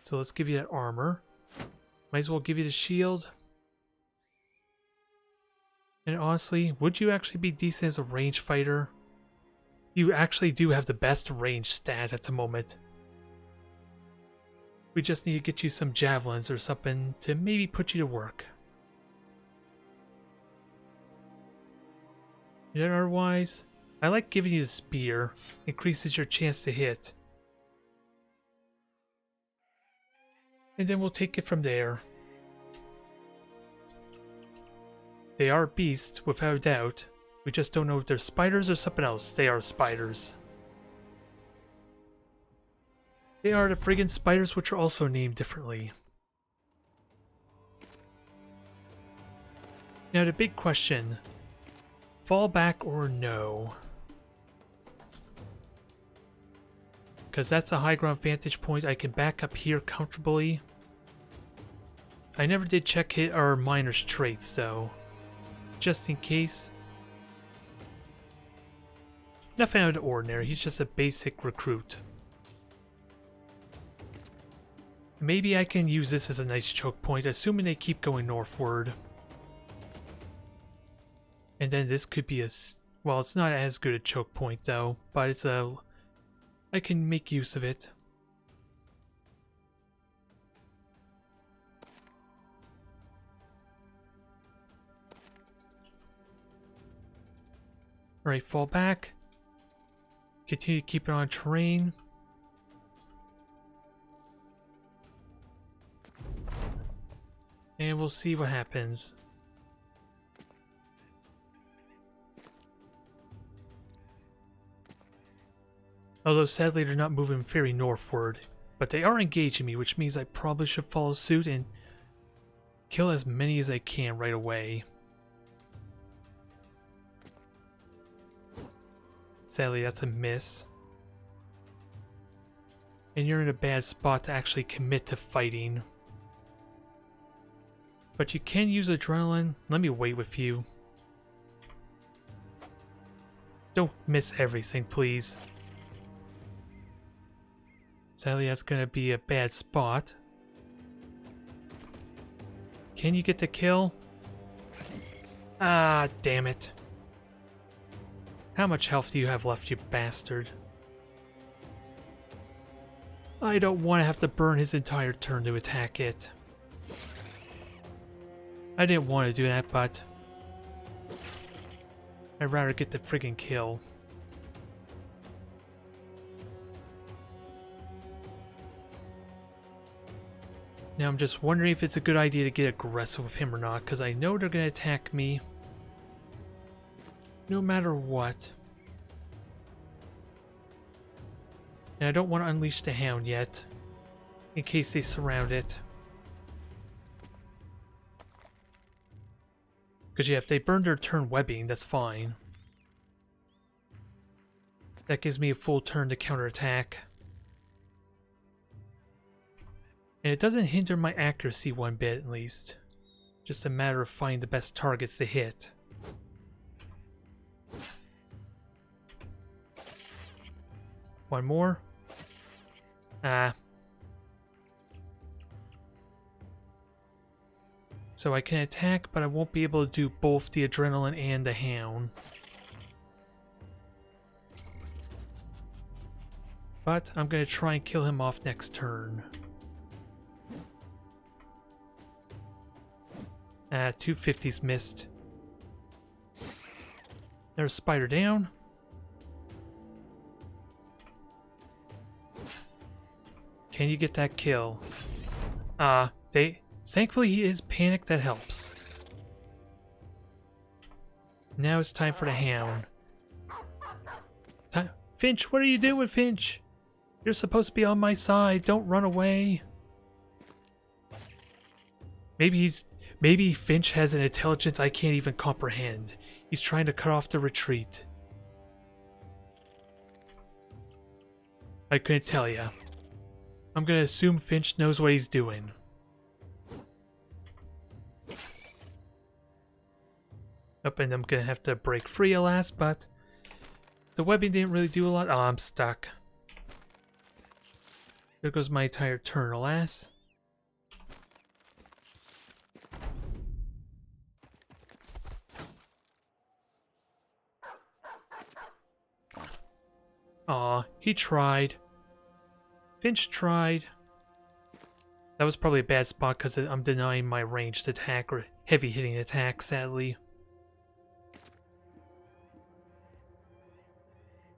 So let's give you that armor. Might as well give you the shield. And honestly, would you actually be decent as a range fighter? You actually do have the best range stat at the moment. We just need to get you some javelins or something to maybe put you to work. And otherwise, I like giving you the spear. Increases your chance to hit. And then we'll take it from there. They are beasts, without a doubt. We just don't know if they're spiders or something else. They are spiders. They are the friggin' spiders, which are also named differently. Now the big question. Fall back or no? Because that's a high ground vantage point. I can back up here comfortably. I never did check hit our miner's traits though. Just in case. Nothing out of the ordinary. He's just a basic recruit. Maybe I can use this as a nice choke point, assuming they keep going northward. And then this could be a... Well, it's not as good a choke point though, but it's a... I can make use of it. Alright, fall back. Continue to keep it on terrain. And we'll see what happens. Although sadly they're not moving very northward. But they are engaging me, which means I probably should follow suit and kill as many as I can right away. Sadly, that's a miss. And you're in a bad spot to actually commit to fighting. But you can use adrenaline. Let me wait with you. Don't miss everything, please. Sadly, that's going to be a bad spot. Can you get the kill? Ah, damn it. How much health do you have left, you bastard? I don't want to have to burn his entire turn to attack it. I didn't want to do that, but I'd rather get the friggin' kill. Now I'm just wondering if it's a good idea to get aggressive with him or not, because I know they're going to attack me no matter what. And I don't want to unleash the hound yet, in case they surround it. Because yeah, if they burn their turn webbing, that's fine. That gives me a full turn to counterattack. And it doesn't hinder my accuracy one bit, at least. Just a matter of finding the best targets to hit. One more. So I can attack, but I won't be able to do both the adrenaline and the hound. But I'm going to try and kill him off next turn. 250's missed. There's Spider down. Can you get that kill? Thankfully he is panicked, that helps. Now it's time for the hound. Finch, what are you doing, Finch? You're supposed to be on my side, don't run away. Maybe Finch has an intelligence I can't even comprehend. He's trying to cut off the retreat. I couldn't tell ya. I'm gonna assume Finch knows what he's doing. Up, and I'm gonna have to break free, alas, but the webbing didn't really do a lot. Oh, I'm stuck. There goes my entire turn, alas. Aw, he tried. Finch tried. That was probably a bad spot because I'm denying my ranged attack or heavy hitting attack, sadly.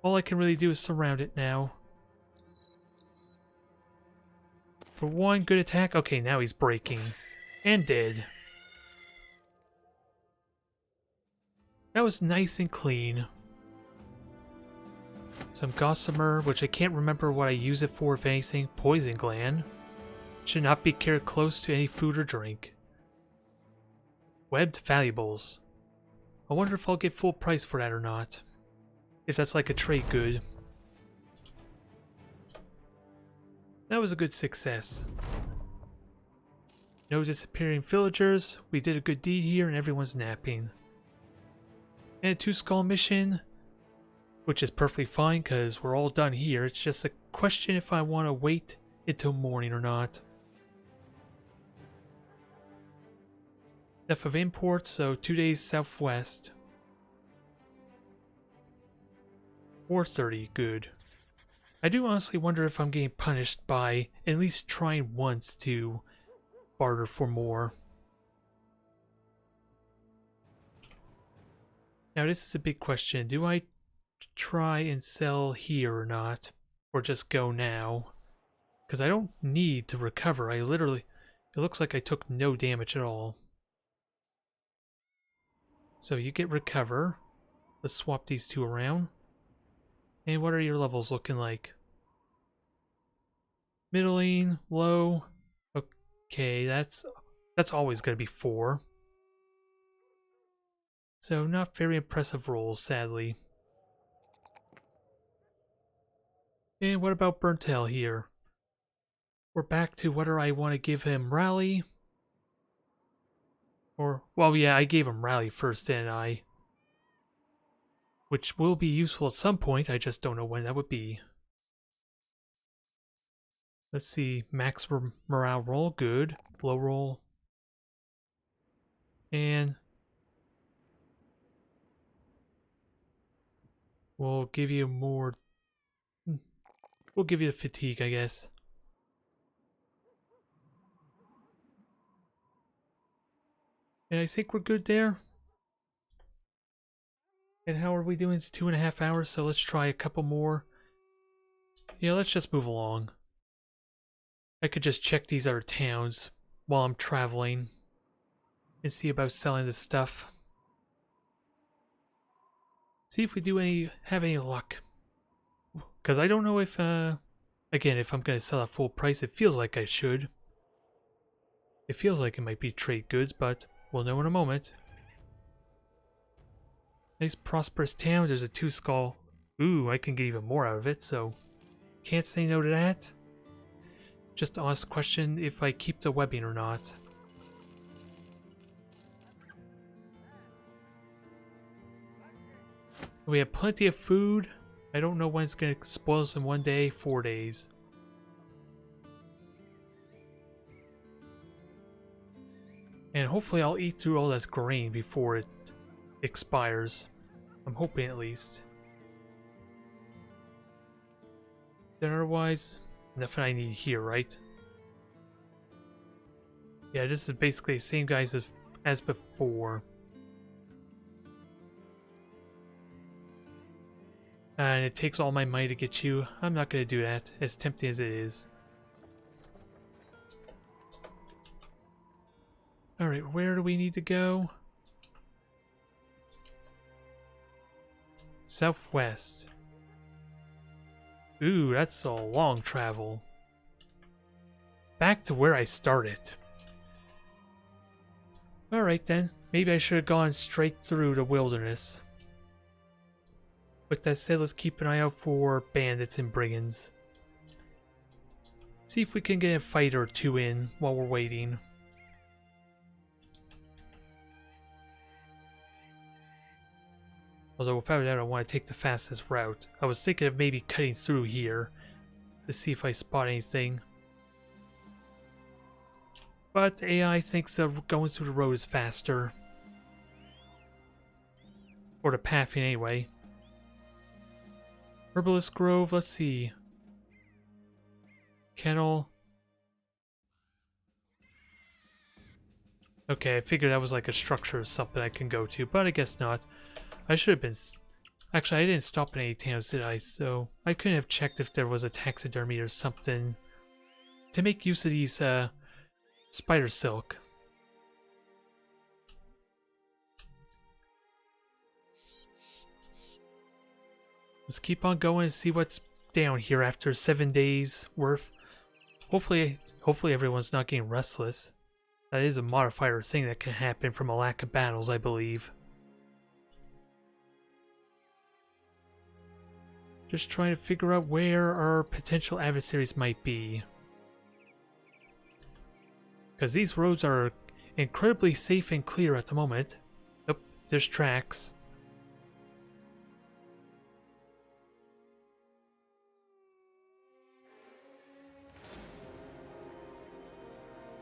All I can really do is surround it now. For one good attack. Okay, now he's breaking. And dead. That was nice and clean. Some gossamer, which I can't remember what I use it for, if anything. Poison gland. Should not be carried close to any food or drink. Webbed valuables. I wonder if I'll get full price for that or not. If that's like a trade good. That was a good success. No disappearing villagers. We did a good deed here and everyone's napping. And a 2-skull mission, which is perfectly fine because we're all done here. It's just a question if I want to wait until morning or not. Enough of imports, so 2 days southwest. 430, good. I do honestly wonder if I'm getting punished by at least trying once to barter for more. Now this is a big question. Do I try and sell here or not? Or just go now? Because I don't need to recover. I literally... It looks like I took no damage at all. So you get recover. Let's swap these two around. And what are your levels looking like? Middling, low. Okay, that's always going to be 4. So not very impressive rolls, sadly. And what about Burntail here? We're back to whether I want to give him Rally. Or, well, yeah, I gave him Rally first, didn't I? Which will be useful at some point, I just don't know when that would be. Let's see, max morale roll, good. Low roll. And We'll give you more... We'll give you the fatigue, I guess. And I think we're good there. And how are we doing? It's 2.5 hours, so let's try a couple more. Yeah, let's just move along. I could just check these other towns while I'm traveling and see about selling this stuff. See if we have any luck. Because I don't know if, again, if I'm going to sell at full price. It feels like I should. It feels like it might be trade goods, but we'll know in a moment. Nice prosperous town. There's a 2-skull. Ooh, I can get even more out of it, so can't say no to that. Just to ask the question if I keep the webbing or not. We have plenty of food. I don't know when it's going to spoil us in one day, 4 days. And hopefully I'll eat through all this grain before it expires. I'm hoping at least. Then otherwise, nothing I need here, right? Yeah, this is basically the same guys as before. And it takes all my money to get you. I'm not going to do that, as tempting as it is. Alright, where do we need to go? Southwest. Ooh, that's a long travel. Back to where I started. Alright then, maybe I should have gone straight through the wilderness. With that said, let's keep an eye out for bandits and brigands. See if we can get a fight or two in while we're waiting. Although without that, I want to take the fastest route. I was thinking of maybe cutting through here to see if I spot anything. But AI thinks that going through the road is faster. Or the pathing anyway. Herbalist Grove, let's see. Kennel. Okay, I figured that was like a structure or something I can go to, but I guess not. I should have been... Actually, I didn't stop in any towns, did I? So I couldn't have checked if there was a taxidermy or something to make use of these spider silk. Let's keep on going and see what's down here after 7 days worth. Hopefully everyone's not getting restless. That is a modifier thing that can happen from a lack of battles, I believe. Just trying to figure out where our potential adversaries might be. Because these roads are incredibly safe and clear at the moment. Oh, there's tracks.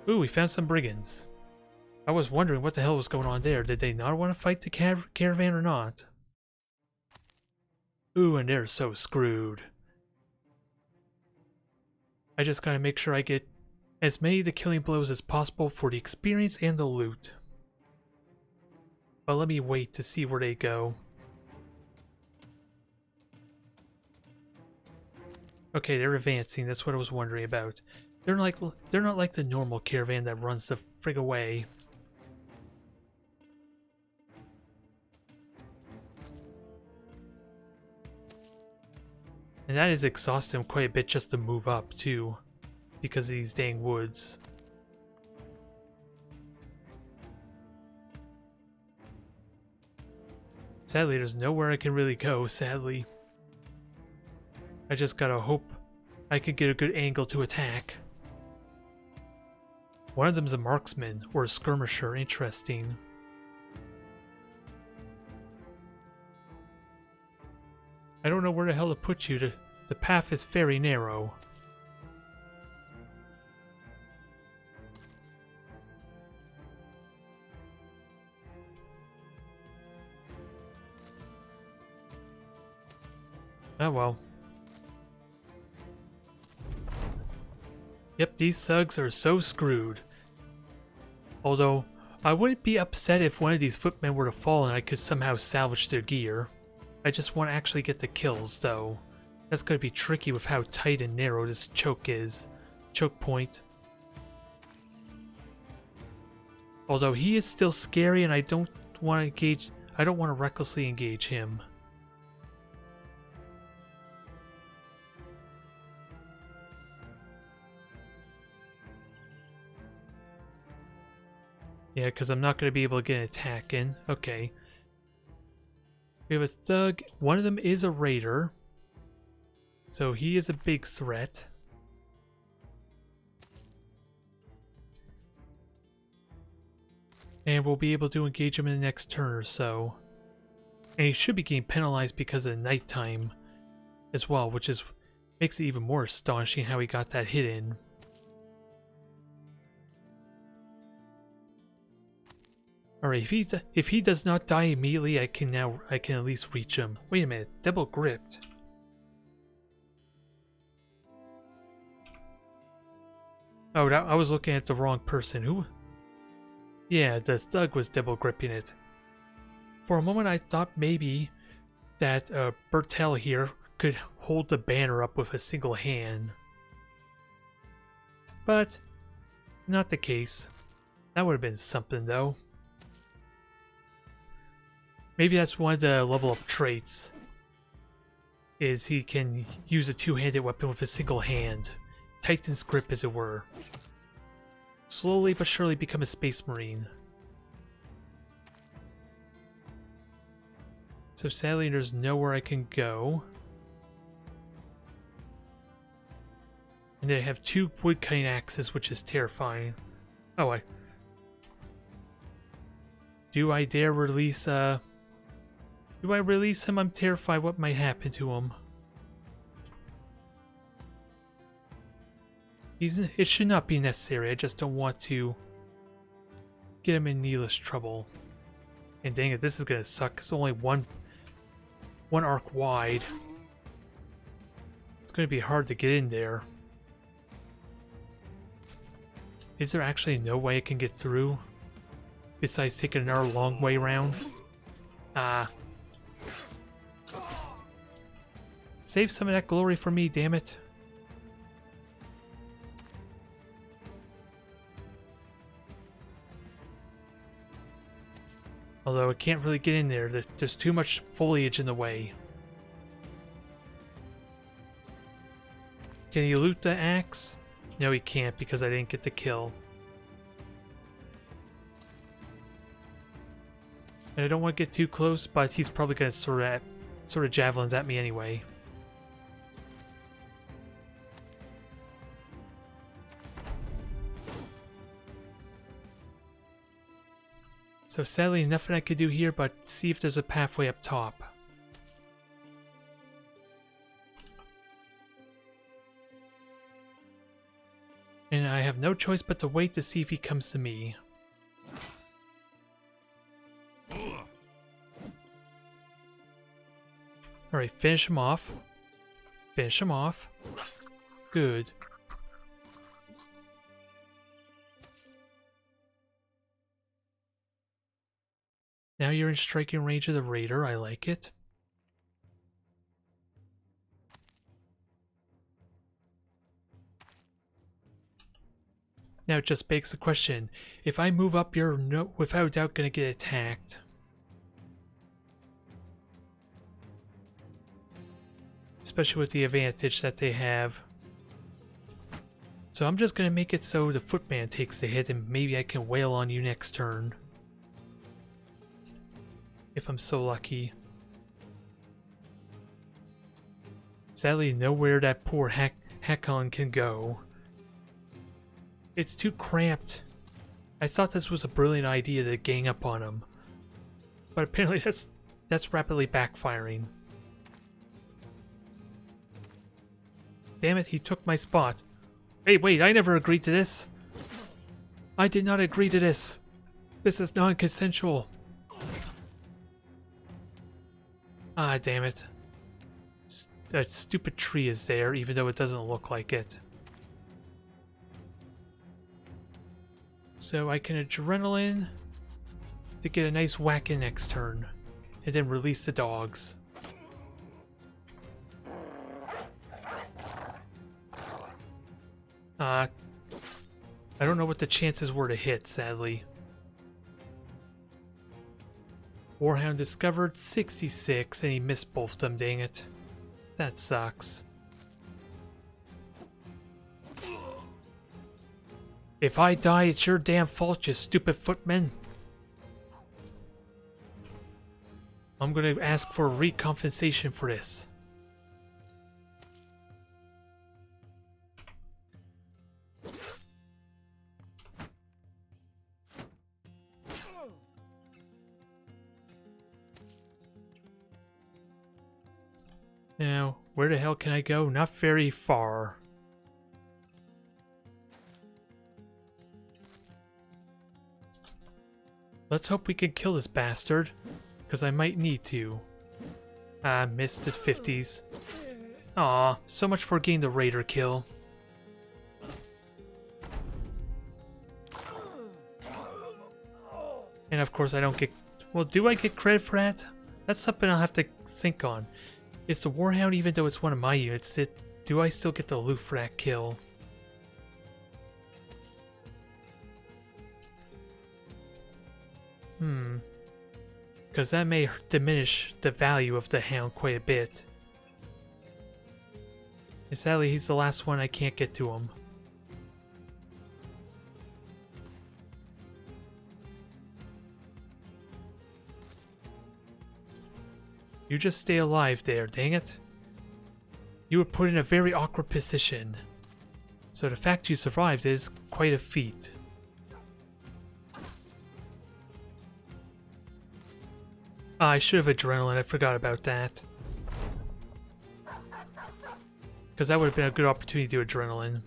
Ooh, we found some brigands. I was wondering what the hell was going on there. Did they not want to fight the caravan or not? Ooh, and they're so screwed. I just gotta make sure I get as many of the killing blows as possible for the experience and the loot. But let me wait to see where they go. Okay, they're advancing. That's what I was wondering about. They're not like the normal caravan that runs the frig away. And that is exhausting quite a bit just to move up, too. Because of these dang woods. Sadly, there's nowhere I can really go, sadly. I just gotta hope I can get a good angle to attack. One of them is a marksman, or a skirmisher, interesting. I don't know where the hell to put you. The path is very narrow. Oh well. Yep, these thugs are so screwed. Although, I wouldn't be upset if one of these footmen were to fall and I could somehow salvage their gear. I just want to actually get the kills, though. That's going to be tricky with how tight and narrow this choke is. Choke point. Although he is still scary and I don't want to engage... I don't want to recklessly engage him. Yeah, because I'm not going to be able to get an attack in. Okay. We have a thug. One of them is a raider. So he is a big threat. And we'll be able to engage him in the next turn or so. And he should be getting penalized because of nighttime as well, which is makes it even more astonishing how he got that hit in. Alright, if he does not die immediately, I can at least reach him. Wait a minute, double gripped. Oh, I was looking at the wrong person. Who? Yeah, the thug was double gripping it. For a moment I thought maybe that Bertel here could hold the banner up with a single hand. But, not the case. That would have been something though. Maybe that's one of the level up traits. Is he can use a two-handed weapon with a single hand. Titan's grip, as it were. Slowly but surely become a space marine. So sadly there's nowhere I can go. And they have two wood cutting axes, which is terrifying. Oh, do I dare release do I release him? I'm terrified what might happen to him. It should not be necessary. I just don't want to get him in needless trouble. And dang it, this is gonna suck. It's only one arc wide. It's gonna be hard to get in there. Is there actually no way I can get through? Besides taking another long way around? Save some of that glory for me, damn it. Although I can't really get in there. There's too much foliage in the way. Can he loot the axe? No, he can't because I didn't get the kill. And I don't want to get too close, but he's probably going to sort of javelins at me anyway. So sadly, nothing I could do here but see if there's a pathway up top. And I have no choice but to wait to see if he comes to me. Alright, finish him off. Finish him off. Good. Now you're in striking range of the raider. I like it. Now it just begs the question, if I move up, you're without doubt going to get attacked. Especially with the advantage that they have. So I'm just going to make it so the footman takes the hit and maybe I can wail on you next turn. If I'm so lucky. Sadly, nowhere that poor Hakon can go. It's too cramped. I thought this was a brilliant idea to gang up on him. But apparently that's rapidly backfiring. Damn it, he took my spot. Hey, wait, I never agreed to this. I did not agree to this. This is non-consensual. Ah, damn it. that stupid tree is there, even though it doesn't look like it. So I can adrenaline to get a nice whack in next turn, and then release the dogs. I don't know what the chances were to hit, sadly. Warhound discovered 66, and he missed both of them, dang it. That sucks. If I die, it's your damn fault, you stupid footman. I'm gonna ask for recompensation for this. Now, where the hell can I go? Not very far. Let's hope we can kill this bastard, because I might need to. Ah, missed the 50s. Aw, so much for getting the raider kill. And of course I don't get... Well, do I get credit for that? That's something I'll have to think on. Is the Warhound, even though it's one of my units, do I still get the loot for that kill? Because that may diminish the value of the Hound quite a bit. And sadly, he's the last one I can't get to him. You just stay alive there, dang it. You were put in a very awkward position. So the fact you survived is quite a feat. I should have adrenaline, I forgot about that. Because that would have been a good opportunity to do adrenaline.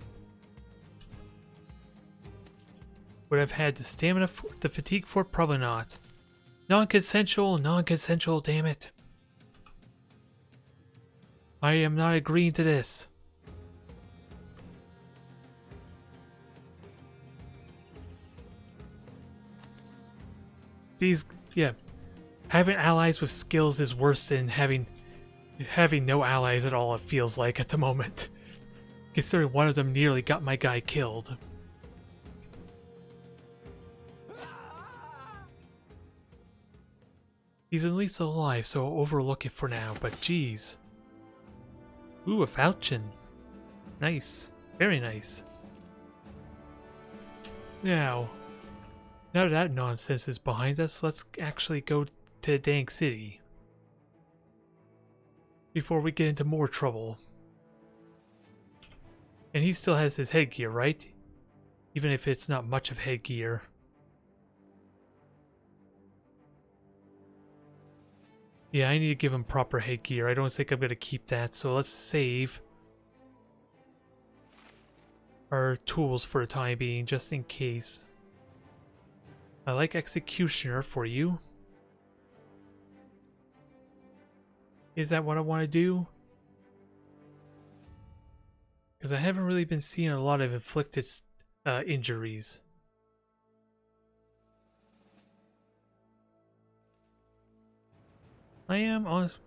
Would I've had the stamina, the fatigue for it? Probably not. Non-consensual, non-consensual, damn it. I am not agreeing to this. Yeah. Having allies with skills is worse than having no allies at all, it feels like, at the moment. Considering one of them nearly got my guy killed. He's at least alive, so I'll overlook it for now, but geez. Ooh, a falchion. Nice. Very nice. Now that nonsense is behind us, let's actually go to Dank City. Before we get into more trouble. And he still has his headgear, right? Even if it's not much of headgear. Yeah, I need to give him proper headgear. I don't think I'm going to keep that, so let's save our tools for the time being, just in case. I like Executioner for you. Is that what I want to do? Because I haven't really been seeing a lot of inflicted injuries. I am honest.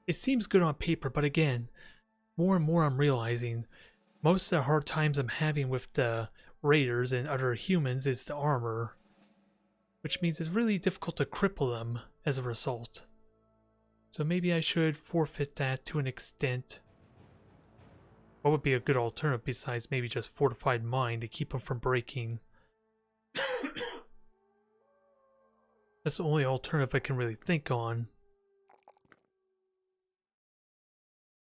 It seems good on paper, but again, more and more I'm realizing most of the hard times I'm having with the raiders and other humans is the armor, which means it's really difficult to cripple them as a result. So maybe I should forfeit that to an extent. What would be a good alternative besides maybe just fortified mind to keep them from breaking? That's the only alternative I can really think on.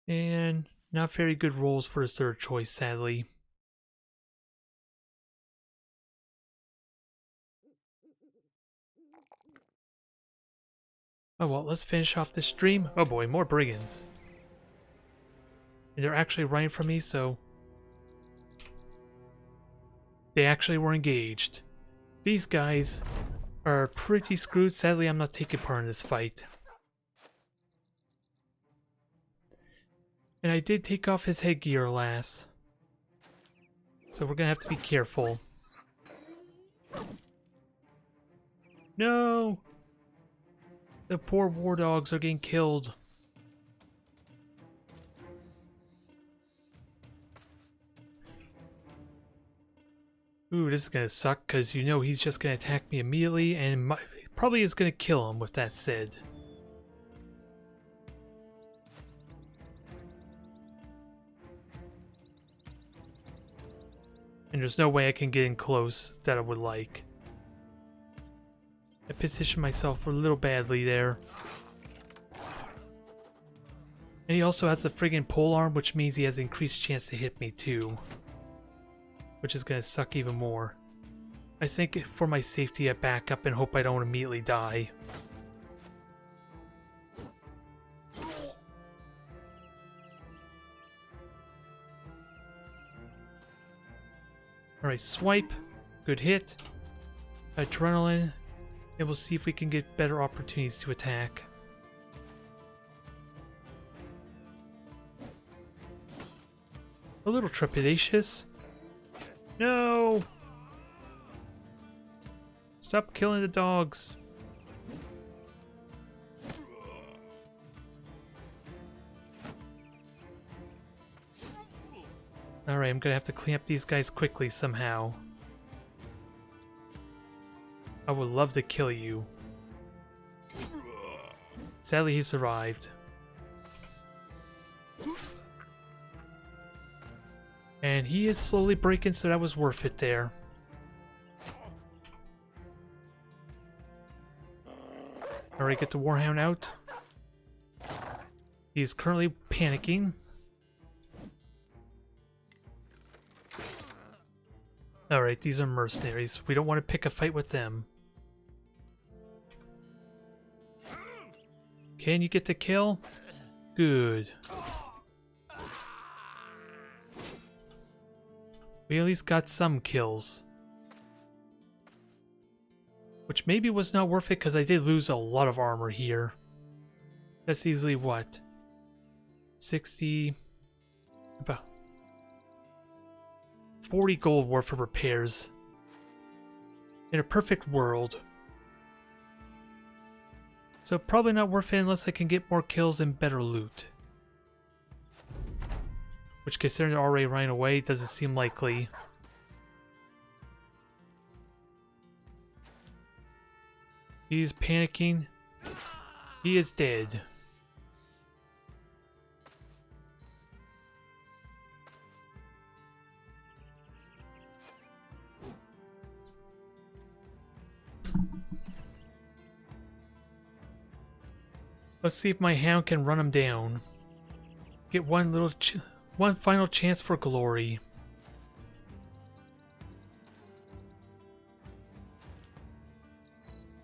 And not very good rolls for his third choice, sadly. Oh well, let's finish off this stream. Oh boy, more brigands. And they're actually running from me, so... They actually were engaged. These guys are pretty screwed. Sadly, I'm not taking part in this fight. And I did take off his headgear, alas. So we're gonna have to be careful. No! The poor war dogs are getting killed. Ooh, this is gonna suck, because you know he's just gonna attack me immediately, and probably is gonna kill him, with that said. And there's no way I can get in close that I would like. I positioned myself a little badly there. And he also has the friggin' polearm, which means he has an increased chance to hit me too. Which is gonna suck even more. I think for my safety I back up and hope I don't immediately die. Alright, swipe. Good hit. Adrenaline. And we'll see if we can get better opportunities to attack. A little trepidatious. No! Stop killing the dogs. Alright, I'm gonna have to clean up these guys quickly somehow. I would love to kill you. Sadly, he survived. And he is slowly breaking, so that was worth it there. Alright, get the Warhound out. He is currently panicking. Alright, these are mercenaries. We don't want to pick a fight with them. Can you get the kill? Good. We at least got some kills. Which maybe was not worth it because I did lose a lot of armor here. That's easily what? 60... About 40 gold worth of repairs. In a perfect world. So probably not worth it unless I can get more kills and better loot. Which, considering they're already running away, doesn't seem likely. He is panicking. He is dead. Let's see if my hound can run him down. Get one final chance for glory.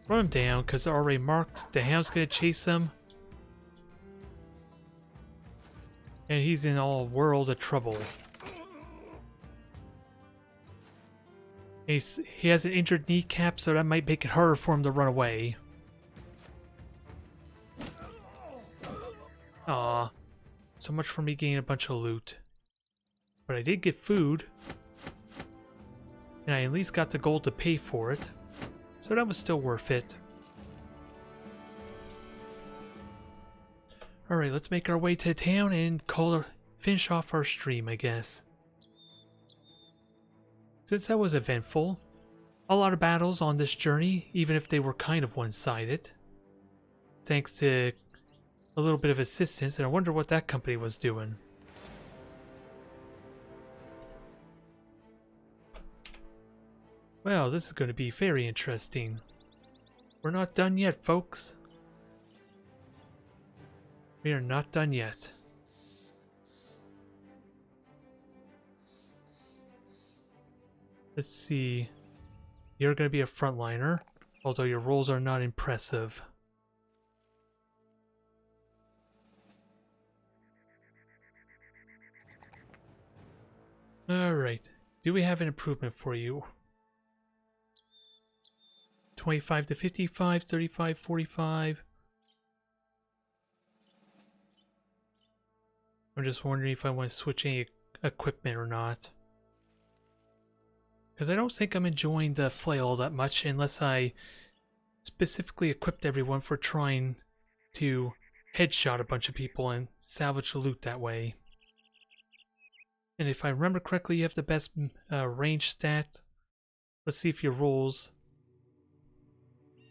Run him down, because they're already marked. The hound's gonna chase him. And he's in all world of trouble. He has an injured kneecap, so that might make it harder for him to run away. Aw. So much for me getting a bunch of loot. But I did get food. And I at least got the gold to pay for it. So that was still worth it. Alright, let's make our way to town and finish off our stream, I guess. Since that was eventful, a lot of battles on this journey, even if they were kind of one-sided. Thanks to a little bit of assistance, and I wonder what that company was doing. Well, this is going to be very interesting. We're not done yet, folks. We are not done yet. Let's see. You're going to be a frontliner, although your rolls are not impressive. Alright. Do we have an improvement for you? 25 to 55, 35, 45. I'm just wondering if I want to switch any equipment or not. Because I don't think I'm enjoying the flail all that much unless I specifically equipped everyone for trying to headshot a bunch of people and salvage the loot that way. And if I remember correctly, you have the best range stat. Let's see if your rolls...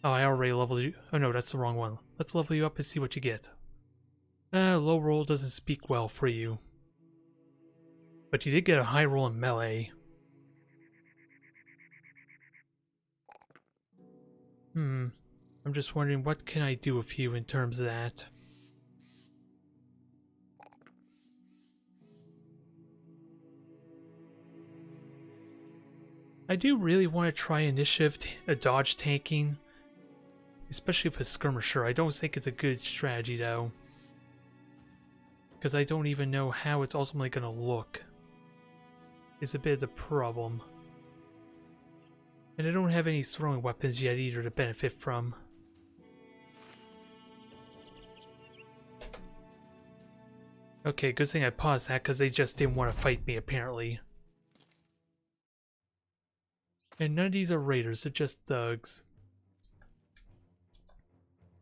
Oh, I already leveled you. Oh no, that's the wrong one. Let's level you up and see what you get. Low roll doesn't speak well for you. But you did get a high roll in melee. I'm just wondering what can I do with you in terms of that. I do really want to try initiative dodge tanking. Especially with a skirmisher. I don't think it's a good strategy though. Because I don't even know how it's ultimately going to look. Is a bit of the problem. And I don't have any throwing weapons yet either to benefit from. Okay, good thing I paused that because they just didn't want to fight me apparently. And none of these are raiders, they're just thugs.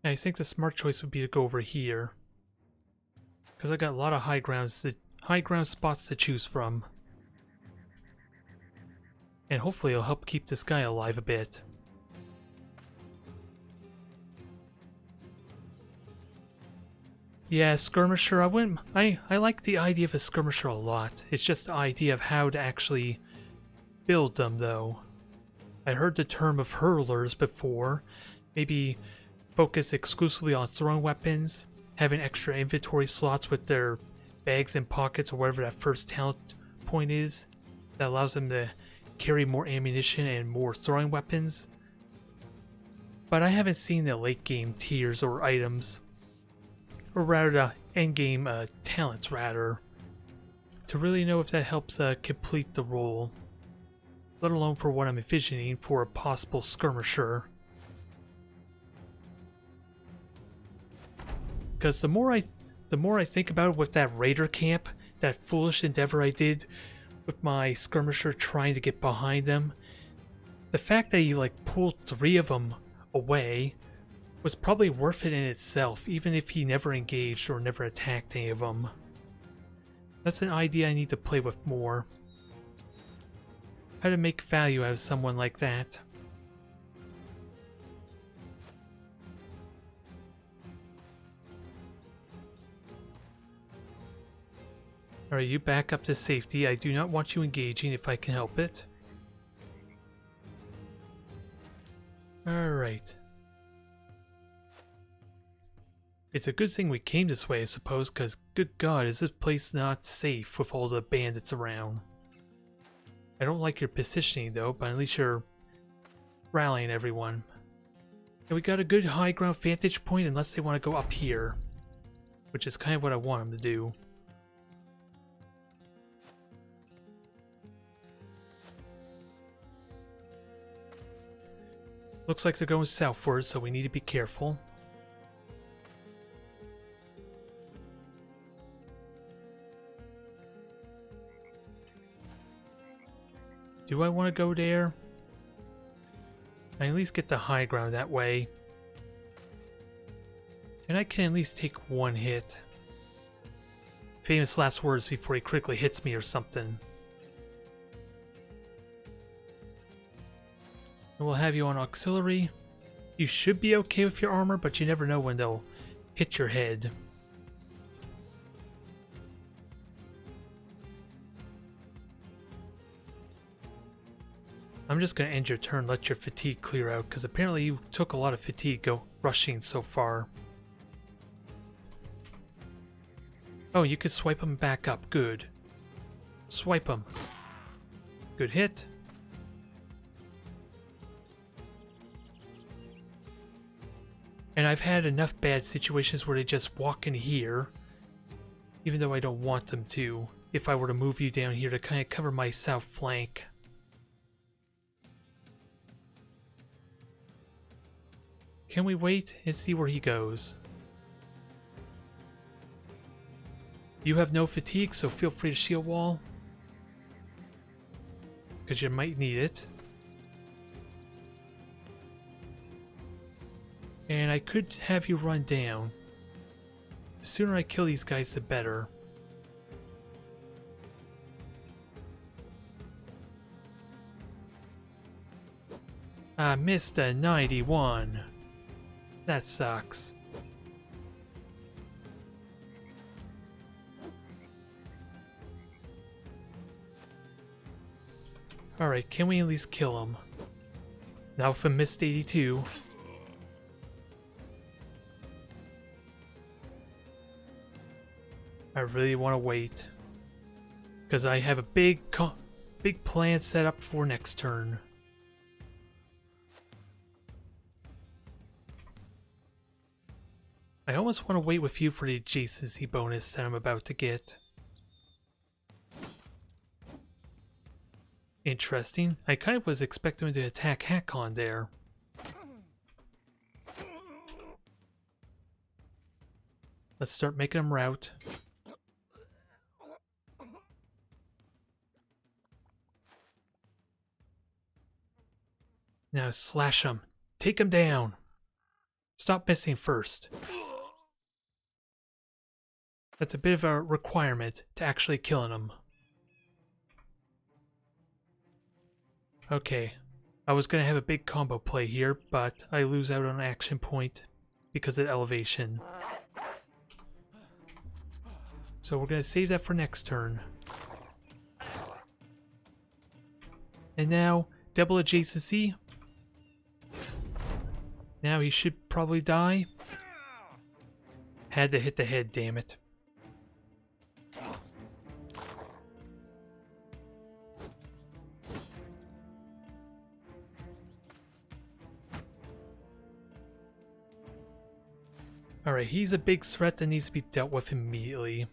And I think the smart choice would be to go over here. Because I got a lot of high ground spots to choose from. And hopefully it'll help keep this guy alive a bit. Yeah, skirmisher, I like the idea of a skirmisher a lot. It's just the idea of how to actually build them though. I heard the term of hurlers before. Maybe focus exclusively on throwing weapons, having extra inventory slots with their bags and pockets or whatever that first talent point is that allows them to carry more ammunition and more throwing weapons. But I haven't seen the late game tiers or items, or rather the end game talents rather, to really know if that helps complete the role, let alone for what I'm envisioning for a possible skirmisher. Because the more I think about it with that raider camp, that foolish endeavor I did with my skirmisher trying to get behind them, the fact that he like pulled 3 of them away was probably worth it in itself, even if he never engaged or never attacked any of them. That's an idea I need to play with more. How to make value out of someone like that. Alright, you back up to safety. I do not want you engaging if I can help it. Alright. It's a good thing we came this way, I suppose, because good God, is this place not safe with all the bandits around. I don't like your positioning though, but at least you're rallying everyone. And we got a good high ground vantage point unless they want to go up here, which is kind of what I want them to do. Looks like they're going southward, so we need to be careful. Do I want to go there? I at least get the high ground that way. And I can at least take 1 hit. Famous last words before he critically hits me or something. And we'll have you on auxiliary. You should be okay with your armor, but you never know when they'll hit your head. I'm just going to end your turn, let your fatigue clear out, because apparently you took a lot of fatigue rushing so far. Oh, you could swipe them back up. Good. Swipe them. Good hit. And I've had enough bad situations where they just walk in here, even though I don't want them to, if I were to move you down here to kind of cover my south flank. Can we wait and see where he goes? You have no fatigue, so feel free to shield wall. Because you might need it. And I could have you run down. The sooner I kill these guys, the better. I missed a 91. That sucks. Alright, can we at least kill him? Now if I missed 82. I really want to wait. Because I have a big plan set up for next turn. I almost want to wait with you for the adjacency bonus that I'm about to get. Interesting. I kind of was expecting to attack Hakon there. Let's start making him route. Now slash him. Take him down. Stop missing first. That's a bit of a requirement to actually killing him. Okay. I was going to have a big combo play here, but I lose out on an action point because of elevation. So we're going to save that for next turn. And now, double adjacency. Now he should probably die. Had to hit the head, damn it. Alright, he's a big threat that needs to be dealt with immediately.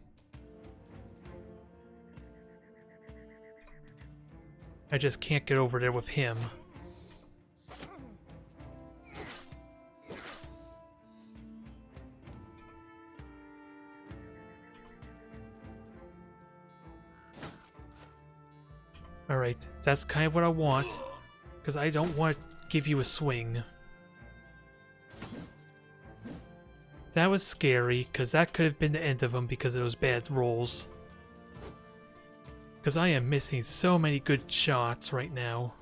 I just can't get over there with him. Alright, that's kind of what I want, because I don't want to give you a swing. That was scary, because that could have been the end of him because of those bad rolls. Because I am missing so many good shots right now.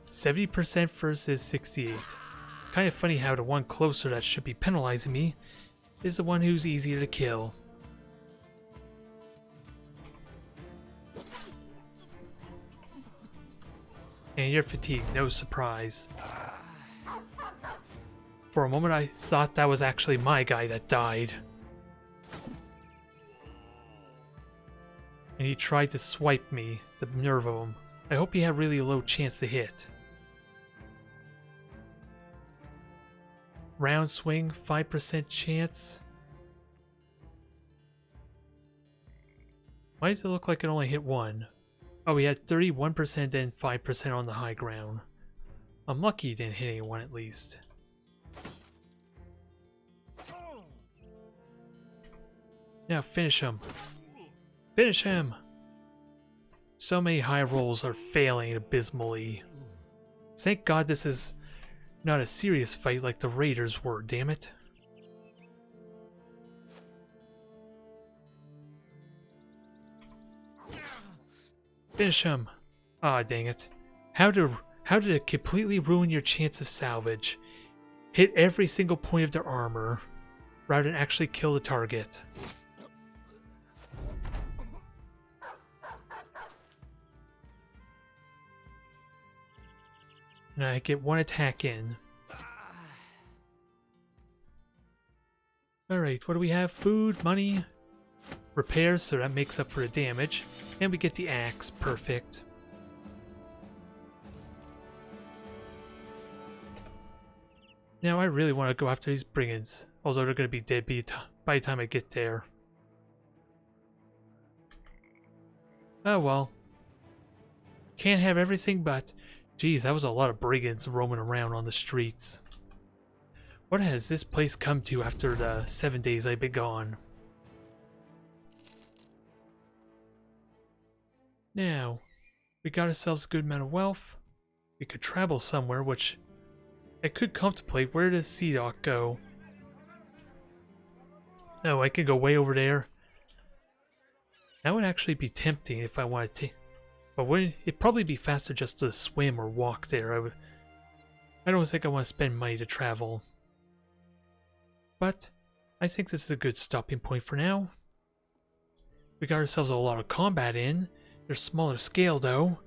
70% versus 68. Kind of funny how the one closer that should be penalizing me is the one who's easier to kill. And you're fatigued, no surprise. For a moment I thought that was actually my guy that died. And he tried to swipe me, the nerve of him. I hope he had really a low chance to hit. Round swing, 5% chance. Why does it look like it only hit one? Oh, he had 31% and 5% on the high ground. I'm lucky he didn't hit anyone at least. Now finish him. Finish him! So many high rolls are failing abysmally. Thank God this is not a serious fight like the Raiders were, damn it. Finish him! Ah, dang it. How did it completely ruin your chance of salvage? Hit every single point of their armor, rather than actually kill the target. And I get one attack in. Alright, what do we have? Food, money, repairs, so that makes up for the damage. And we get the axe, perfect. Now I really want to go after these brigands, although they're going to be dead by the time I get there. Oh well. Can't have everything, but geez, that was a lot of brigands roaming around on the streets. What has this place come to after the 7 days I've been gone? Now, we got ourselves a good amount of wealth. We could travel somewhere, which I could contemplate. Where does Sea Dock go? Oh, I could go way over there. That would actually be tempting if I wanted to. But it'd probably be faster just to swim or walk there. I don't think I want to spend money to travel. But I think this is a good stopping point for now. We got ourselves a lot of combat in. They're smaller scale though.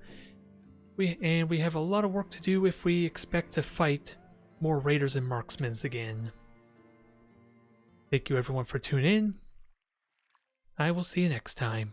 We have a lot of work to do if we expect to fight more raiders and marksmen again. Thank you everyone for tuning in. I will see you next time.